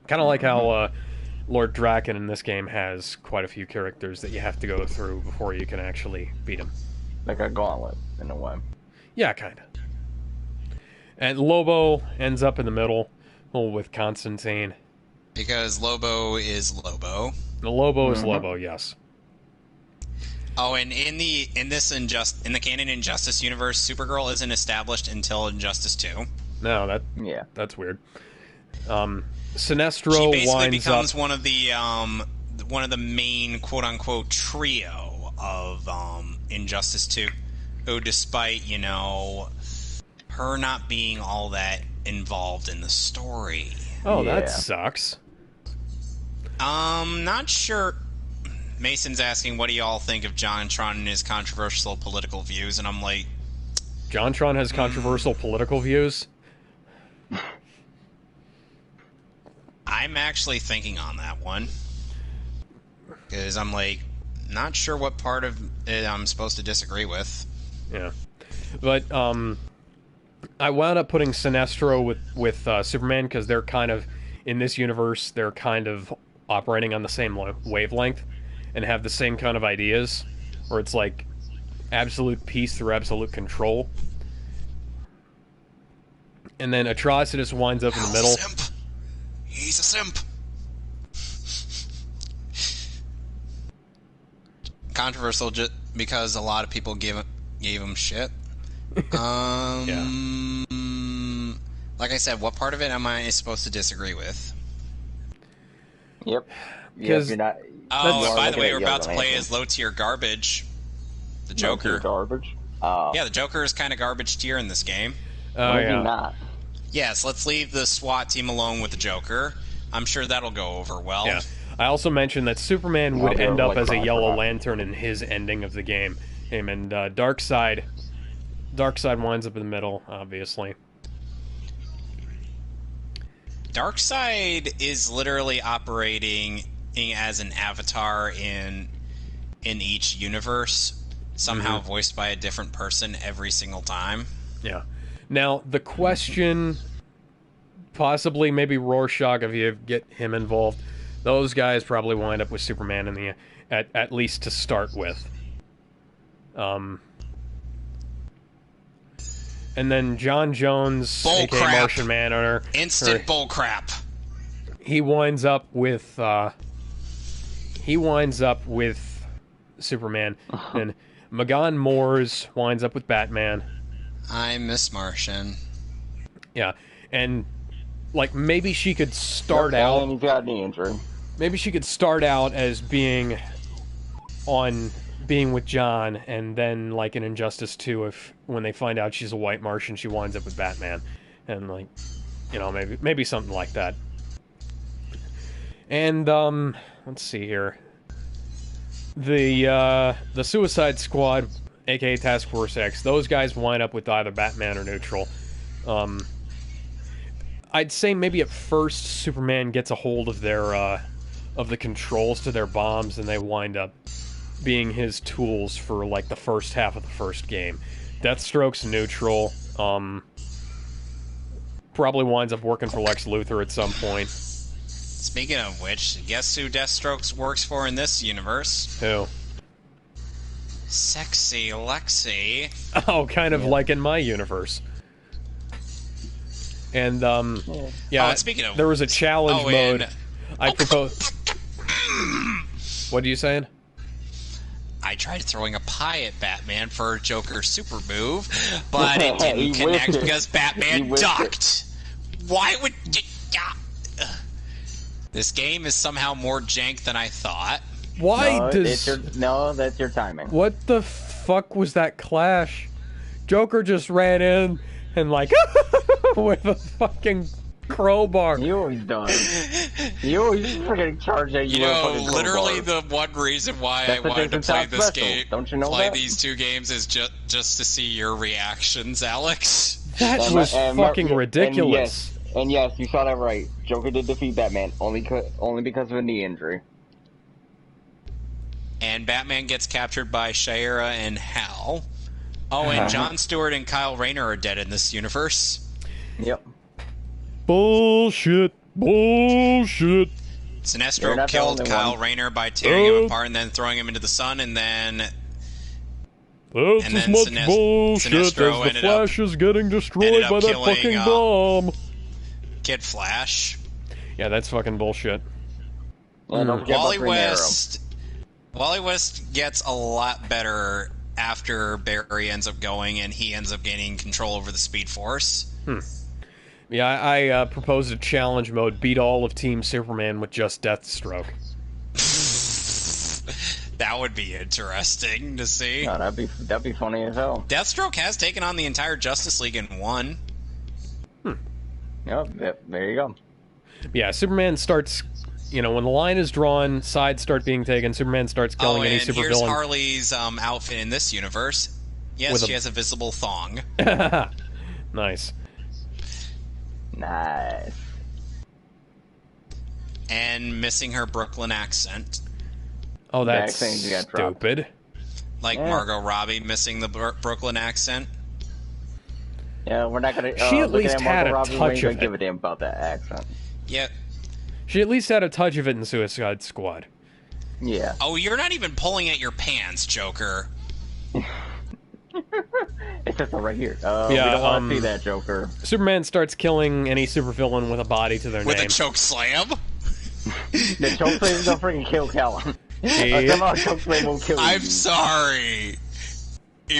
Kind of like how Lord Draken in this game has quite a few characters that you have to go through before you can actually beat him. Like a gauntlet, in a way. Yeah, kind of. And Lobo ends up in the middle with Constantine. Because Lobo is Lobo. The Lobo is Lobo, yes. Oh, and in the canon Injustice universe, Supergirl isn't established until Injustice 2. No, that's weird. Sinestro she basically winds becomes up one of the main quote unquote trio of Injustice 2. Who, despite her not being all that involved in the story. Oh, that sucks. Not sure. Mason's asking, what do y'all think of JonTron and his controversial political views? And I'm like... JonTron has controversial political views? I'm actually thinking on that one. Because I'm like, not sure what part of it I'm supposed to disagree with. Yeah. But, I wound up putting Sinestro with Superman because they're kind of, in this universe, they're kind of operating on the same wavelength and have the same kind of ideas, where it's like absolute peace through absolute control. And then Atrocitus winds up in the middle. Simp. He's a simp. Controversial just because a lot of people gave him shit. Yeah. Like I said, what part of it am I supposed to disagree with? Yep. Because you're not. Oh, by the way, we're about to play as low tier garbage. The Joker. Low tier garbage. Yeah, the Joker is kind of garbage tier in this game. Oh, yeah. Not. Yes, let's leave the SWAT team alone with the Joker. I'm sure that'll go over well. Yeah. I also mentioned that Superman would end up as a Yellow Lantern in his ending of the game. And Darkseid winds up in the middle, obviously. Darkseid is literally operating as an avatar in each universe, somehow voiced by a different person every single time. Yeah. Now, the question, possibly maybe Rorschach, if you get him involved, those guys probably wind up with Superman in the at least to start with. And then John Jones, bull aka crap. Martian Manhunter, Instant bullcrap. He winds up with Superman, and Magan Moores winds up with Batman. I miss Martian. Yeah, and like maybe she could start out. And he's got knee injury. Maybe she could start out as being with John, and then like in Injustice 2, if when they find out she's a white Martian, she winds up with Batman, and like, maybe something like that. And let's see here. The Suicide Squad, aka Task Force X, those guys wind up with either Batman or Neutral. I'd say maybe at first Superman gets a hold of their of the controls to their bombs, and they wind up being his tools for like the first half of the first game. Deathstroke's Neutral. Probably winds up working for Lex Luthor at some point. Speaking of which, guess who Deathstroke works for in this universe? Who? Sexy Lexi. Oh, kind of like in my universe. And, yeah, and speaking of, there was a challenge mode. I propose. What are you saying? I tried throwing a pie at Batman for a Joker super move, but it didn't connect because Batman ducked. Why would you... This game is somehow more jank than I thought. Why that's your timing. What the fuck was that clash? Joker just ran in and like with a fucking crowbar. You always done. You always freaking charge at you. Literally the one reason why I wanted to play this game, play these two games, is just to see your reactions, Alex. That was fucking ridiculous. And yes, you saw that right. Joker did defeat Batman only because of a knee injury. And Batman gets captured by Shira and Hal. Oh, and Jon Stewart and Kyle Rayner are dead in this universe. Yep. Bullshit. Bullshit. Sinestro killed Kyle Rayner by tearing him apart and then throwing him into the sun, and then... That's as much bullshit as the Flash is getting destroyed by that fucking bomb. Kid Flash. Yeah, that's fucking bullshit. Wally West gets a lot better after Barry ends up going and he ends up gaining control over the Speed Force. Yeah, I proposed a challenge mode, beat all of Team Superman with just Deathstroke. That would be interesting to see. No, that'd be funny as hell. Deathstroke has taken on the entire Justice League and won. Yep, there you go. Yeah, Superman starts... You know, when the line is drawn, sides start being taken, Superman starts killing any supervillain. Here's Harley's outfit in this universe. Yes, she has a visible thong. Nice. Nice. And missing her Brooklyn accent. Oh, that's stupid. Like Margot Robbie missing the Brooklyn accent. Yeah, we're not gonna... she at least had a touch of it. Give a damn about that accent. Yep. She at least had a touch of it in Suicide Squad. Yeah. Oh, you're not even pulling at your pants, Joker. It's just right here. We don't want to see that, Joker. Superman starts killing any supervillain with a body to their name. With a choke slam? The choke slam is gonna freaking kill Callum. Somehow choke slam won't kill you. I'm sorry.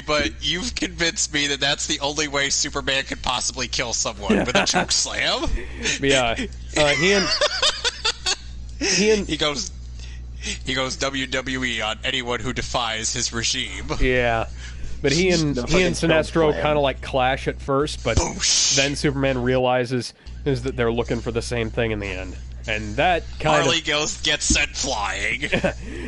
But you've convinced me that that's the only way Superman could possibly kill someone, with a choke slam. Yeah. He goes WWE on anyone who defies his regime. Yeah. But he and Sinestro kind of like clash at first, but then Superman realizes that they're looking for the same thing in the end. And that kind Harley gets sent flying.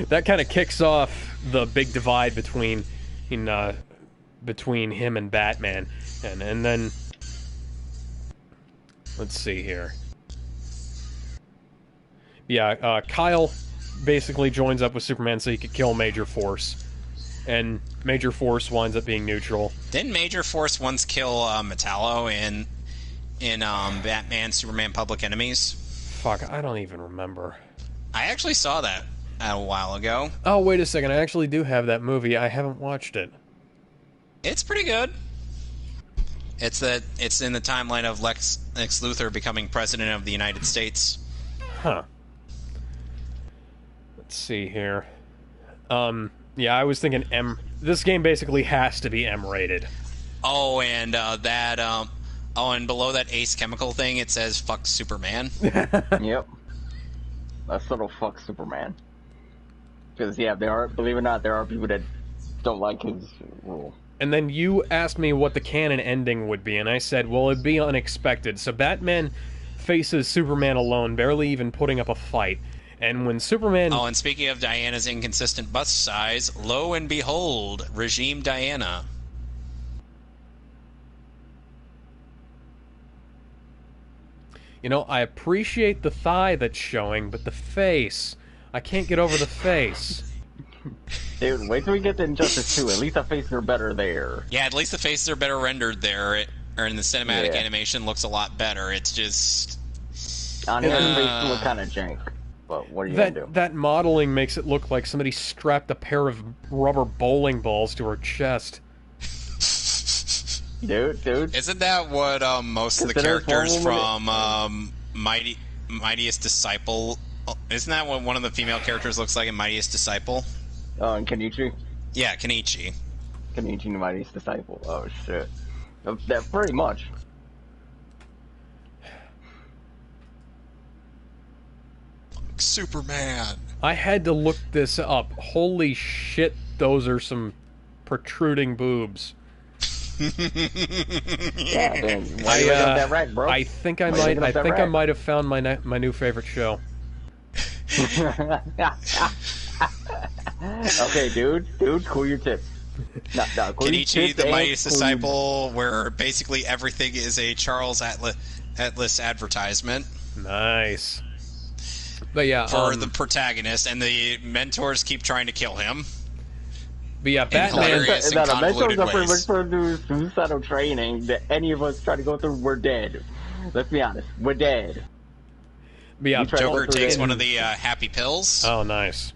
That kind of kicks off the big divide between him and Batman. And then let's see here. Yeah, Kyle basically joins up with Superman so he could kill Major Force. And Major Force winds up being neutral. Didn't Major Force once kill Metallo in Batman Superman Public Enemies? Fuck, I don't even remember. I actually saw that a while ago. Oh, wait a second, I actually do have that movie. I haven't watched it. It's pretty good. It's in the timeline of Lex Luthor becoming president of the United States. Huh. Let's see here. Yeah, I was thinking this game basically has to be M-rated. Oh, and and below that Ace Chemical thing, it says "fuck Superman." Yep. That's little fuck Superman. Because believe it or not, there are people that don't like his rule. And then you asked me what the canon ending would be, and I said, well, it'd be unexpected. So Batman faces Superman alone, barely even putting up a fight. And when Superman... Oh, and speaking of Diana's inconsistent bust size, lo and behold, Regime Diana. You know, I appreciate the thigh that's showing, but the face... I can't get over the face. Dude, wait till we get to Injustice 2. At least the faces are better there. Yeah, at least the faces are better rendered there. Or in the cinematic animation looks a lot better. It's just... On the other face, look kind of jank. But what are you gonna do? That modeling makes it look like somebody strapped a pair of rubber bowling balls to her chest. Dude. Isn't that what most of the characters from Mightiest Disciple... Isn't that what one of the female characters looks like in Mightiest Disciple? Oh, and Kenichi? Yeah, Kenichi. Kenichi, the Mightiest Disciple. Oh, shit. That pretty much. Superman. I had to look this up. Holy shit, those are some protruding boobs. Yeah, man. Why you got that right, bro? I think I might have found my new favorite show. Okay, dude, cool your tips. Kenichi, the Mightiest Disciple, where basically everything is a Charles Atlas advertisement. Nice. But yeah, for the protagonist, and the mentors keep trying to kill him. But yeah, Batman... hilarious and convoluted ways. For suicidal training that any of us try to go through, we're dead. Let's be honest, we're dead. But yeah, Joker takes one of the happy pills. Oh, nice.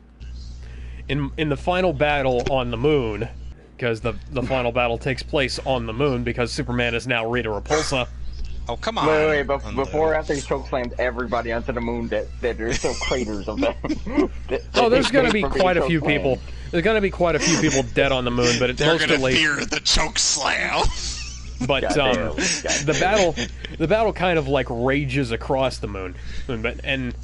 In the final battle on the moon, because the final battle takes place on the moon, because Superman is now Rita Repulsa. Oh, come on. Wait, but before after he chokeslams everybody onto the moon, that there's still craters of that. There's going to be quite a few people. There's going to be quite a few people dead on the moon, but it's They're going to fear the chokeslam. But the battle kind of like rages across the moon, and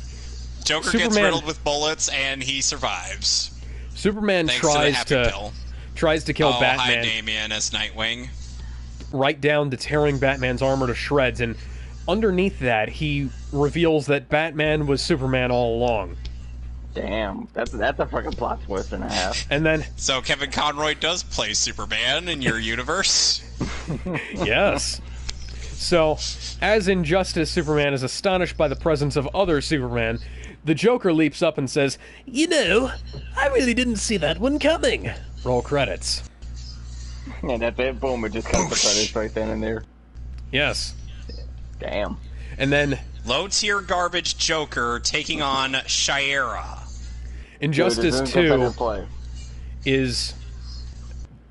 Joker Superman, gets riddled with bullets and he survives. Superman tries to kill Batman. Hi, Damian as Nightwing. Right down to tearing Batman's armor to shreds, and underneath that, he reveals that Batman was Superman all along. Damn, that's a fucking plot twist and a half. And then, so Kevin Conroy does play Superman in your universe. Yes. So, as Injustice, Superman is astonished by the presence of other Superman. The Joker leaps up and says, "You know, I really didn't see that one coming." Roll credits. And that's it. Boom! It just cuts the credits right then and there. Yes. Damn. And then low-tier garbage Joker taking on Shira. Injustice 2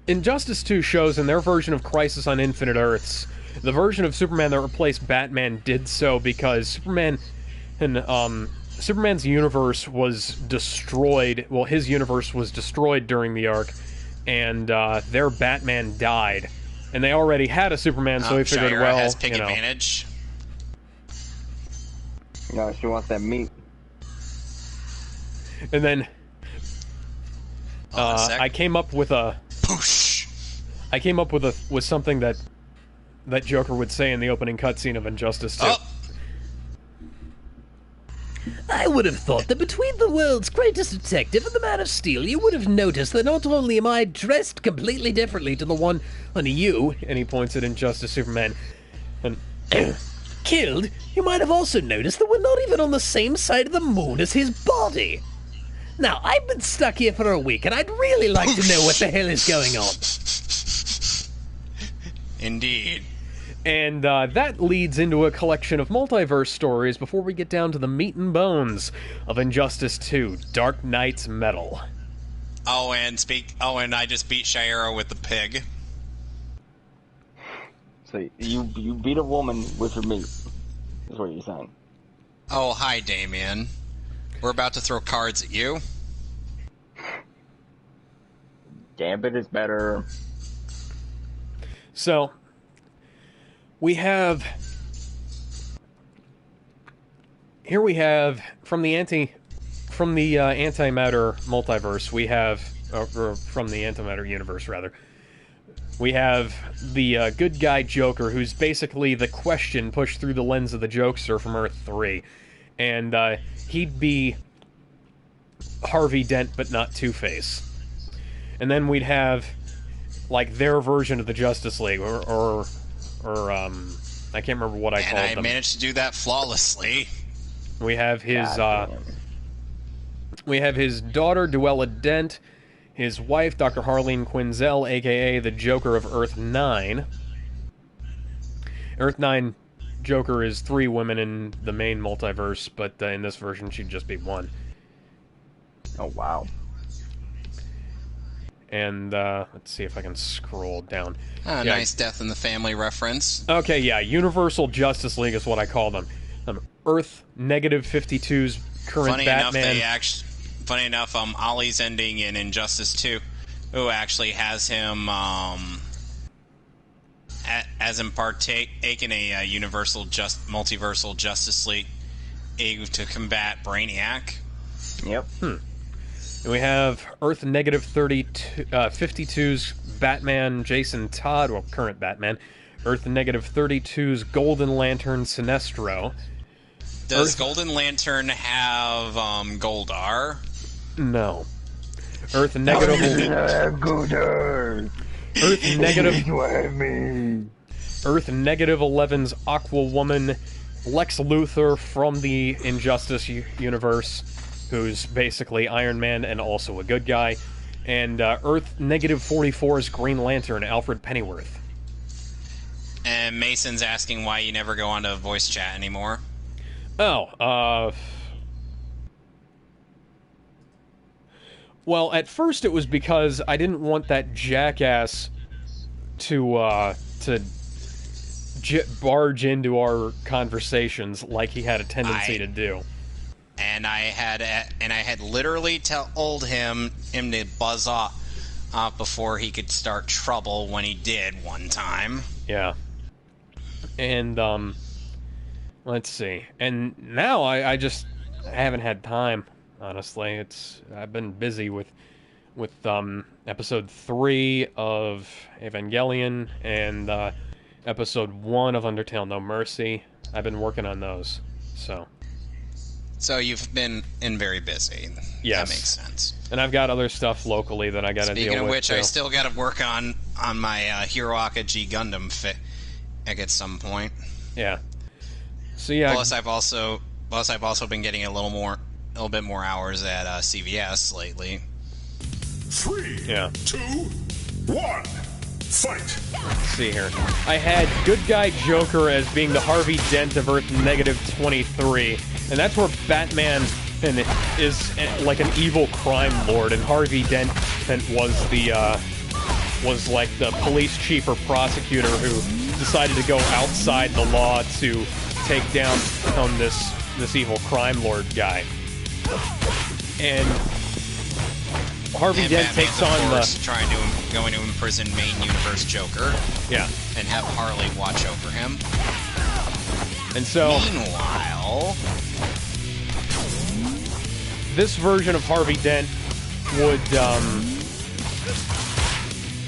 Injustice 2 shows in their version of Crisis on Infinite Earths, the version of Superman that replaced Batman did so because Superman's universe was destroyed. Well, his universe was destroyed during the arc, and their Batman died. And they already had a Superman, so he figured, Shira has pick advantage. No, she wants that meat. And then I came up with a push. I came up with something that Joker would say in the opening cutscene of Injustice 2. I would have thought that between the world's greatest detective and the Man of Steel, you would have noticed that not only am I dressed completely differently to the one on you, and he points at Injustice Superman, and killed, you might have also noticed that we're not even on the same side of the moon as his body. Now, I've been stuck here for a week, and I'd really like to know what the hell is going on. Indeed. And that leads into a collection of multiverse stories before we get down to the meat and bones of Injustice 2, Dark Knight's Metal. And I just beat Shira with the pig. So you beat a woman with your meat, is what you're saying. Oh, hi, Damien. We're about to throw cards at you. Gambit is better. So, we have... Here we have, from the antimatter multiverse, we have... or from the antimatter universe, rather. We have the good guy Joker, who's basically the Question pushed through the lens of the Jokester from Earth 3. And he'd be Harvey Dent, but not Two-Face. And then we'd have, like, their version of the Justice League, or I can't remember what I called them. And I managed to do that flawlessly. We have his, daughter, Duella Dent, his wife, Dr. Harleen Quinzel, a.k.a. the Joker of Earth 9. Earth 9 Joker is 3 women in the main multiverse, but in this version she'd just be 1. Oh, wow. And, let's see if I can scroll down. Nice Death in the Family reference. Okay, yeah, Universal Justice League is what I call them. Earth -52's current Batman... Funny enough, Ollie's ending in Injustice 2, who actually has him, as in taking a multiversal Justice League to combat Brainiac. Yep. And we have Earth -52's Batman Jason Todd, well, current Batman. Earth -32's Golden Lantern Sinestro. Does Golden Lantern have Goldar? No. Earth negative. Earth negative 11's Aquawoman Lex Luthor from the Injustice universe, who's basically Iron Man and also a good guy, and Earth -44's Green Lantern, Alfred Pennyworth. And Mason's asking why you never go onto voice chat anymore. Oh, well, at first it was because I didn't want that jackass to barge into our conversations like he had a tendency to do. And I had literally told him to buzz off before he could start trouble when he did one time. Yeah. And, let's see. And now I just haven't had time, honestly. I've been busy with episode 3 of Evangelion and episode 1 of Undertale No Mercy. I've been working on those, so you've been very busy. Yes. That makes sense. And I've got other stuff locally that I got to deal with. Speaking of which, too. I still got to work on my Hiroaka G Gundam fic at some point. Yeah. So yeah. Plus, I've also been getting a little bit more hours at CVS lately. 3, Yeah. 2, 1, fight! Let's see here. I had Good Guy Joker as being the Harvey Dent of Earth -23, and that's where Batman is like an evil crime lord, and Harvey Dent was like the police chief or prosecutor who decided to go outside the law to take down this evil crime lord guy. And Harvey Dent takes on trying to going to imprison main universe Joker. Yeah. And have Harley watch over him. And so meanwhile, this version of Harvey Dent would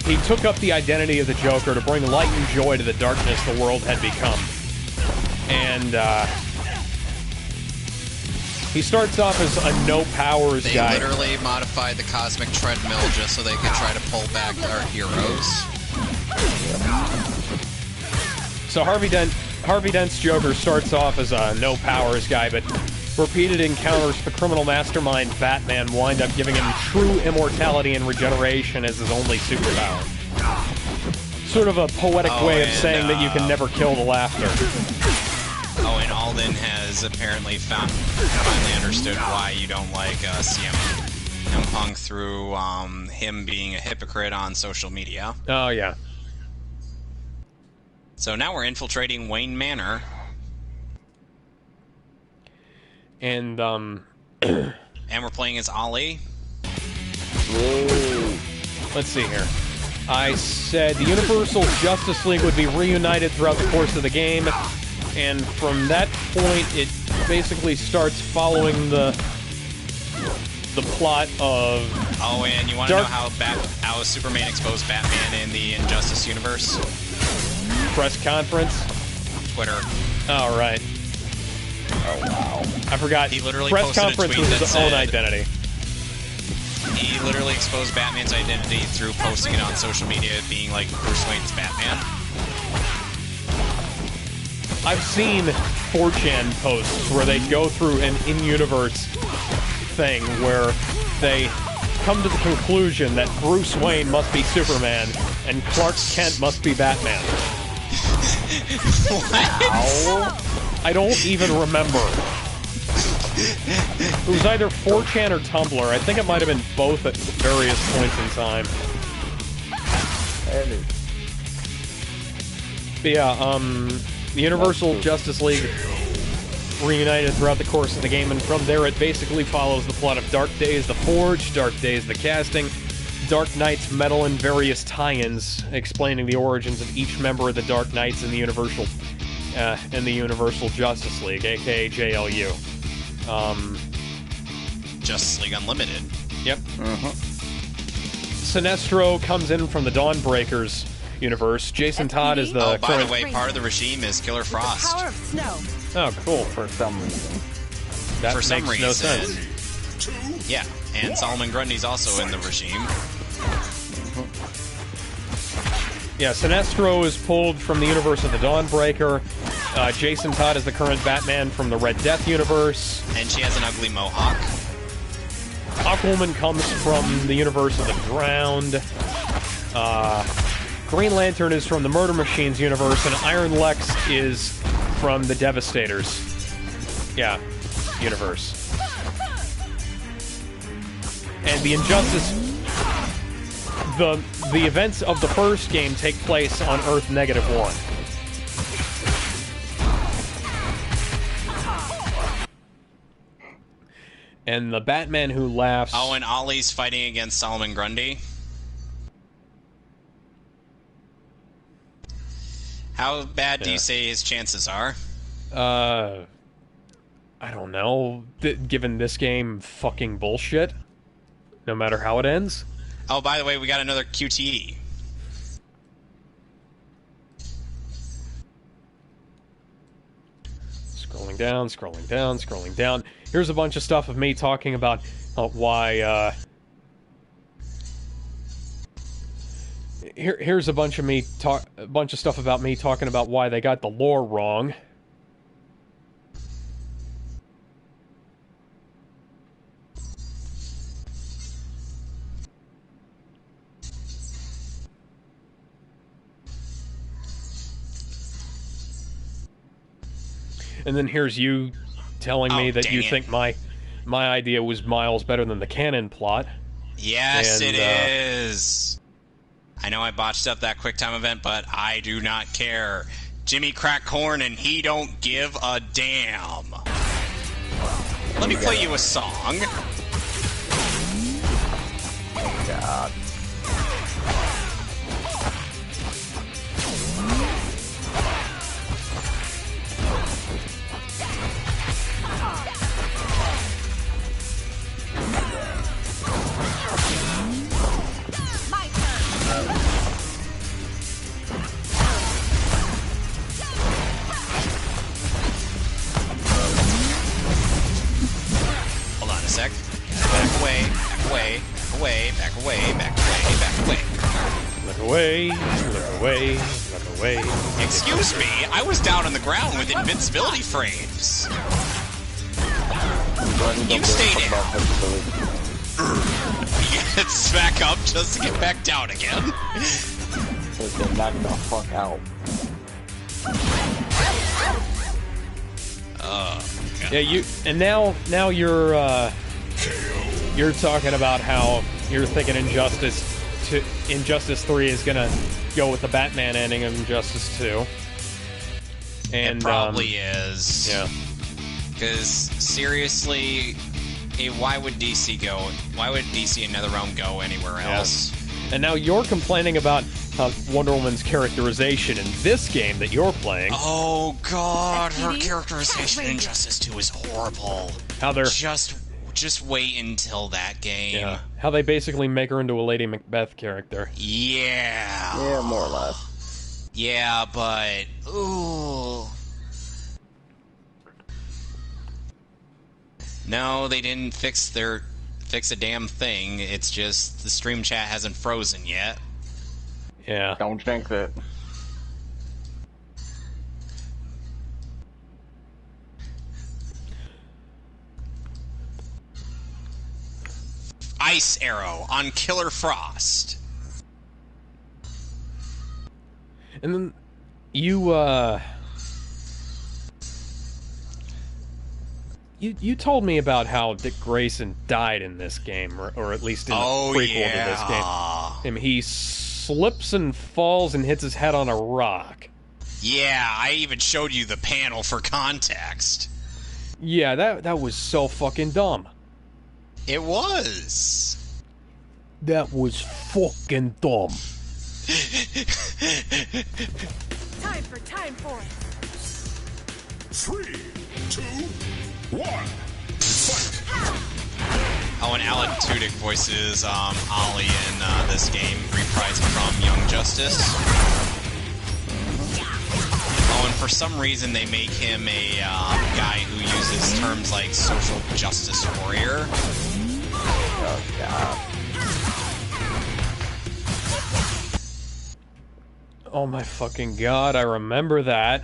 he took up the identity of the Joker to bring light and joy to the darkness the world had become. And he starts off as a no-powers guy. They literally modified the cosmic treadmill just so they could try to pull back our heroes. So Harvey Dent's Joker starts off as a no-powers guy, but repeated encounters with the criminal mastermind Batman wind up giving him true immortality and regeneration as his only superpower. Sort of a poetic way of saying that you can never kill the laughter. Oh, and Alden has apparently finally understood why you don't like CM Punk through him being a hypocrite on social media. Oh, yeah. So now we're infiltrating Wayne Manor. And, and we're playing as Ollie. Let's see here. I said the Universal Justice League would be reunited throughout the course of the game, and from that point, it basically starts following the plot of... Oh, and you want to know how Superman exposed Batman in the Injustice universe? Press conference? Twitter. Oh, right. Oh, wow. I forgot. He literally Press posted conference a tweet was that his own said, identity. He literally exposed Batman's identity through posting it on social media, being like Bruce Wayne's Batman. I've seen 4chan posts where they go through an in-universe thing where they come to the conclusion that Bruce Wayne must be Superman and Clark Kent must be Batman. What? I don't even remember. It was either 4chan or Tumblr. I think it might have been both at various points in time. But yeah, the Universal Justice League reunited throughout the course of the game, and from there it basically follows the plot of Dark Days the Forge, Dark Days the Casting, Dark Knights Metal, and various tie-ins explaining the origins of each member of the Dark Knights in the Universal Justice League, aka JLU. Justice League Unlimited. Yep. Sinestro comes in from the Dawnbreakers universe. Jason Todd is the Oh, by the way, part of the regime is Killer Frost. Power of snow. Oh, cool. For some reason. That For makes some no reason. sense. Yeah, and Solomon Grundy's also in the regime. Yeah, Sinestro is pulled from the universe of the Dawnbreaker. Jason Todd is the current Batman from the Red Death universe. And she has an ugly mohawk. Aquaman comes from the universe of the Drowned. Green Lantern is from the Murder Machines universe, and Iron Lex is from the Devastators. Yeah, universe. And the Injustice... The events of the first game take place on Earth -1. And the Batman Who Laughs... Oh, and Ollie's fighting against Solomon Grundy. How bad do you say his chances are? I don't know. Given this game fucking bullshit. No matter how it ends. Oh, by the way, we got another QTE. Scrolling down, scrolling down, scrolling down. Here's a bunch of stuff of me talking about why, Here's a bunch of stuff about me talking about why they got the lore wrong. And then here's you telling me that you think my idea was miles better than the canon plot. Yes, it is. I know I botched up that QuickTime event, but I do not care. Jimmy cracked corn and he don't give a damn. Let me play you a song. Oh, God. Hold on a sec. Back away, back away, back away, back away, back away, back away. Look away, look away, look away. Excuse me, I was down on the ground with invincibility frames. You stay down. You get back up just to get back down again. Just get knocked the fuck out. Yeah, now you're talking about how you're thinking Injustice 3 is gonna go with the Batman ending of Injustice 2. And it probably is. Yeah. Because seriously, why would DC go? Why would DC and NetherRealm go anywhere else? Yeah. And now you're complaining about Wonder Woman's characterization in this game that you're playing. Oh God, her characterization in Injustice 2 is horrible. How they're just wait until that game. Yeah. How they basically make her into a Lady Macbeth character. Yeah. Yeah, more or less. Yeah, but ooh. No, they didn't fix a damn thing. It's just the stream chat hasn't frozen yet. Yeah. Don't jinx it. Ice Arrow on Killer Frost. And then you told me about how Dick Grayson died in this game, or at least in the prequel to this game. And he slips and falls and hits his head on a rock. Yeah, I even showed you the panel for context. Yeah, that was so fucking dumb. It was. That was fucking dumb. Time for it. 3, 2, 1. Fight! Oh, and Alan Tudyk voices Ollie in this game, reprised from Young Justice. Oh, and for some reason they make him a guy who uses terms like social justice warrior. Oh, God. Oh my fucking god, I remember that.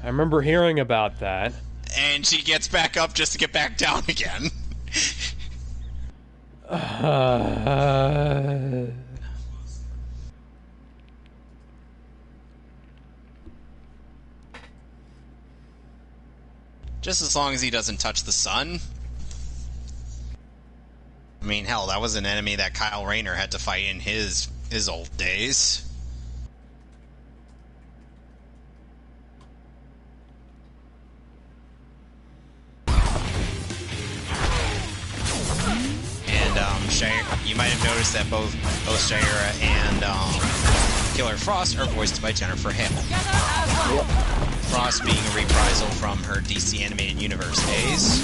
I remember hearing about that. And she gets back up just to get back down again. Just as long as he doesn't touch the sun. I mean, hell, that was an enemy that Kyle Rayner had to fight in his old days. And you might have noticed that both Shayera and Killer Frost are voiced by Jennifer Hale. Frost being a reprisal from her DC Animated Universe days.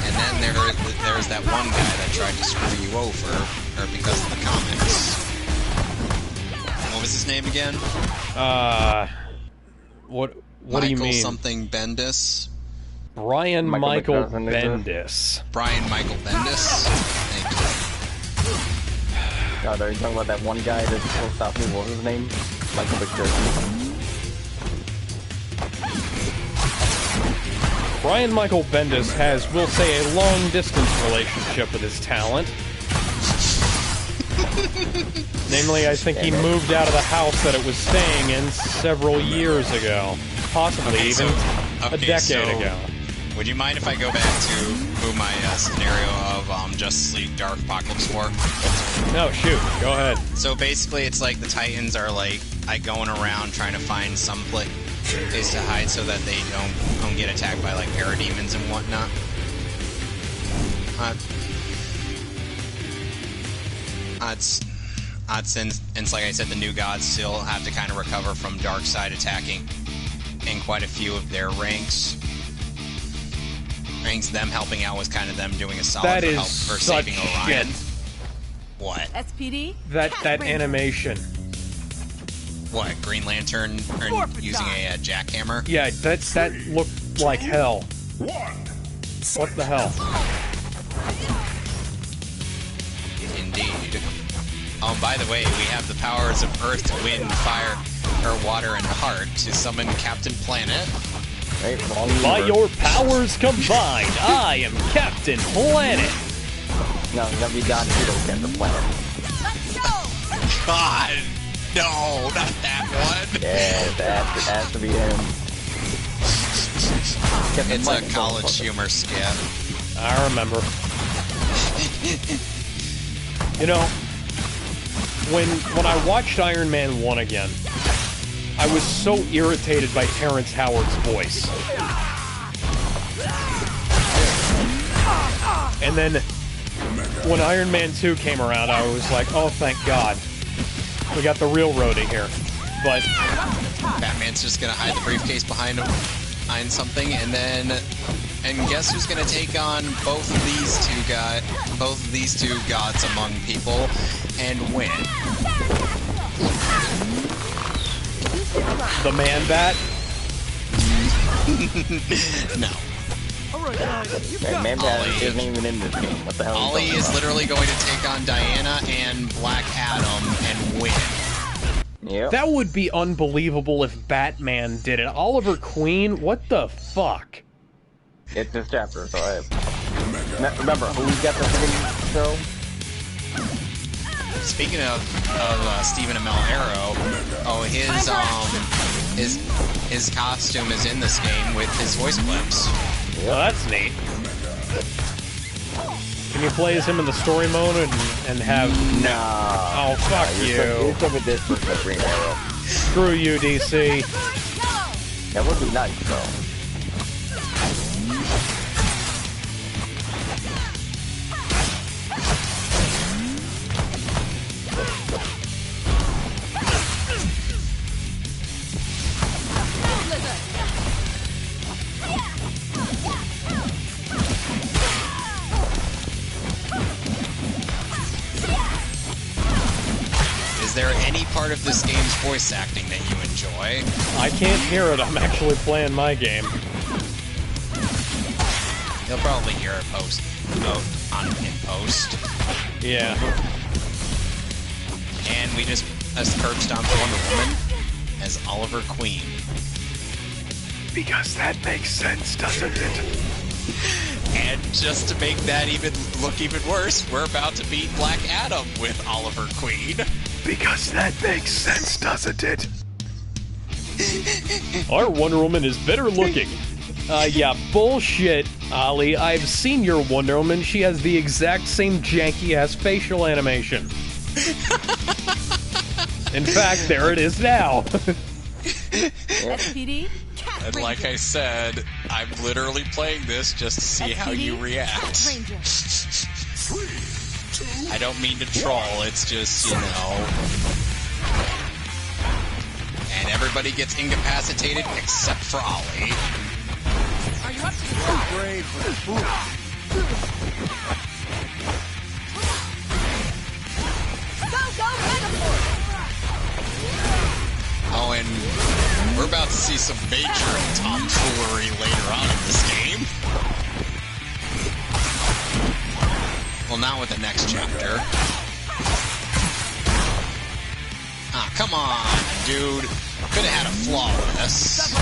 And then there's that one guy that tried to screw you over, or because of the comics. What was his name again? What Michael do you mean? Something Bendis. Brian Michael Bendis. Brian Michael Bendis. Thank you. God, are you talking about that one guy that's supposed to stop me? What was his name? Michael McJerky. Brian Michael Bendis has, we'll say, a long-distance relationship with his talent. Namely, I think he moved out of the house that it was staying in several years ago. Possibly even a decade ago. Would you mind if I go back to my scenario of Justice League Dark Apocalypse War? No, shoot. Go ahead. So basically, it's like the Titans are like going around trying to find some place to hide so that they don't get attacked by like parademons and whatnot. Since like I said, the new gods still have to kind of recover from Darkseid attacking in quite a few of their ranks. Them helping out was kind of them doing a solid for saving Orion. Shit. What? SPD? That animation. What? Green Lantern using a jackhammer? Yeah, that looked like hell. What the hell? Indeed. By the way, we have the powers of Earth, Wind, Fire, or Water, and Heart to summon Captain Planet. By your powers combined, I am Captain Planet. No, it's gonna be Don Cheadle, Captain Planet. God, no, not that one. Yeah, that has to be him. It's a college humor skit. I remember. You know, when I watched Iron Man 1 again, I was so irritated by Terrence Howard's voice. And then, when Iron Man 2 came around, I was like, oh, thank God. We got the real roadie here. But Batman's just gonna hide the briefcase behind something, and guess who's gonna take on both of these two gods among people and win? the Man-Bat? No. Man-Bat isn't even in this game. What the hell? Ollie is literally going to take on Diana and Black Adam and win. Yep. That would be unbelievable if Batman did it. Oliver Queen? What the fuck? It's this chapter, so remember, who's got the freaking show? Speaking of Stephen Amell Arrow, his costume is in this game with his voice clips. Well, that's neat. Can you play as him in the story mode and have... No. Oh, fuck you. You're stuck with this version of Green Arrow. Screw you, DC. That would be nice, though. Is there any part of this game's voice acting that you enjoy? I can't hear it. I'm actually playing my game. You'll probably hear it in post. Yeah. And we just curb stomped Wonder Woman as Oliver Queen. Because that makes sense, doesn't it? And just to make that look even worse, we're about to beat Black Adam with Oliver Queen. Because that makes sense, doesn't it? Our Wonder Woman is better looking. Yeah, bullshit, Ollie. I've seen your Wonder Woman. She has the exact same janky-ass facial animation. In fact, there it is now. SPD? And like I said, I'm literally playing this just to see how you react. I don't mean to troll, it's just, you know... And everybody gets incapacitated except for Ollie. Are you up to the brave for the fool? Go, Metaphor! Oh, and we're about to see some major tomfoolery later on in this game. Well, not with the next chapter. Ah, come on, dude. Could have had a flaw with this.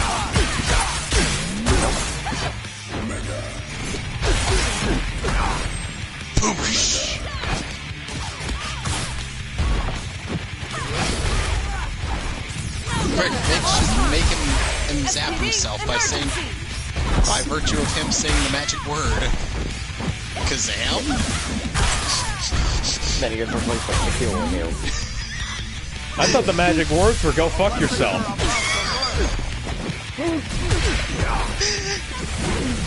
Boosh. Make him zap himself by virtue of him saying the magic word. Kazam? Then he gets replaced by Shaquille O'Neal. I thought the magic words were go fuck yourself.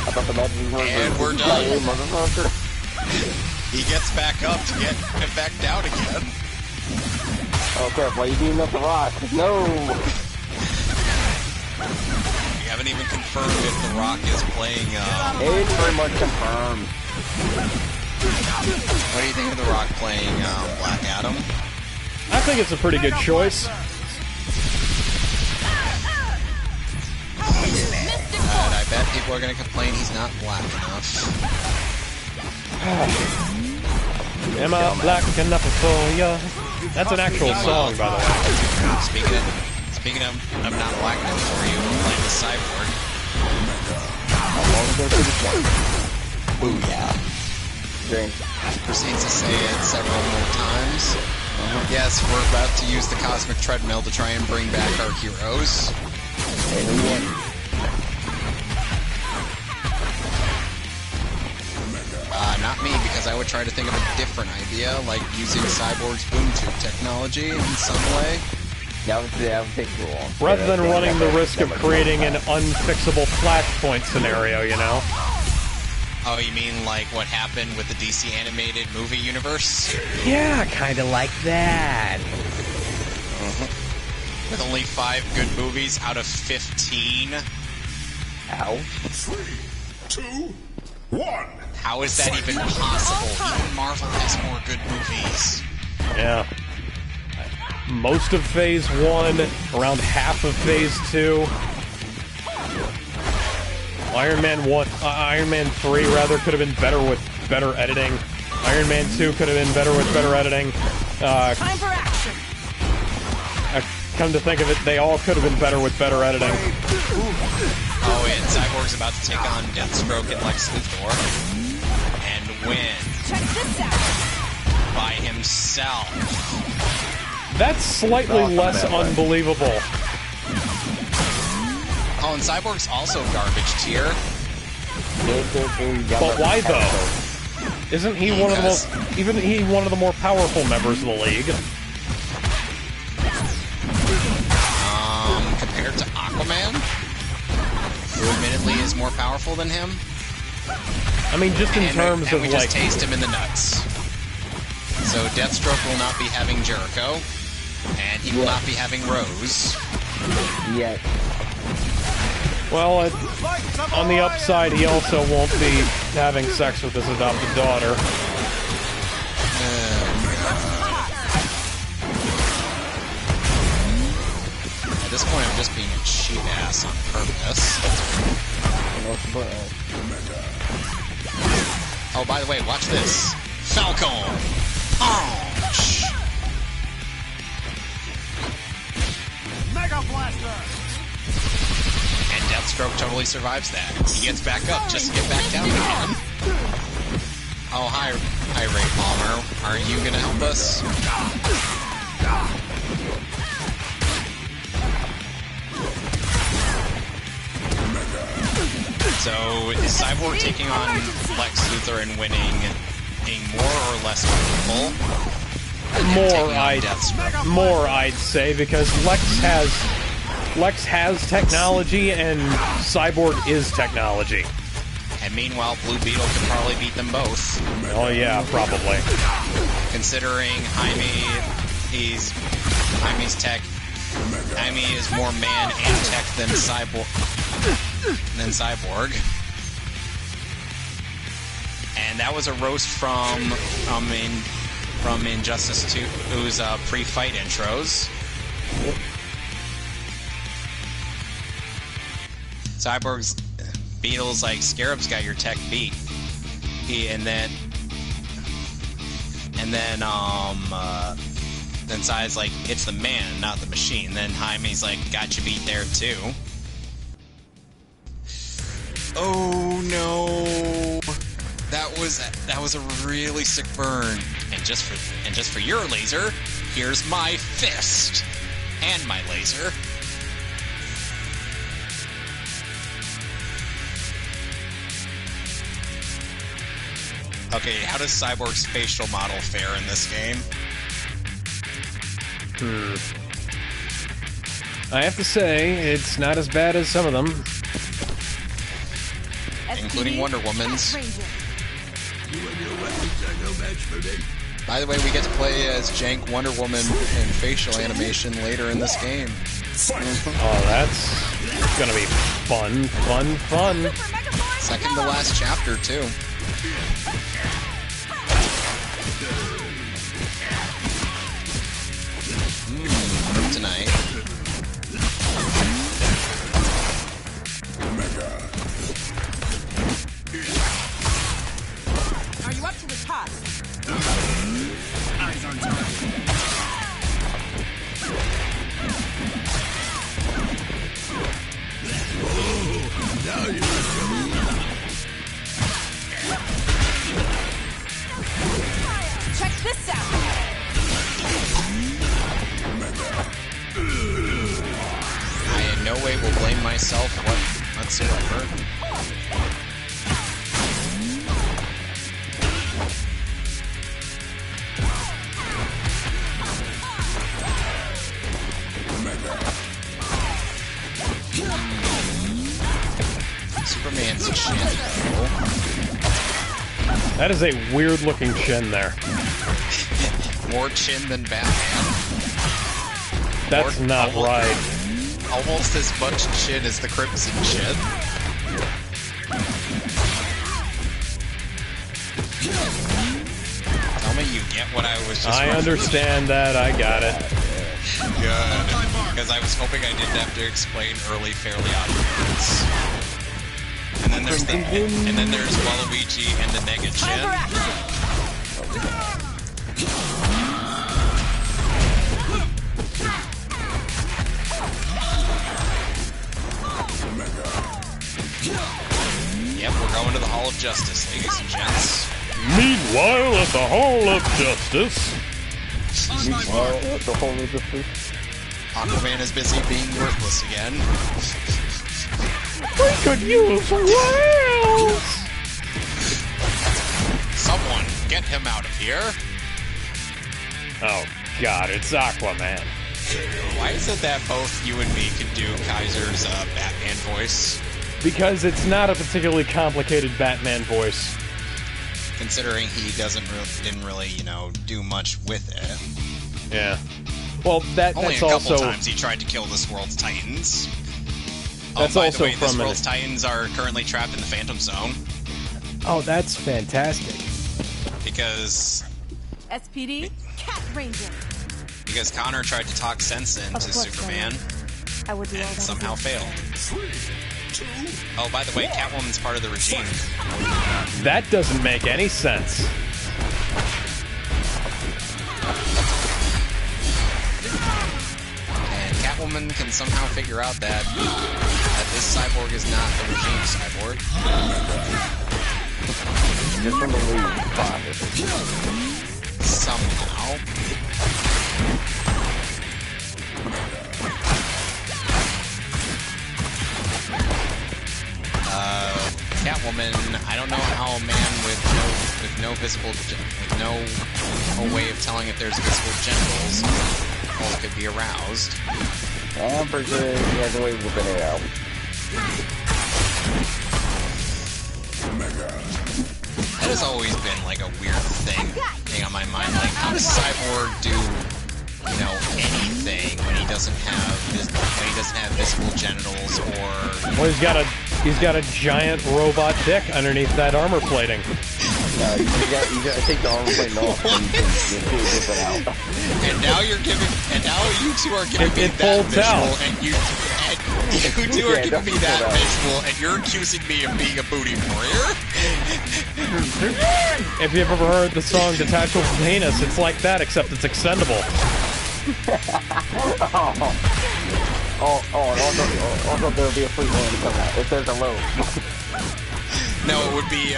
I thought the magic words and we're done. Motherfucker. He gets back up to get him back down again. Oh crap, why are you beating up the rock? No! We haven't even confirmed if the Rock is playing, It's pretty much confirmed. What do you think of the Rock playing, Black Adam? I think it's a pretty good choice. And I bet people are gonna complain he's not black enough. Am I black enough for ya? That's an actual song, by the way. Speaking of, I'm not black enough for you. I'm playing the Cyborg. Booyah. Drink. Proceeds to say it several more times. Yes, we're about to use the cosmic treadmill to try and bring back our heroes. Not me, because I would try to think of a different idea, like using Cyborg's boom tube technology in some way. That would take too long. Rather than running the risk of creating an unfixable flashpoint scenario, you know? Oh, you mean like what happened with the DC animated movie universe? Yeah, kinda like that. With only 5 good movies out of 15? Ow. 3, 2, 1. How is that even possible? Even Marvel has more good movies. Yeah. Most of Phase 1, around half of Phase 2. Iron Man 3, rather, could have been better with better editing. Iron Man 2 could have been better with better editing. Time for action. Come to think of it, they all could have been better with better editing. Oh, and Cyborg's about to take on Deathstroke and Lex Luthor. And win. Check this out. By himself. That's slightly less unbelievable. Oh, and Cyborg's also garbage tier. But why though? Isn't he one of the most, even he one of the more powerful members of the league? Compared to Aquaman, who admittedly is more powerful than him. I mean, just in terms of we like, just taste him in the nuts. So Deathstroke will not be having Jericho, and he will not be having Rose. Yet. well, on the upside, he also won't be having sex with his adopted daughter. this point, I'm just being a cheap ass on purpose. Oh, by the way, watch this. Falcon! Punch! Mega Blaster! And Deathstroke totally survives that. He gets back up just to get back down again. Oh, hi Ray Palmer. Are you gonna help us? So, is Cyborg taking on Lex Luthor and winning being more or less comfortable? More, I'd say, because Lex has technology and Cyborg is technology. And meanwhile, Blue Beetle can probably beat them both. Oh yeah, probably. Considering Jaime's tech, Jaime is more man and tech than Cyborg. And that was a roast from Injustice 2's pre-fight intros. Cyborg's Beetle's like, Scarab's got your tech beat. And then Cy's like, it's the man, not the machine. Then Jaime's like, got you beat there too. Oh no, that was a really sick burn. And just for your laser, here's my fist and my laser. Okay, how does Cyborg's facial model fare in this game? I have to say, it's not as bad as some of them. Including Wonder Woman's. By the way, we get to play as Jank Wonder Woman in facial animation later in this game. Oh, that's gonna be fun. Second to last chapter, too. Tonight. Are you up to the task? Eyes on target. Now you Check this out. I in no way will blame myself whatsoever. Superman's chin, though. That is a weird-looking chin there. More chin than Batman. That's not right. Almost as much chin as the Crimson Chin. Tell me you get what I was just... I understand that, I got it. Good. Because I was hoping I didn't have to explain early Fairly Odd Parents. And then there's Waluigi and the Nega Chin. Yep, we're going to the Hall of Justice, ladies and gents. Meanwhile, at the Hall of Justice. Aquaman is busy being worthless again. We could use whales! Someone, get him out of here. Oh, God, it's Aquaman. Why is it that both you and me can do Kaiser's Batman voice? Because it's not a particularly complicated Batman voice. Considering he didn't really, do much with it. Yeah. Well, that's Only a couple times he tried to kill this world's Titans. That's by also the way, this from world's Titans are currently trapped in the Phantom Zone. Oh, that's fantastic. Because SPD, Cat Ranger. Connor tried to talk sense into Superman. I would do all that. Somehow failed. Oh, by the way, Catwoman's part of the regime. That doesn't make any sense. And Catwoman can somehow figure out that this cyborg is not the regime cyborg. Just in the lead. Somehow. Catwoman, I don't know how a man with no way of telling if there's visible genitals could be aroused. I'm pretty sure he has a way of whipping it out. That has always been like a weird thing on my mind. Like, how does Cyborg do, anything when he doesn't have visible genitals or? Well, he's got a giant robot dick underneath that armor plating. No, you gotta take the armor plating off and you can whip it out. And now you two are giving me that visual, and you two are giving me that visual, and you're accusing me of being a booty warrior? If you've ever heard the song Detachable Penis, it's like that, except it's extendable. Also there'll be a free one to come out if there's a load. No, it would be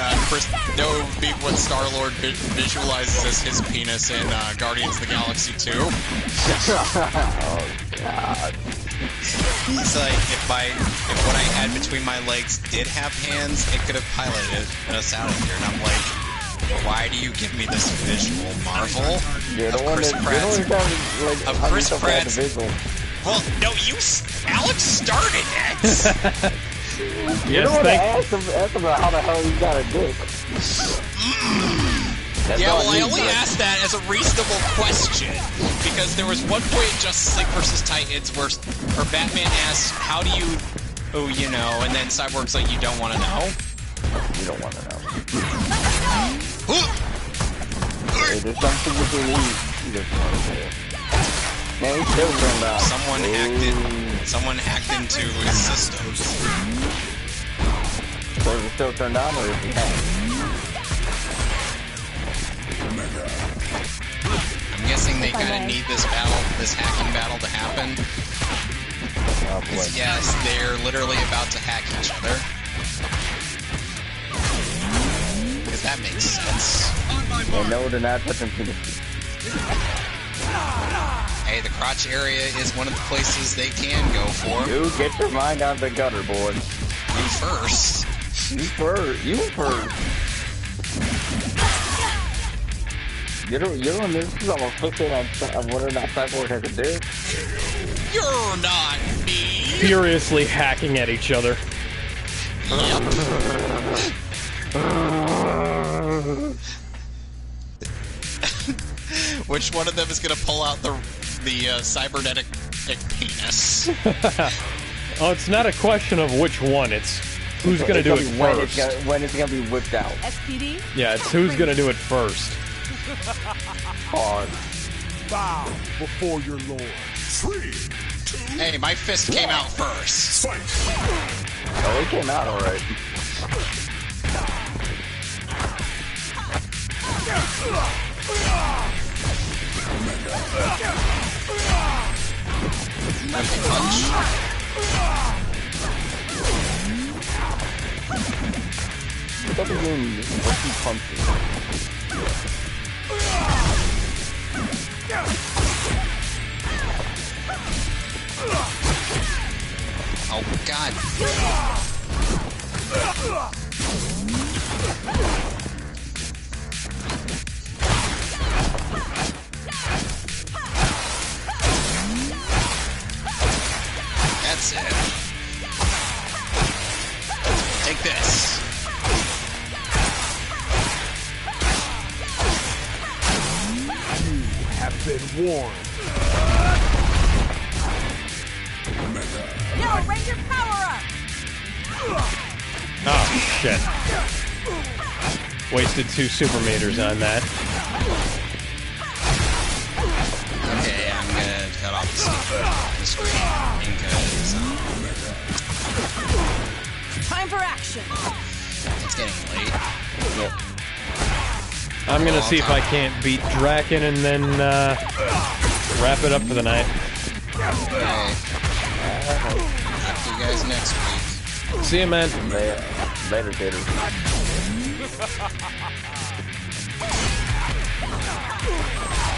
what Star-Lord visualizes as his penis in Guardians of the Galaxy 2. Oh God. It's like if what I had between my legs did have hands, it could have piloted us out of here. And I'm like, why do you give me this visual, Marvel? Chris Pratt's. Well, no, Alex started it. Yes, ask him about how the hell he got a dick. Yeah, well, I only asked that as a reasonable question, because there was one point in Justice League vs. Titans where Batman asked, how do you, and then Cyborg's like, you don't want to know? You don't want to know. Hey, there's something between these. You just want to say it. Man, he's still turned out. Someone hacked into his systems. So is it still turned on, or is he hacked? I'm guessing they kind of need this hacking battle to happen. Yes, they're literally about to hack each other. Because that makes sense. Well, no, they're not touching penis. Hey, the crotch area is one of the places they can go for. You get your mind out of the gutter, boy. You first. You first. You don't this is almost fixing on whether or not Cyborg has a dick. You're not me. Furiously hacking at each other. Yep. Which one of them is going to pull out the cybernetic penis? Oh, it's not a question of which one. It's who's going to do it first. When it's going to be whipped out. SPD? Yeah, it's who's going to do it first. Hard. Bow before your lord. 3, 2. Hey, my fist came out first. Fight. Oh, it came out alright. Punch. What does it mean? What's he punching? Oh, God. That's it. Take this. You have been warned. Yo, Ranger, power up! Oh, shit. Wasted 2 super meters on that. Okay, I'm gonna cut off the screen. Time for action. It's getting late. Yep. I'm gonna see if I can't beat Draken and then wrap it up for the night. Okay. Talk to you guys next week. See you, man. Later, Gator.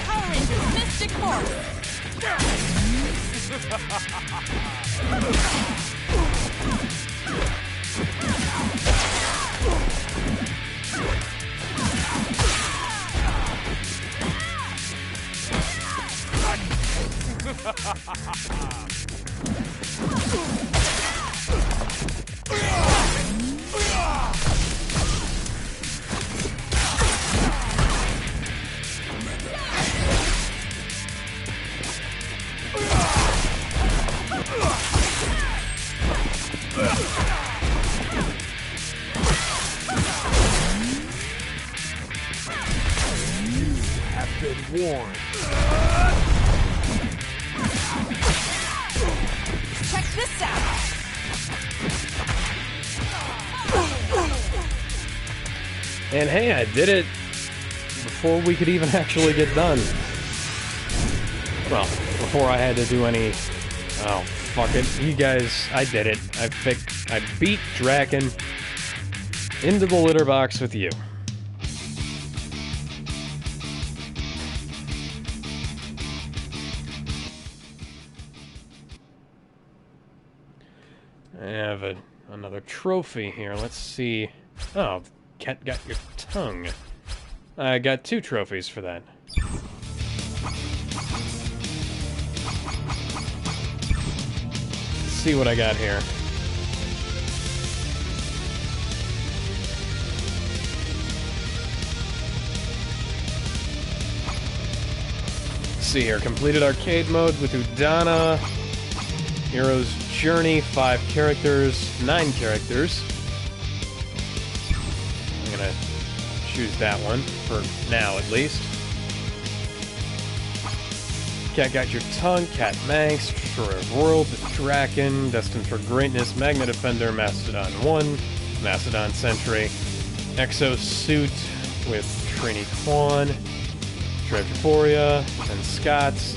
Power Rangers Mystic Force. Check this out. And hey, I did it before we could even actually get done. Well, before I had to do any... Oh, fuck it. You guys, I did it. I beat Draken into the litter box with you. I have another trophy here. Let's see. Oh, cat got your tongue. I got 2 trophies for that. Let's see what I got here. Let's see here. Completed arcade mode with Udana. Hero's Journey, 5 characters, 9 characters. I'm gonna choose that one, for now at least. Cat Got Your Tongue, Cat Manx, Destroyer of World, Draken, Destined for Greatness, Magna Defender, Mastodon 1, Mastodon Sentry, Exo Suit with Trini Kwan, Trev Euphoria, and Scott's.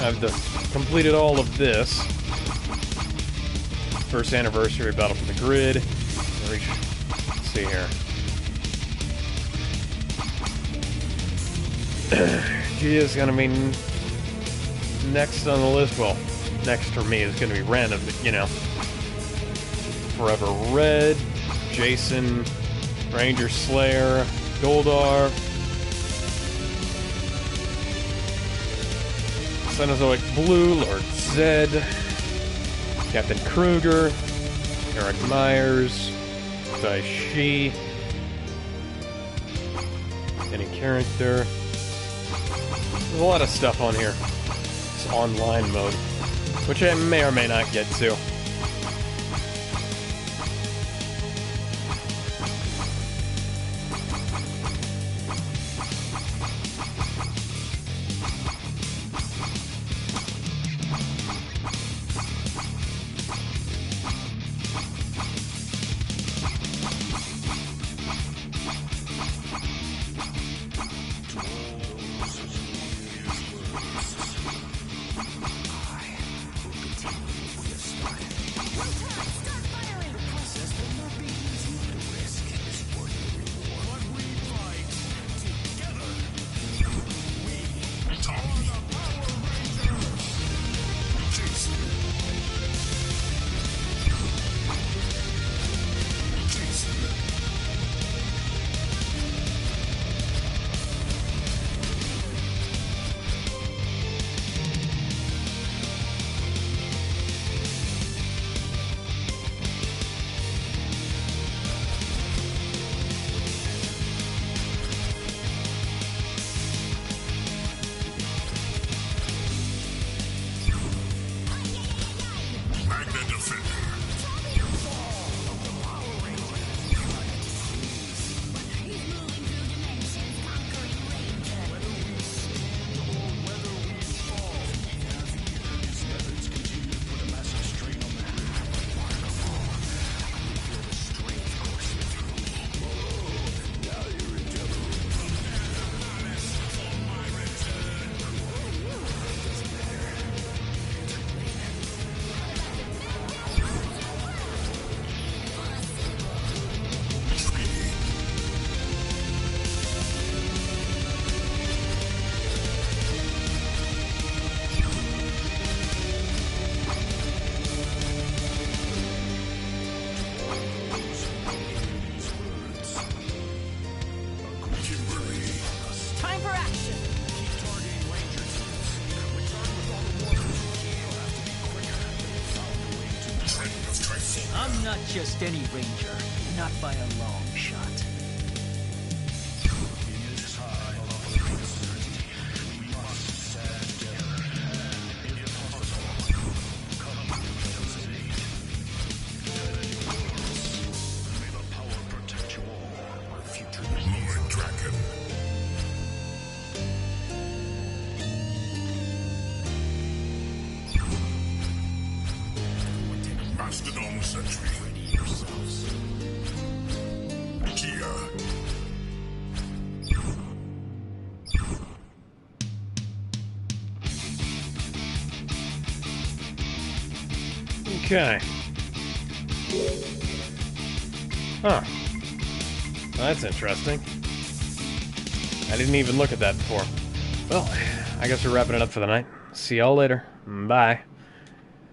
I've completed all of this. First anniversary Battle for the Grid. Let's see here. G is gonna be next on the list. Well, next for me is gonna be random, but you know. Forever Red, Jason, Ranger Slayer, Goldar, Cenozoic Blue, Lord Zed, Captain Kruger, Eric Myers, Daishi, any character. There's a lot of stuff on here. It's online mode, which I may or may not get to. I will continue with your smile. Not just any ranger, not by a long shot. In this time of uncertainty, we must stand together. If possible, come to each other's aid. Defend your worlds. May the power protect you all. Future Lord Dragon. Mastodon Sentry. Ready yourselves. Kia. Okay. Huh. That's interesting. I didn't even look at that before. Well, I guess we're wrapping it up for the night. See y'all later. Bye.